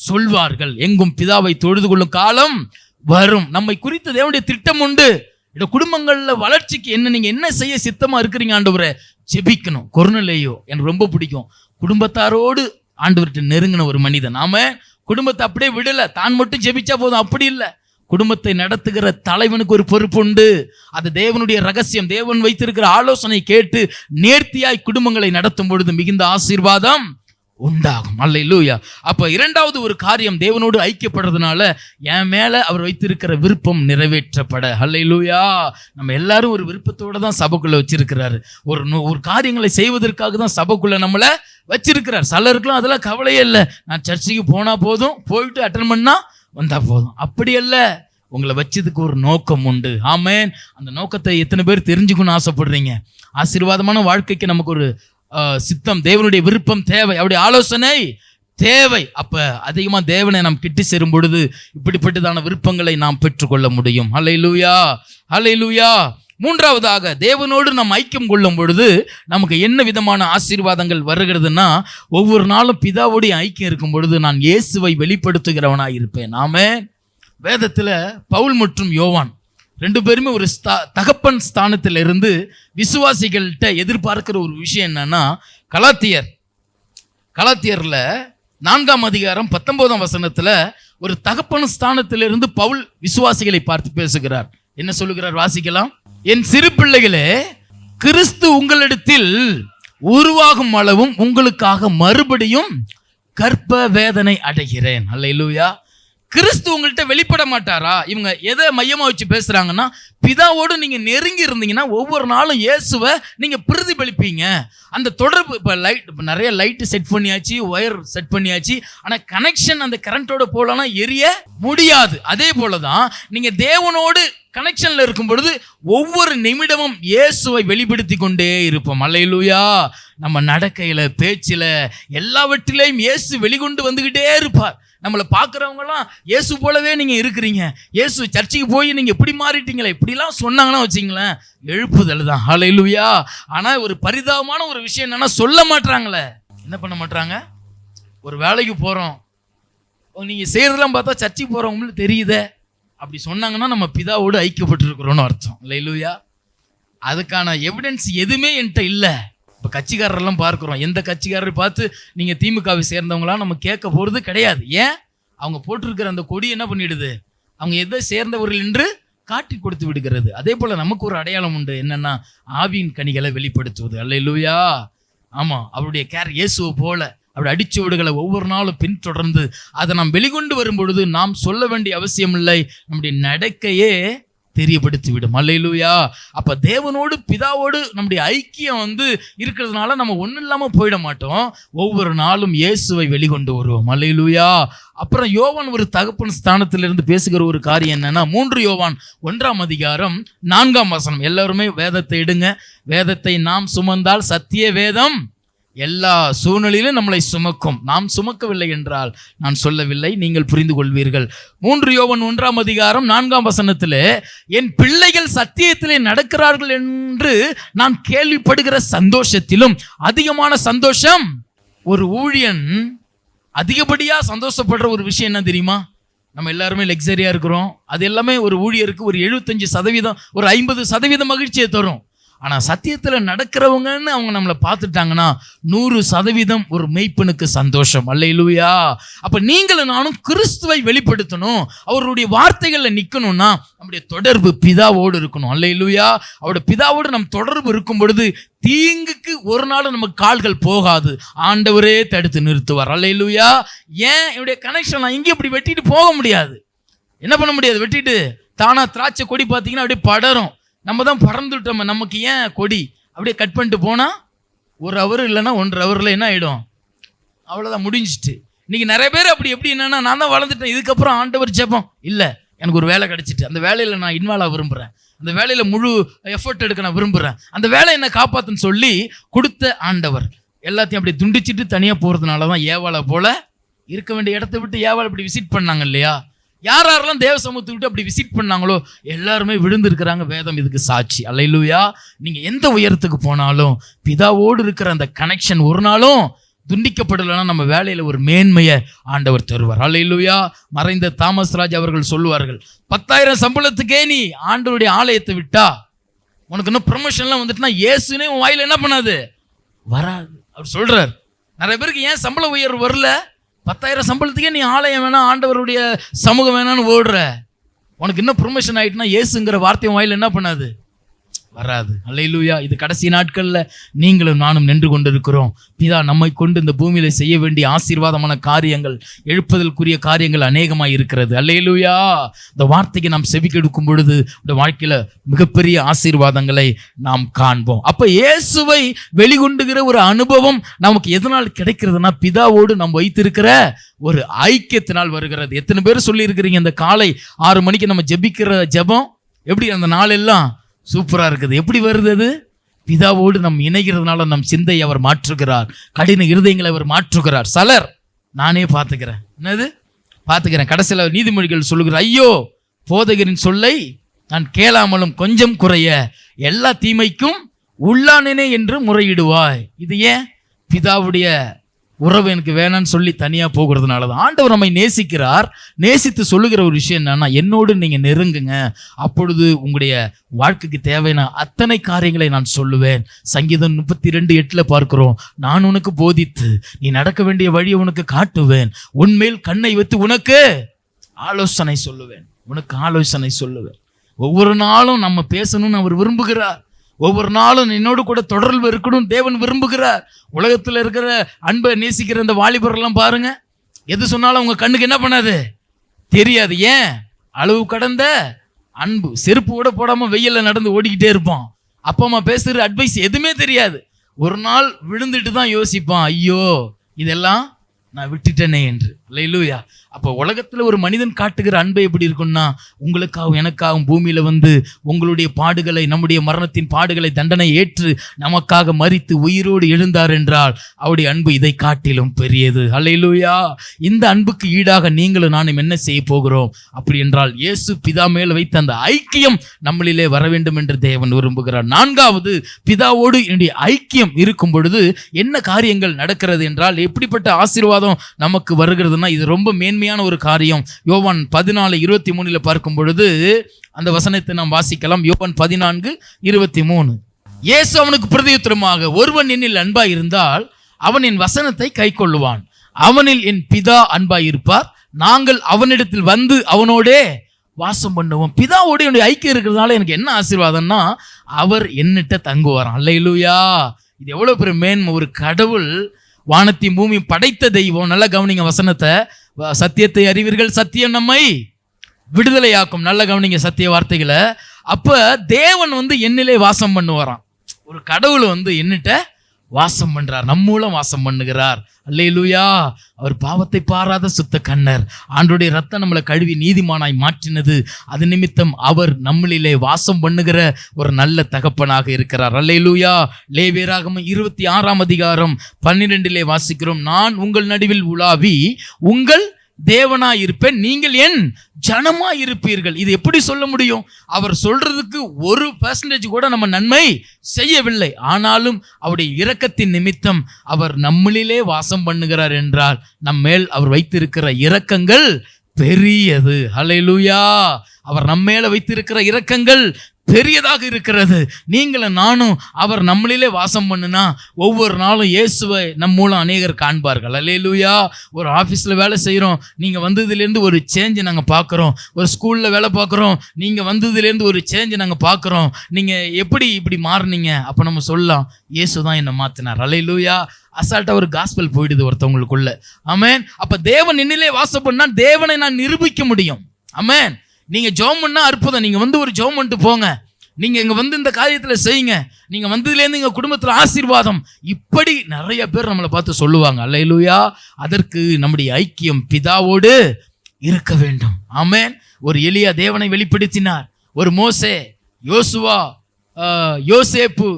சொல்வார்கள், எங்கும் பிதாவை தொழுது கொள்ளும் காலம் வரும். நம்மை குறித்த தேவனுடைய திட்டம் உண்டு. இந்த குடும்பங்கள்ல வளர்ச்சிக்கு நீங்க என்ன செய்ய சித்தமா இருக்கிறீங்க ஆண்டவரே? ஜெபிக்கணும். கொர்நேலியு எனக்கு ரொம்ப பிடிக்கும். குடும்பத்தாரோடு ஆண்டவர்கிட்ட நெருங்கின ஒரு மனிதன். நாம குடும்பத்தை அப்படியே விடல, தான் மட்டும் ஜெபிச்சா போதும், அப்படி இல்லை. குடும்பத்தை நடத்துகிற தலைவனுக்கு ஒரு பொறுப்பு உண்டு. அது தேவனுடைய ரகசியம். தேவன் வைத்திருக்கிற ஆலோசனை கேட்டு நேர்த்தியாய் குடும்பங்களை நடத்தும் பொழுது மிகுந்த ஆசீர்வாதம் உண்டாகும். அல்லேலூயா. அப்ப இரண்டாவது ஒரு காரியம், தேவனோடு ஐக்கியப்படுறதுனால என் மேல அவர் வைத்திருக்கிற விருப்பம் நிறைவேற்றப்பட. அல்லேலூயா. நம்ம எல்லாரும் ஒரு விருப்பத்தோட தான் சபைக்குள்ள வச்சிருக்கிறாரு. ஒரு காரியங்களை செய்வதற்காக தான் சபைக்குள்ள நம்மளை வச்சிருக்கிறார். சிலருக்குலாம் அதெல்லாம் கவலையே இல்லை, நான் சர்ச்சுக்கு போனா போதும், போயிட்டு அட்டன் பண்ணா வந்தா போதும். அப்படி அல்ல, உங்களை வச்சதுக்கு ஒரு நோக்கம் உண்டு. ஆமென். அந்த நோக்கத்தை எத்தனை பேர் தெரிஞ்சுக்கணும்னு ஆசைப்படுறீங்க? ஆசீர்வாதமான வாழ்க்கைக்கு நமக்கு ஒரு சித்தம், தேவனுடைய விருப்பம் தேவை, அவருடைய ஆலோசனை தேவை. அப்ப அதிகமா தேவனை நாம் கிட்டி சேரும் பொழுது இப்படிப்பட்டதான விருப்பங்களை நாம் பெற்றுக்கொள்ள முடியும். அல்லேலூயா. அல்லேலூயா. மூன்றாவதாக, தேவனோடு நாம் ஐக்கியம் கொள்ளும் பொழுது நமக்கு என்ன விதமான ஆசீர்வாதங்கள் வருகிறதுனா, ஒவ்வொரு நாளும் பிதாவோடைய ஐக்கியம் இருக்கும் பொழுது நான் இயேசுவை வெளிப்படுத்துகிறவனாய் இருப்பேன். நாம வேதத்துல பவுல் மற்றும் யோவான் 2 பேருமே ஒரு தகப்பன் ஸ்தானத்தில் இருந்து விசுவாசிகள்கிட்ட எதிர்பார்க்கிற ஒரு விஷயம் என்னன்னா, கலாத்தியர்ல 4ஆம் அதிகாரம் 19ஆம் வசனத்துல ஒரு தகப்பன் ஸ்தானத்திலிருந்து பவுல் விசுவாசிகளை பார்த்து பேசுகிறார். என்ன சொல்லுகிறார்? வாசிக்கலாம். என் சிறு பிள்ளைகளே, கிறிஸ்து உங்களிடத்தில் உருவாகும் அளவும் உங்களுக்காக மறுபடியும் கர்ப்ப வேதனை அடைகிறேன். அல்லேலூயா. கிறிஸ்து உங்கள்கிட்ட வெளிப்பட மாட்டாரா? இவங்க எதை மையமா வச்சு பேசுறாங்கன்னா, பிதாவோடு நீங்க நெருங்கி இருந்தீங்கன்னா ஒவ்வொரு நாளும் இயேசுவை நீங்க பிரதிபலிப்பீங்க. அந்த தொடர்பு இப்ப நிறைய லைட் செட் பண்ணியாச்சு, ஒயர் செட் பண்ணியாச்சு, ஆனா கனெக்ஷன் அந்த கரண்டோட போலனா எரிய முடியாது. அதே போலதான் நீங்க தேவனோடு கனெக்ஷன்ல இருக்கும் பொழுது ஒவ்வொரு நிமிடமும் இயேசுவை வெளிப்படுத்தி கொண்டே இருப்போம். அல்லேலூயா. நம்ம நடக்கையில, பேச்சில, எல்லாவற்றிலையும் இயேசு வெளிக்கொண்டு வந்துகிட்டே இருப்பார். நம்மளை பார்க்குறவங்கலாம் இயேசு போலவே நீங்கள் இருக்கிறீங்க, இயேசு சர்ச்சுக்கு போய் நீங்கள் இப்படி மாறிட்டீங்களே, இப்படிலாம் சொன்னாங்கன்னா வச்சிங்களேன், எழுப்புதல் தான். ஹல்லேலூயா. ஆனால் ஒரு பரிதாபமான ஒரு விஷயம் என்னன்னா, சொல்ல மாட்டாங்களே. என்ன பண்ண மாட்டாங்க? ஒரு வேலைக்கு போகிறோம், நீங்கள் செய்கிறதெல்லாம் பார்த்தா சர்ச்சுக்கு போகிறவங்களுக்கு தெரியுதே, அப்படி சொன்னாங்கன்னா நம்ம பிதாவோடு ஐக்கியப்பட்டிருக்கிறோன்னு அர்த்தம். ஹல்லேலூயா. அதுக்கான எவிடன்ஸ் எதுவுமே என்கிட்ட இல்லை. இப்போ கட்சிக்காரரெல்லாம் பார்க்குறோம், எந்த கட்சிக்காரரை பார்த்து நீங்கள் திமுகவை சேர்ந்தவங்களாம் நம்ம கேட்க போகிறது கிடையாது. ஏன்? அவங்க போட்டிருக்கிற அந்த கொடி என்ன பண்ணிடுது, அவங்க எதை சேர்ந்தவர்கள் என்று காட்டி கொடுத்து விடுகிறது. அதே போல் நமக்கு ஒரு அடையாளம் உண்டு, என்னன்னா ஆவியின் கனிகளை வெளிப்படுத்துவது. அல்லேலூயா. ஆமாம், அவருடைய இயேசுவை போல அவருடைய அடிச்சுவடுகளை ஒவ்வொரு நாளும் பின்தொடர்ந்து அதை நாம் வெளிக்கொண்டு வரும் பொழுது நாம் சொல்ல வேண்டிய அவசியம் இல்லை, நம்முடைய நடக்கையே தெரியப்படுத்திவிடும். அல்லேலூயா. அப்ப தேவனோடு பிதாவோடு நம்முடைய ஐக்கியம் இருக்கிறதுனால நம்ம ஒன்றும் இல்லாம போயிட மாட்டோம். ஒவ்வொரு நாளும் இயேசுவை வெளிக்கொண்டு வருவோம். அல்லேலூயா. அப்புறம் யோவான் ஒரு தகப்பன் ஸ்தானத்திலிருந்து பேசுகிற ஒரு காரியம் என்னன்னா, 3 யோவான் 1ஆம் அதிகாரம் 4ஆம் வசனம். எல்லாருமே வேதத்தை எடுங்க. வேதத்தை நாம் சுமந்தால் சத்திய வேதம் எல்லா சூழ்நிலையிலும் நம்மளை சுமக்கும். நாம் சுமக்கவில்லை என்றால் நான் சொல்லவில்லை, நீங்கள் புரிந்து கொள்வீர்கள். 3 யோவான் 1:4 என் பிள்ளைகள் சத்தியத்திலே நடக்கிறார்கள் என்று நான் கேள்விப்படுகிற சந்தோஷத்திலும் அதிகமான சந்தோஷம். ஒரு ஊழியன் அதிகப்படியா சந்தோஷப்படுற ஒரு விஷயம் என்ன தெரியுமா? நம்ம எல்லாருமே லக்ஸரியா இருக்கிறோம். அது எல்லாமே ஒரு ஊழியருக்கு ஒரு 75%, ஒரு 50% மகிழ்ச்சியை தரும். ஆனா சத்தியத்துல நடக்கிறவங்கன்னு அவங்க நம்மளை பார்த்துட்டாங்கன்னா 100% ஒரு மெய்ப்பனுக்கு சந்தோஷம். அல்லேலூயா. அப்ப நீங்களும் நானும் கிறிஸ்துவை வெளிப்படுத்தணும், அவருடைய வார்த்தைகள்ல நிக்கணும்னா நம்முடைய தொடர்பு பிதாவோடு இருக்கணும். அல்லேலூயா. அவருடைய பிதாவோடு நம் தொடர்பு இருக்கும் பொழுது தீங்குக்கு ஒரு நாள் நமக்கு கால்கள் போகாது, ஆண்டவரே தடுத்து நிறுத்துவார். அல்லேலூயா. ஏன் என்னுடைய கனெக்ஷன் நான் இங்கே இப்படி வெட்டிட்டு போக முடியாது, என்ன பண்ண முடியாது, வெட்டிட்டு தானா திராட்சை கொடி பார்த்தீங்கன்னா அப்படியே படரும். நம்ம தான் பறந்துட்டோம், நமக்கு ஏன் கொடி அப்படியே கட் பண்ணிட்டு போனால் 1 ஹவர் இல்லைன்னா 1.5 ஹவரில் என்ன ஆகிடும், அவ்வளோதான், முடிஞ்சிட்டு. இன்னைக்கு நிறைய பேர் அப்படி எப்படி என்னன்னா, நான் தான் வளர்ந்துட்டேன், இதுக்கப்புறம் ஆண்டவர் ஜெபம் இல்லை, எனக்கு ஒரு வேலை கிடைச்சிட்டு அந்த வேலையில் நான் இன்வால்வ் விரும்புகிறேன், அந்த வேலையில் முழு எஃபர்ட் எடுக்க நான் விரும்புகிறேன், அந்த வேலை என்னை காப்பாற்றுன்னு சொல்லி கொடுத்த ஆண்டவர் எல்லாத்தையும் அப்படி துண்டிச்சிட்டு தனியாக போகிறதுனால தான் ஏவாளை போல இருக்க வேண்டிய இடத்த விட்டு ஏவாளை இப்படி விசிட் பண்ணாங்க இல்லையா? யாரெல்லாம் தேவ சமூகத்தை விட்டு அப்படி விசிட் பண்ணாங்களோ எல்லாருமே விழுந்து இருக்கிறாங்க. வேதம் இதுக்கு சாட்சி. அல்லேலூயா. நீங்க எந்த உயரத்துக்கு போனாலும் பிதாவோடு இருக்கிற அந்த கனெக்ஷன் ஒரு நாளும் துண்டிக்கப்படலைன்னா நம்ம வேலையில ஒரு மேன்மையை ஆண்டவர் தருவார். அல்லேலூயா. மறைந்த தாமஸ் ராஜ் அவர்கள் சொல்லுவார்கள், 10,000 சம்பளத்துக்கே நீ ஆண்டவருடைய ஆலயத்தை விட்டா உனக்கு இன்னும் ப்ரமோஷன்லாம் வந்துட்டுனா இயேசுனே உன் வாயில என்ன பண்ணாது, வராது. அவர் சொல்றார். நிறைய பேருக்கு ஏன் சம்பள உயர்வு வரல? 10,000 சம்பளத்துக்கே நீ ஆலயம் வேணாம், ஆண்டவருடைய சமூகம் வேணான்னு ஓடுற. உனக்கு இன்னும் ப்ரொமோஷன் ஆயிட்டுனா இயேசுங்கிற வார்த்தை வாயில என்ன பண்ணாது, வராது. அல்லேலூயா. இது கடைசி நாட்கள்ல நீங்களும் நானும் நின்று கொண்டிருக்கிறோம். பிதா நம்மை கொண்டு இந்த பூமியில செய்ய வேண்டிய ஆசீர்வாதமான காரியங்கள், எழுப்புதலுக்குரிய காரியங்கள் அநேகமாய் இருக்கிறது. அல்லேலூயா. இந்த வார்த்தைக்கு நாம் செவி கொடுக்கும் பொழுது இந்த வாழ்க்கையில மிகப்பெரிய ஆசீர்வாதங்களை நாம் காண்போம். அப்ப இயேசுவை வெளிக்கொண்டுகிற ஒரு அனுபவம் நமக்கு எதனால் கிடைக்கிறதுனா பிதாவோடு நாம் வைத்திருக்கிற ஒரு ஐக்கியத்தினால் வருகிறது. எத்தனை பேர் சொல்லி இருக்கிறீங்க இந்த காலை 6 மணிக்கு நம்ம ஜெபிக்கிற ஜெபம் எப்படி அந்த நாள் எல்லாம் சூப்பரா இருக்குது? எப்படி வருது அது? பிதாவோடு நம் இணைகிறதுனால நம் சிந்தை அவர் மாற்றுகிறார், கடின இருதயங்களை அவர் மாற்றுகிறார். சிலர் நானே பார்த்துக்கிறேன், என்னது பார்த்துக்கிறேன், கடைசியில் நீதிமொழிகள் சொல்லுகிற, ஐயோ போதகரின் சொல்லை நான் கேளாமலும் கொஞ்சம் குறைய எல்லா தீமைக்கும் உள்ளானேனே என்று முறையிடுவாய். இது ஏன்? பிதாவுடைய உறவு எனக்கு வேணான்னு சொல்லி தனியாக போகிறதுனால தான். ஆண்டவர் நம்மை நேசிக்கிறார். நேசித்து சொல்லுகிற ஒரு விஷயம் என்னன்னா, என்னோடு நீங்கள் நெருங்குங்க, அப்பொழுது உங்களுடைய வாழ்க்கைக்கு தேவையான அத்தனை காரியங்களை நான் சொல்லுவேன். சங்கீதம் 32:8 பார்க்கிறோம், நான் உனக்கு போதித்து நீ நடக்க வேண்டிய வழியை உனக்கு காட்டுவேன், உன்மேல் கண்ணை வைத்து உனக்கு ஆலோசனை சொல்லுவேன், உனக்கு ஆலோசனை சொல்லுவேன். ஒவ்வொரு நாளும் நம்ம பேசணும்னு அவர் விரும்புகிறார். ஒவ்வொரு நாளும் என்னோடு கூட தொடர்பு இருக்கணும் தேவன் விரும்புகிறார். உலகத்தில் இருக்கிற அன்பை நேசிக்கிற இந்த வாலிபரெல்லாம் பாருங்க, எது சொன்னாலும் அவங்க கண்ணுக்கு என்ன பண்ணாது, தெரியாது. ஏன்? அளவு கடந்த அன்பு. செருப்பு கூட போடாம வெயில்ல நடந்து ஓடிக்கிட்டே இருப்பான். அப்பா அம்மா பேசுகிற அட்வைஸ் எதுவுமே தெரியாது. ஒரு நாள் விழுந்துட்டு தான் யோசிப்பான், ஐயோ இதெல்லாம் நான் விட்டுட்டேனே என்று. அல்லேலூயா. அப்போ உலகத்தில் ஒரு மனிதன் காட்டுகிற அன்பை எப்படி இருக்கும்னா, உங்களுக்காகவும் எனக்காகவும் பூமியில வந்து உங்களுடைய பாடுகளை, நம்முடைய மரணத்தின் பாடுகளை தண்டனை ஏற்று நமக்காக மரித்து உயிரோடு எழுந்தார் என்றால் அவருடைய அன்பு இதை காட்டிலும் பெரியது. அல்லேலூயா. இந்த அன்புக்கு ஈடாக நீங்களும் நானும் என்ன செய்ய போகிறோம்? அப்படி என்றால் இயேசு பிதா மேல் வைத்த அந்த ஐக்கியம் நம்மளிலே வர வேண்டும் என்று தேவன் விரும்புகிறார். 4வது, பிதாவோடு என்னுடைய ஐக்கியம் இருக்கும் பொழுது என்ன காரியங்கள் நடக்கிறது என்றால், எப்படிப்பட்ட ஆசீர்வாதம் நமக்கு வருகிறதுனா, இது ரொம்ப மேன்மையான ஒரு காரியம். யோவான் 14:23 பார்க்கும் பொழுது அந்த வசனத்தை நாம் வாசிக்கலாம். யோவான் 14:23. இயேசு அவனுக்கு பிரதியுத்தரமாக, ஒருவன் என்னில் அன்பாய் இருந்தால் அவன் என் வசனத்தை கைக்கொள்ளுவான், அவனில் என் பிதா அன்பாய் இருப்பார், நாங்கள் அவனிடத்தில் வந்து அவனோடே வாசம் பண்ணுவோம். பிதாவோட என்னுடைய ஐக்கியம் இருக்கிறதுனால எனக்கு என்ன ஆசீர்வாதம்னா, அவர் என்னிட்ட தங்குவாராம். அல்லேலூயா. இது எவ்வளவு பெரிய மேன்மை. ஒரு கடவுள் வானத்தையும் பூமி படைத்த தெய்வம். நல்லா கவனிங்க வசனத்தை. சத்தியத்தை அறிவீர்கள், சத்தியம் நம்மை விடுதலையாக்கும். நல்ல கவனிங்க சத்திய வாசம் பண்றார், நம் மூலம் வாசம் பண்ணுகிறார். அல்லேலூயா. அவர் பாவத்தை பாராத சுத்த கண்ணர். ஆண்டவருடைய ரத்தம் நம்மளை கழுவி நீதிமானாய் மாற்றினது. அது நிமித்தம் அவர் நம்மளிலே வாசம் பண்ணுகிற ஒரு நல்ல தகப்பனாக இருக்கிறார். அல்லேலூயா. லேவியராகமம் 26ஆம் அதிகாரம் 12 வாசிக்கிறோம். நான் உங்கள் நடுவில் உலாவி உங்கள் தேவனாய் இருப்பேன், நீங்கள் என் ஜனமாய் இருப்பீர்கள். இது எப்படி சொல்ல முடியும்? அவர் சொல்றதுக்கு 1% கூட நம்ம நன்மை செய்யவில்லை. ஆனாலும் அவருடைய இரக்கத்தின் நிமித்தம் அவர் நம்மளிலே வாசம் பண்ணுகிறார் என்றால் நம்மேல் அவர் வைத்திருக்கிற இரக்கங்கள் பெரியது. ஹல்லேலூயா. அவர் நம்மேல வைத்திருக்கிற இரக்கங்கள் பெரியதாக இருக்கிறது. நீங்களும் நானும் அவர் நம்மளிலே வாசம் பண்ணுனா ஒவ்வொரு நாளும் இயேசுவை நம் மூலம் அநேகர் காண்பார்கள். அல்லேலூயா. ஒரு ஆஃபீஸில் வேலை செய்கிறோம், நீங்கள் வந்ததுலேருந்து ஒரு சேஞ்சு நாங்கள் பார்க்குறோம். ஒரு ஸ்கூலில் வேலை பார்க்குறோம், நீங்கள் வந்ததுலேருந்து ஒரு சேஞ்சு நாங்கள் பார்க்குறோம். நீங்கள் எப்படி இப்படி மாறுனீங்க? அப்போ நம்ம சொல்லலாம், இயேசு தான் என்னை மாற்றினார். அல்லேலூயா. அசால்ட்டாக ஒரு காஸ்பல் போயிடுது ஒருத்தவங்களுக்குள்ள. ஆமென். அப்போ தேவன் என்னிலே வாசம் பண்ணா தேவனை நான் நிரூபிக்க முடியும். ஆமென். நீங்க ஜெபம் பண்ணா அற்புதம். நீங்க வந்து ஒரு ஜெபம் பண்ணிட்டு போங்க, நீங்க இங்க வந்து இந்த காரியத்துல செய்யுங்க, நீங்க வந்ததுலேருந்து எங்க குடும்பத்துல ஆசீர்வாதம், இப்படி நிறைய பேர் நம்மளை பார்த்து சொல்லுவாங்க. அல்லேலூயா. அதற்கு நம்முடைய ஐக்கியம் பிதாவோடு இருக்க வேண்டும். ஆமென். ஒரு எலியா தேவனை வெளிப்படுத்தினார். ஒரு மோசே, யோசுவா, யோசேப்பு,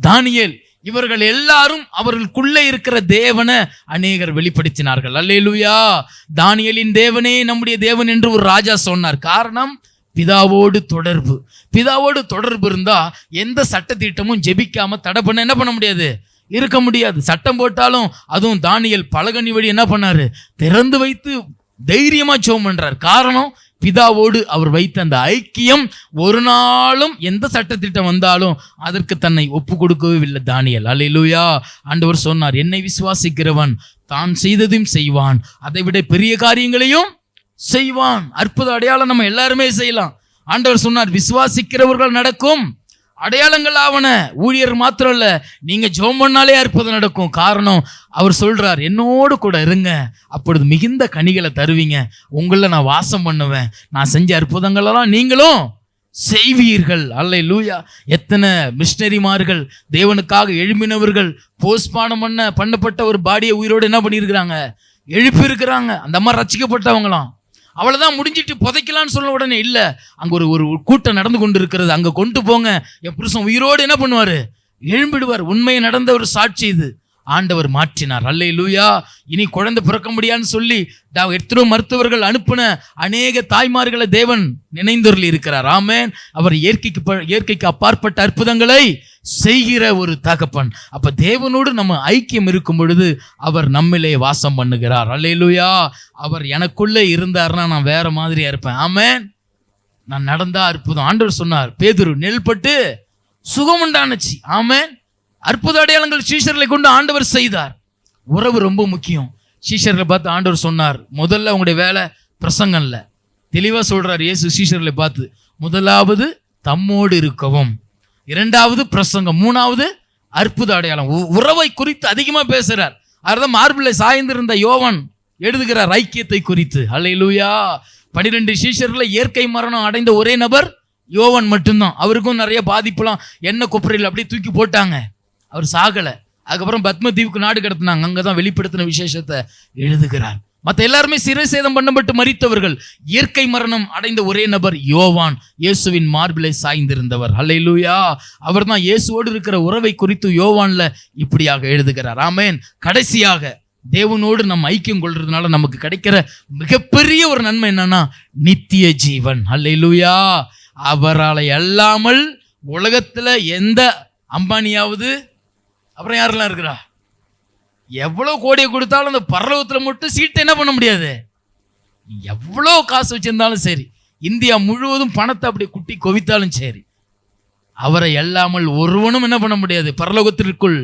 தானியேல், இவர்கள் எல்லாரும் அவர்களுக்குள்ளே இருக்கிற தேவனை அநேகர் வெளிப்படுத்தினார்கள். அல்லேலூயா. தானியேலின் தேவனே நம்முடைய தேவன் என்று ஒரு ராஜா சொன்னார். காரணம், பிதாவோடு தொடர்பு. பிதாவோடு தொடர்பு இருந்தா எந்த சட்டத்திட்டமும் ஜெபிக்காம தடை பண்ண என்ன பண்ண முடியாது, இருக்க முடியாது. சட்டம் போட்டாலும் அதுவும் தானியேல் பலகனி வழி என்ன பண்ணாரு, திறந்து வைத்து தைரியமா ஜெபம் பண்றார். காரணம், பிதாவோடு அவர் வைத்த அந்த ஐக்கியம் ஒரு நாளும் எந்த சட்டத்திட்டம் வந்தாலும் அதற்கு தன்னை ஒப்பு கொடுக்கவே இல்லை தானியேல். அல்லேலூயா. ஆண்டவர் சொன்னார், என்னை விசுவாசிக்கிறவன் தான் செய்ததையும் செய்வான், அதை விட பெரிய காரியங்களையும் செய்வான். அற்புத அடையாளம் நம்ம எல்லாருமே செய்யலாம். ஆண்டவர் சொன்னார், விசுவாசிக்கிறவர்கள் நடக்கும் அடையாளங்கள் ஆவன. ஊழியர் மாத்திரம் இல்ல, நீங்க ஜெபம் பண்ணாலே அற்புதம் நடக்கும். காரணம், அவர் சொல்றார், என்னோடு கூட இருங்க, அப்பொழுது மிகுந்த கனிகளை தருவீங்க, உங்களை நான் வாசம் பண்ணுவேன், நான் செஞ்ச அற்புதங்கள் எல்லாம் நீங்களும் செய்வீர்கள். அல்லேலூயா. எத்தனை மிஷனரிமார்கள் தேவனுக்காக எழுப்பினவர்கள் போஸ்ட்மார்ட்டம் பண்ணப்பட்ட ஒரு பாடியை உயிரோடு என்ன பண்ணியிருக்கிறாங்க, எழுப்பி இருக்கிறாங்க. அந்த அம்மா ரட்சிக்கப்பட்டவங்களாம். அவ்வளவுதான், முடிஞ்சிட்டு புதைக்கலான்னு சொல்ல உடனே இல்ல, அங்க ஒரு கூட்டம் நடந்து கொண்டு இருக்கிறது, அங்க கொண்டு போங்க, என் புருஷன் உயிரோடு என்ன பண்ணுவாரு, எழும்பிடுவார். உண்மையை நடந்த ஒரு சாட்சி இது. ஆண்டவர் மாற்றினார். அல்லேலூயா. இனி குழந்தை பிறக்க முடியான்னு சொல்லி எத்தனை மருத்துவர்கள் அனுப்பின அநேக தாய்மார்களை தேவன் நினைந்தொருளி இருக்கிறார். ஆமென். அவர் இயற்கைக்கு அப்பாற்பட்ட அற்புதங்களை செய்கிற ஒரு தகப்பன். அப்ப தேவனோடு நம்ம ஐக்கியம் இருக்கும் பொழுது அவர் நம்மிலே வாசம் பண்ணுகிறார். அல்லேலூயா. அவர் எனக்குள்ளே இருந்தார்னா நான் வேற மாதிரியா இருப்பேன். ஆமென். நான் நடந்தா அற்புதம். ஆண்டவர் சொன்னார், பேதுரு நெல்பட்டு சுகம் உண்டானுச்சு. ஆமென். அற்புத அடையாளங்கள் சீஷர்களை கொண்டு ஆண்டவர் செய்தார். உறவு ரொம்ப முக்கியம். சீஷர்களை பார்த்து ஆண்டவர் சொன்னார், முதல்ல உங்களுடைய வேலை பிரசங்கம் இல்லை, தெளிவா சொல்றார் இயேசு சீஷர்களை பார்த்து. முதலாவது தம்மோடு இருக்கவும், இரண்டாவது பிரசங்கம், மூணாவது அற்புத அடையாளம். உறவை குறித்து அதிகமா பேசுறார். அதுதான் மார்பிளை சாய்ந்திருந்த யோவான் எழுதுகிறார் ஐக்கியத்தை குறித்து. அல்லேலூயா. 12 சீஷர்களை இயற்கை மரணம் அடைந்த ஒரே நபர் யோவான் மட்டும்தான். அவருக்கும் நிறைய பாதிப்புலாம் எண்ணெய் கொப்பரையில் அப்படியே தூக்கி போட்டாங்க, அவர் சாகலை. அதுக்கப்புறம் பத்ம தீவுக்கு நாடு கடத்தினாங்க, அங்கதான் வெளிப்படுத்தின விசேஷத்தை எழுதுகிறார். மற்ற எல்லாருமே சிறை சேதம் பண்ணப்பட்டு மரித்தவர்கள். இயற்கை மரணம் அடைந்த ஒரே நபர் யோவான், இயேசுவின் மார்பிலை சாய்ந்திருந்தவர். அல்லேலூயா. அவர் தான் இயேசுவோடு இருக்கிற உறவை குறித்து யோவான்ல இப்படியாக எழுதுகிறார். ஆமென். கடைசியாக தேவனோடு நம்ம ஐக்கியம் கொள்றதுனால நமக்கு கிடைக்கிற மிகப்பெரிய ஒரு நன்மை என்னன்னா நித்திய ஜீவன். அல்லேலூயா. அவரால் அல்லாமல் உலகத்துல எந்த அம்பானியாவது, அப்புறம் யாரெல்லாம் இருக்கிறா, எவ்வளவு கோடியை கொடுத்தாலும் அந்த பரலோகத்துல மட்டும் சீட்டை என்ன பண்ண முடியாது. எவ்வளோ காசு வச்சிருந்தாலும் சரி, இந்தியா முழுவதும் பணத்தை அப்படி குட்டி குவித்தாலும் சரி, அவரை அல்லாமல் ஒருவனும் என்ன பண்ண முடியாது, பரலோகத்திற்குள்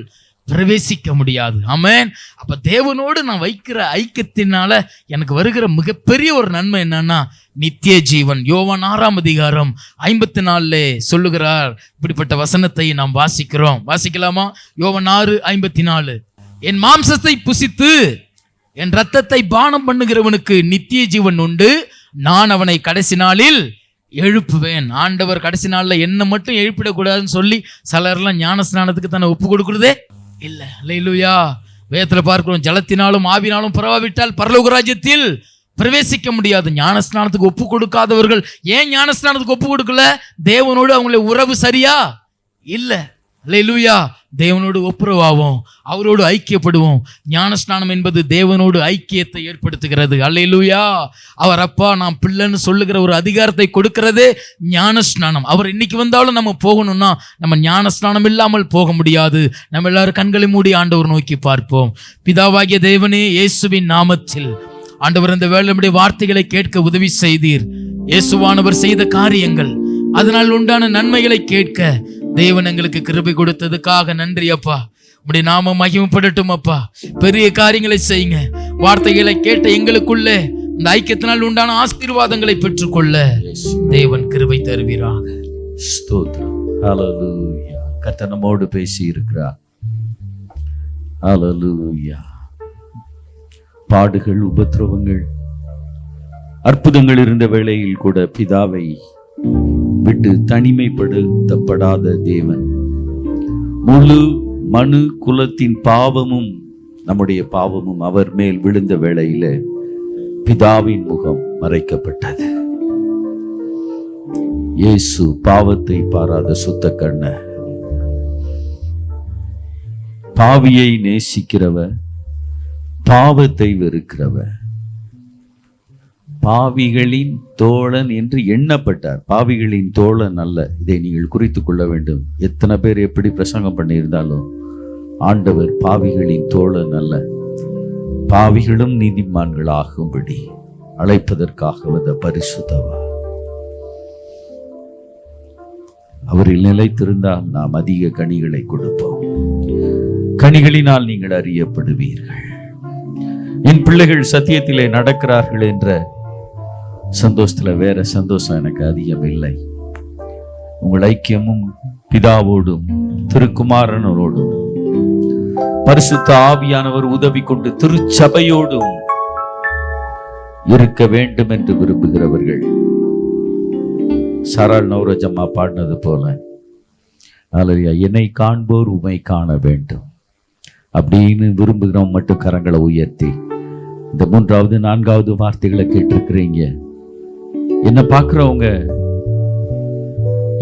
பிரவேசிக்க முடியாது. ஆமென். அப்ப தேவனோடு நான் வைக்கிற ஐக்கியத்தினால எனக்கு வருகிற மிகப்பெரிய ஒரு நன்மை என்னன்னா நித்திய ஜீவன். யோவான் 6ஆம் அதிகாரம் 54 சொல்லுகிறார். இப்படிப்பட்ட வசனத்தை நாம் வாசிக்கிறோம். வாசிக்கலாமா? யோவான் 6:54. என் மாம்சத்தை புசித்து என் இரத்தத்தை பானம் பண்ணுகிறவனுக்கு நித்திய ஜீவன் உண்டு, நான் அவனை கடைசி நாளில் எழுப்புவேன். ஆண்டவர் கடைசி நாளில் என்ன மட்டும் எழுப்பிடக்கூடாதுன்னு சொல்லி சிலர்லாம் ஞான ஸ்நானத்துக்கு தானே ஒப்பு கொடுக்குறதே இல்லை. அல்லேலூயா. வேதத்தில் பார்க்கிறோம், ஜலத்தினாலும் ஆவினாலும் பரவாவிட்டால் பரலோக ராஜ்யத்தில் பிரவேசிக்க முடியாது. ஞானஸ்நானத்துக்கு ஒப்பு கொடுக்காதவர்கள் ஏன் ஞானஸ்நானத்துக்கு ஒப்பு கொடுக்கல? தேவனோடு அவங்களுடைய உறவு சரியா இல்லை. அல்லேலூயா. தேவனோடு ஒப்புரவாவோம், அவரோடு ஐக்கியப்படுவோம். ஞானஸ்நானம் என்பது தேவனோடு ஐக்கியத்தை ஏற்படுத்துகிறது. அல்லேலூயா. அவர் அப்பா நாம் பிள்ளைன்னு சொல்லுகிற ஒரு அதிகாரத்தை கொடுக்கிறதே ஞானஸ்நானம். அவர் இன்னைக்கு வந்தாலும் நம்ம போகணும்னா நம்ம ஞானஸ்நானம் இல்லாமல் போக முடியாது. நம்ம எல்லாரும் கண்களை மூடி ஆண்டவர் நோக்கி பார்ப்போம். பிதாவாகிய தேவனே, இயேசுவின் நாமத்தில் ஆண்டவர் இந்த வேளை நம்முடைய வார்த்தைகளை கேட்க உதவி செய்தீர். இயேசுவானவர் செய்த காரியங்கள், அதனால் உண்டான நன்மைகளை கேட்க தேவன் எங்களுக்கு கிருபை கொடுத்ததுக்காக நன்றி அப்பா. உம்முடைய நாமம் மகிமைப்படட்டும் அப்பா. பெரிய காரியங்களை செய்யுங்க. வார்த்தைகளை கேட்ட எங்களுக்குள்ளே இந்த ஐக்கியத்தினால் உண்டான ஆசீர்வாதங்களை பெற்றுக்கொள்ள தேவன் கிருபை தருவீராக. ஸ்தோத்திரம். ஹல்லேலூயா. கர்த்தர் நம்மோடு பேசி இருக்கிறார். ஹல்லேலூயா. பாடுகள், உபத்திரவங்கள், அற்புதங்கள் இருந்த வேளையில் கூட பிதாவை விட்டு தனிமைப்படுத்தப்படாத தேவன், முழு மனு குலத்தின் பாவமும் நம்முடைய பாவமும் அவர் மேல் விழுந்த வேளையில பிதாவின் முகம் மறைக்கப்பட்டது. இயேசு பாவத்தை பாராத சுத்த கண்ண, பாவியை நேசிக்கிறவர், பாவத்தை வெறுக்கிறவர், பாவிகளின் தோழன் என்று எண்ணப்பட்டார். பாவிகளின் தோழன் அல்ல. இதை நீங்கள் குறித்துக் கொள்ள வேண்டும். எத்தனை பேர் எப்படி பிரசங்கம் பண்ணியிருந்தாலும் ஆண்டவர் பாவிகளின் தோழன் அல்ல. பாவிகளும் நீதிமான்கள் ஆகும்படி அழைப்பதற்காக வந்த பரிசுத்தவர். அவரில் நிலைத்திருந்தால் நாம் அதிக கனிகளை கொடுப்போம். கனிகளினால் நீங்கள் அறியப்படுவீர்கள். என் பிள்ளைகள் சத்தியத்திலே நடக்கிறார்கள் என்ற சந்தோஷத்துல வேற சந்தோஷம் எனக்கு அதிகம் இல்லை. உங்கள் ஐக்கியமும் பிதாவோடும் திருக்குமாரனோடும் பரிசுத்த ஆவியானவர் உதவி கொண்டு திருச்சபையோடும் இருக்க வேண்டும் என்று விரும்புகிறவர்கள், சரள் நௌரஜம்மா பாடினது போல, அல்லையா, என்னை காண்போர் உமை காண வேண்டும் அப்படின்னு விரும்புகிறவங்க மட்டும் கரங்களை உயர்த்தி இந்த 3வது 4வது வார்த்தைகளை கேட்டிருக்கிறீங்க. என்ன பார்க்கிறவங்க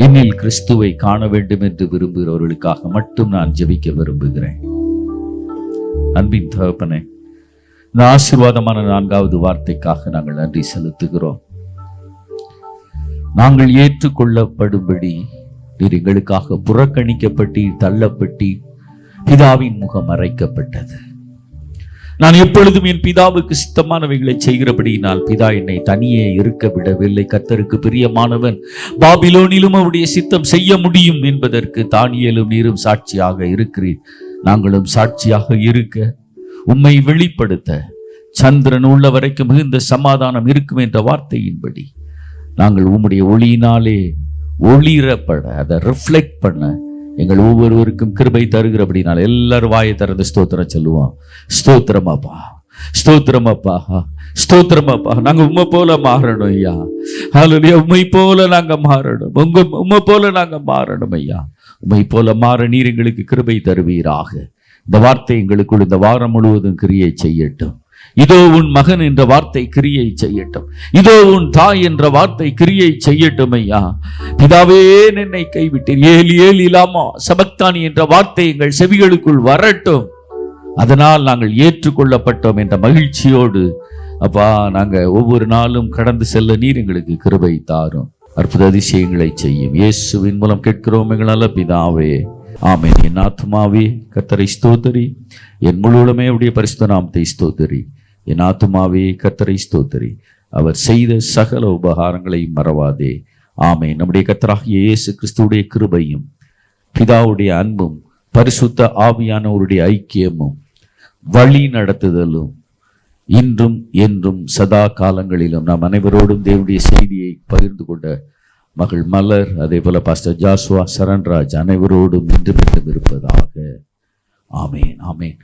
என்னில் கிறிஸ்துவை காண வேண்டும் என்று விரும்புகிறவர்களுக்காக மட்டும் நான் ஜெபிக்க விரும்புகிறேன். அன்பின் தகப்பனே, இந்த ஆசீர்வாதமான 4வது வார்த்தைக்காக நாங்கள் நன்றி செலுத்துகிறோம். நாங்கள் ஏற்றுக்கொள்ளப்படும்படி நீர் எங்களுக்காக புறக்கணிக்கப்பட்டு தள்ளப்பட்டு பிதாவின் முகம் மறைக்கப்பட்டது. நான் எப்பொழுதும் என் பிதாவுக்கு சித்தமானவைகளை செய்கிறபடியினால் பிதா என்னை தனியே இருக்க விடவில்லை. கர்த்தருக்கு பிரியமானவன் பாபிலோனிலும் அவருடைய சித்தம் செய்ய முடியும் என்பதற்கு தானியேலும் நீரும் சாட்சியாக இருக்கிறீர். நாங்களும் சாட்சியாக இருக்க, உம்மை வெளிப்படுத்த, சந்திரன் உள்ள வரைக்கும் மிகுந்த சமாதானம் இருக்கும் என்ற வார்த்தையின்படி நாங்கள் உம்முடைய ஒளியினாலே ஒளிரப்பட, அதை ரிஃப்ளெக்ட் பண்ண எங்கள் ஒவ்வொருவருக்கும் கிருபை தருகிறபடினால் எல்லாரும் வாயை திறந்து ஸ்தோத்திரம் சொல்லுவோம். ஸ்தோத்திரமாப்பா, ஸ்தோத்திரமாப்பா, ஸ்தோத்திரமாப்பா. நாங்க உம்மை போல மாறணும் ஐயா. ஹல்லேலூயா. உம்மை போல நாங்க மாறணும். உம்மை போல நாங்க மாறணும் ஐயா. உம்மை போல மாற நீர் எங்களுக்கு கிருபை தருவீராக. இந்த வார்த்தை எங்களுக்குள் இந்த வாரம் முழுவதும் கிரியை செய்யட்டும். இதோ உன் மகன் என்ற வார்த்தை கிரியை செய்யட்டும். இதோ உன் தாய் என்ற வார்த்தை கிரியை செய்யட்டும் ஐயா. பிதாவே, என்னை கைவிட்டீர், ஏலி ஏலி லாமா சபக்தானி என்ற வார்த்தை எங்கள் செவிகளுக்குள் வரட்டும். அதனால் நாங்கள் ஏற்றுக்கொள்ளப்பட்டோம் என்ற மகிழ்ச்சியோடு அப்பா நாங்க ஒவ்வொரு நாளும் கடந்து செல்ல நீர் எங்களுக்கு கிருபை தாரும். அற்புத அதிசயங்களை செய்யும் இயேசுவின் மூலம் கேட்கிறோம் எங்கள் நல்ல பிதாவே, ஆமென். என் ஆத்துமாவே கர்த்தரை ஸ்தோத்திரி, என் முழுவதுமே அவருடைய பரிசுத்த நாமத்தை ஸ்தோத்திரி. என் ஆத்துமாவே கர்த்தரை ஸ்தோத்திரி, அவர் செய்த சகல உபகாரங்களை மறவாதே. ஆமென். நம்முடைய கர்த்தராகிய இயேசு கிறிஸ்துவுடைய கிருபையும் பிதாவுடைய அன்பும் பரிசுத்த ஆவியானவருடைய ஐக்கியமும் வழி நடத்துதலும் இன்றும் என்றும் சதா காலங்களிலும் நாம் அனைவரோடும் தேவனுடைய செய்தியை பகிர்ந்து கொண்ட மகள் மலர், அதே போல பாஸ்டர் ஜாசுவா, சரண்ராஜ் அனைவரோடும் இன்று இருப்பதாக. ஆமென், ஆமென்.